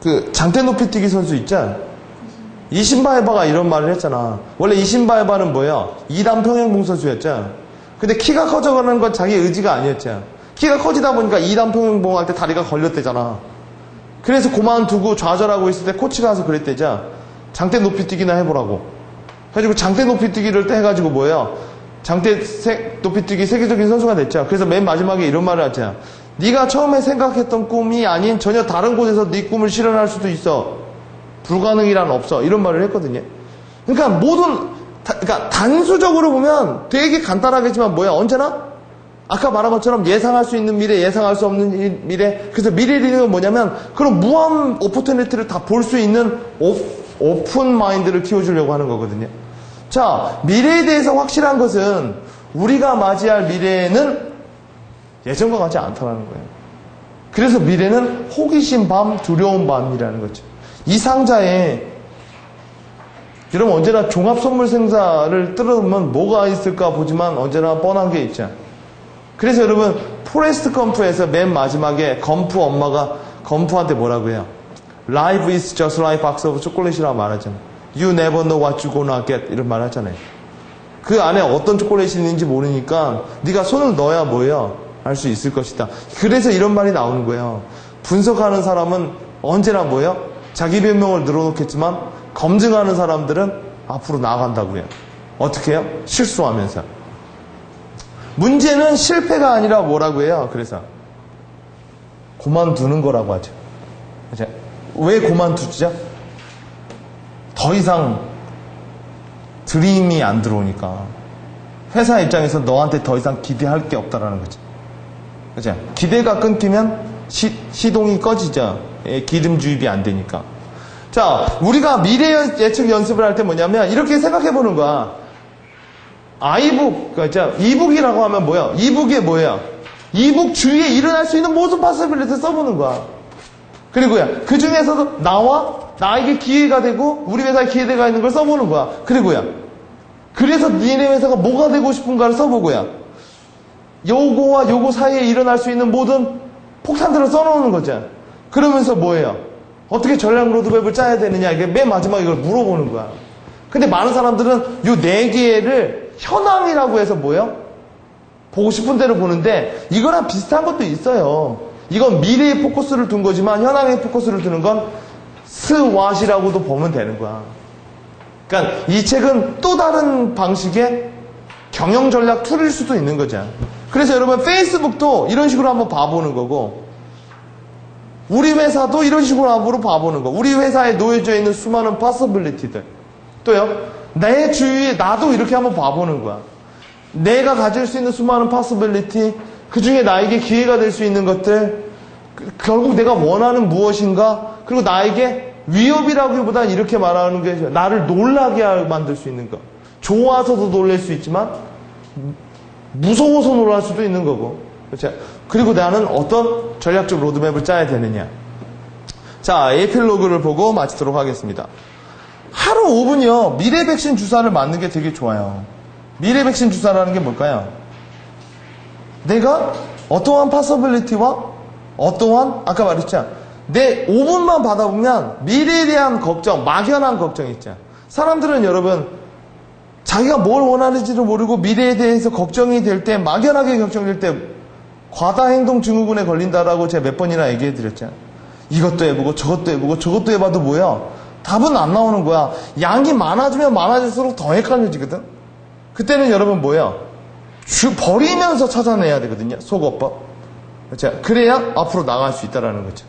그 장대 높이뛰기 선수 있죠? 이신바에바가 이런 말을 했잖아. 원래 이신바에바는 뭐예요? 2단 평행봉 선수였죠. 근데 키가 커져가는 건 자기 의지가 아니었죠. 키가 커지다 보니까 2단 평행봉 할 때 다리가 걸렸대잖아. 그래서 그만두고 좌절하고 있을 때 코치가 와서 그랬대죠. 장대 높이뛰기나 해보라고. 그래가지고 장대 높이뛰기를 해가지고 뭐예요? 장대 높이뛰기 세계적인 선수가 됐죠. 그래서 맨 마지막에 이런 말을 하죠. 네가 처음에 생각했던 꿈이 아닌 전혀 다른 곳에서 네 꿈을 실현할 수도 있어. 불가능이란 없어. 이런 말을 했거든요. 그러니까 그러니까 단수적으로 보면 되게 간단하겠지만 뭐야? 언제나 아까 말한 것처럼 예상할 수 있는 미래, 예상할 수 없는 미래. 그래서 미래 리딩은 뭐냐면 그런 무한 오퍼튜니티를 다 볼 수 있는 오픈 마인드를 키워주려고 하는 거거든요. 자, 미래에 대해서 확실한 것은 우리가 맞이할 미래는 예전과 같지 않다는 거예요. 그래서 미래는 호기심 밤, 두려운 밤이라는 거죠. 이 상자에 여러분 언제나 종합선물 생사를 뜯어보면 뭐가 있을까 보지만 언제나 뻔한 게 있죠. 그래서 여러분 포레스트 검프에서 맨 마지막에 검프 엄마가 검프한테 뭐라고 해요? Life is just like box of chocolate이라고 말하잖아요. You never know what you're gonna get 이런 말 하잖아요. 그 안에 어떤 초콜릿이 있는지 모르니까 네가 손을 넣어야 뭐예요? 알 수 있을 것이다. 그래서 이런 말이 나오는 거예요. 분석하는 사람은 언제나 뭐예요? 자기 변명을 늘어놓겠지만 검증하는 사람들은 앞으로 나아간다고요. 어떻게 해요? 실수하면서. 문제는 실패가 아니라 뭐라고 해요? 그래서 그만두는 거라고 하죠. 그죠? 왜 그만두죠? 더 이상 드림이 안 들어오니까. 회사 입장에서 너한테 더 이상 기대할 게 없다라는 거죠. 그죠? 기대가 끊기면 시동이 꺼지죠. 기름 주입이 안 되니까. 자, 우리가 미래 예측 연습을 할 때 뭐냐면 이렇게 생각해 보는 거야. 아이북, 그러니까 이북이라고 하면 뭐야? 이북이 뭐야? 이북 주위에 일어날 수 있는 모든 파서빌리티를 써보는 거야. 그리고야, 그 중에서도 나에게 기회가 되고 우리 회사에 기회가 있는 걸 써보는 거야. 그리고야, 그래서 니네 회사가 뭐가 되고 싶은가를 써보고야. 요거와 요거 사이에 일어날 수 있는 모든 폭탄들을 써놓는 거죠. 그러면서 뭐예요? 어떻게 전략 로드맵을 짜야 되느냐, 이게 맨 마지막에 이걸 물어보는 거야. 근데 많은 사람들은 요 4개를 현황이라고 해서 뭐예요? 보고 싶은 대로 보는데 이거랑 비슷한 것도 있어요. 이건 미래에 포커스를 둔 거지만 현황에 포커스를 두는 건 스왓이라고도 보면 되는 거야. 그러니까 이 책은 또 다른 방식의 경영 전략 툴일 수도 있는 거죠. 그래서 여러분 페이스북도 이런 식으로 한번 봐보는 거고 우리 회사도 이런 식으로 한번 봐보는 거. 우리 회사에 놓여져 있는 수많은 possibility들. 또요. 내 주위에 나도 이렇게 한번 봐보는 거야. 내가 가질 수 있는 수많은 possibility, 그 중에 나에게 기회가 될 수 있는 것들, 결국 내가 원하는 무엇인가, 그리고 나에게 위협이라기보다는 이렇게 말하는 게 나를 놀라게 만들 수 있는 것. 좋아서도 놀랄 수 있지만 무서워서 놀랄 수도 있는 거고. 그렇죠? 그리고 나는 어떤 전략적 로드맵을 짜야 되느냐. 자, 에필로그를 보고 마치도록 하겠습니다. 하루 5분이요. 미래 백신 주사를 맞는 게 되게 좋아요. 미래 백신 주사라는 게 뭘까요? 내가 어떠한 파서빌리티와 어떠한 아까 말했죠. 내 5분만 받아보면 미래에 대한 걱정, 막연한 걱정이 있죠. 사람들은 여러분 자기가 뭘 원하는지도 모르고 미래에 대해서 걱정이 될 때, 막연하게 걱정될 때 과다행동 증후군에 걸린다라고 제가 몇 번이나 얘기해 드렸잖아요. 이것도 해보고 저것도 해보고 저것도 해봐도 뭐야? 답은 안 나오는 거야. 양이 많아지면 많아질수록 더 헷갈려지거든. 그때는 여러분 뭐야? 버리면서 찾아내야 되거든요. 속어법. 그렇죠? 그래야 앞으로 나갈 수 있다라는 거죠.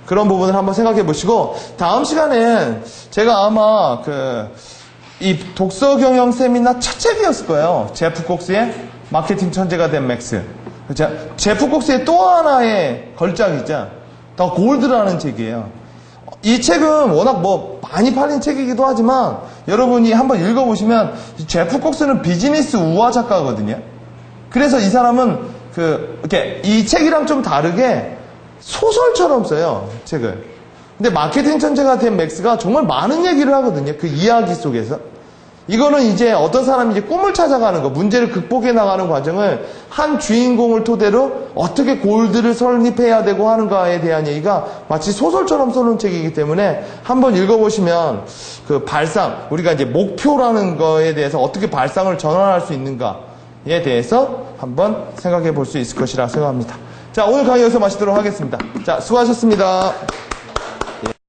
그런 부분을 한번 생각해 보시고 다음 시간엔 제가 아마 이 독서 경영 세미나 첫 책이었을 거예요. 제프 콕스의 마케팅 천재가 된 맥스. 그렇죠? 제프 콕스의 또 하나의 걸작이자 더 골드라는 책이에요. 이 책은 워낙 많이 팔린 책이기도 하지만 여러분이 한번 읽어보시면 제프 콕스는 비즈니스 우화 작가거든요. 그래서 이 사람은 이렇게 이 책이랑 좀 다르게 소설처럼 써요, 책을. 근데 마케팅 천재가 된 맥스가 정말 많은 얘기를 하거든요. 그 이야기 속에서. 이거는 이제 어떤 사람이 이제 꿈을 찾아가는 거, 문제를 극복해 나가는 과정을 한 주인공을 토대로 어떻게 골드를 설립해야 되고 하는가에 대한 얘기가 마치 소설처럼 써놓은 책이기 때문에 한번 읽어보시면 그 발상, 우리가 이제 목표라는 거에 대해서 어떻게 발상을 전환할 수 있는가에 대해서 한번 생각해 볼 수 있을 것이라 생각합니다. 자, 오늘 강의 여기서 마치도록 하겠습니다. 자, 수고하셨습니다.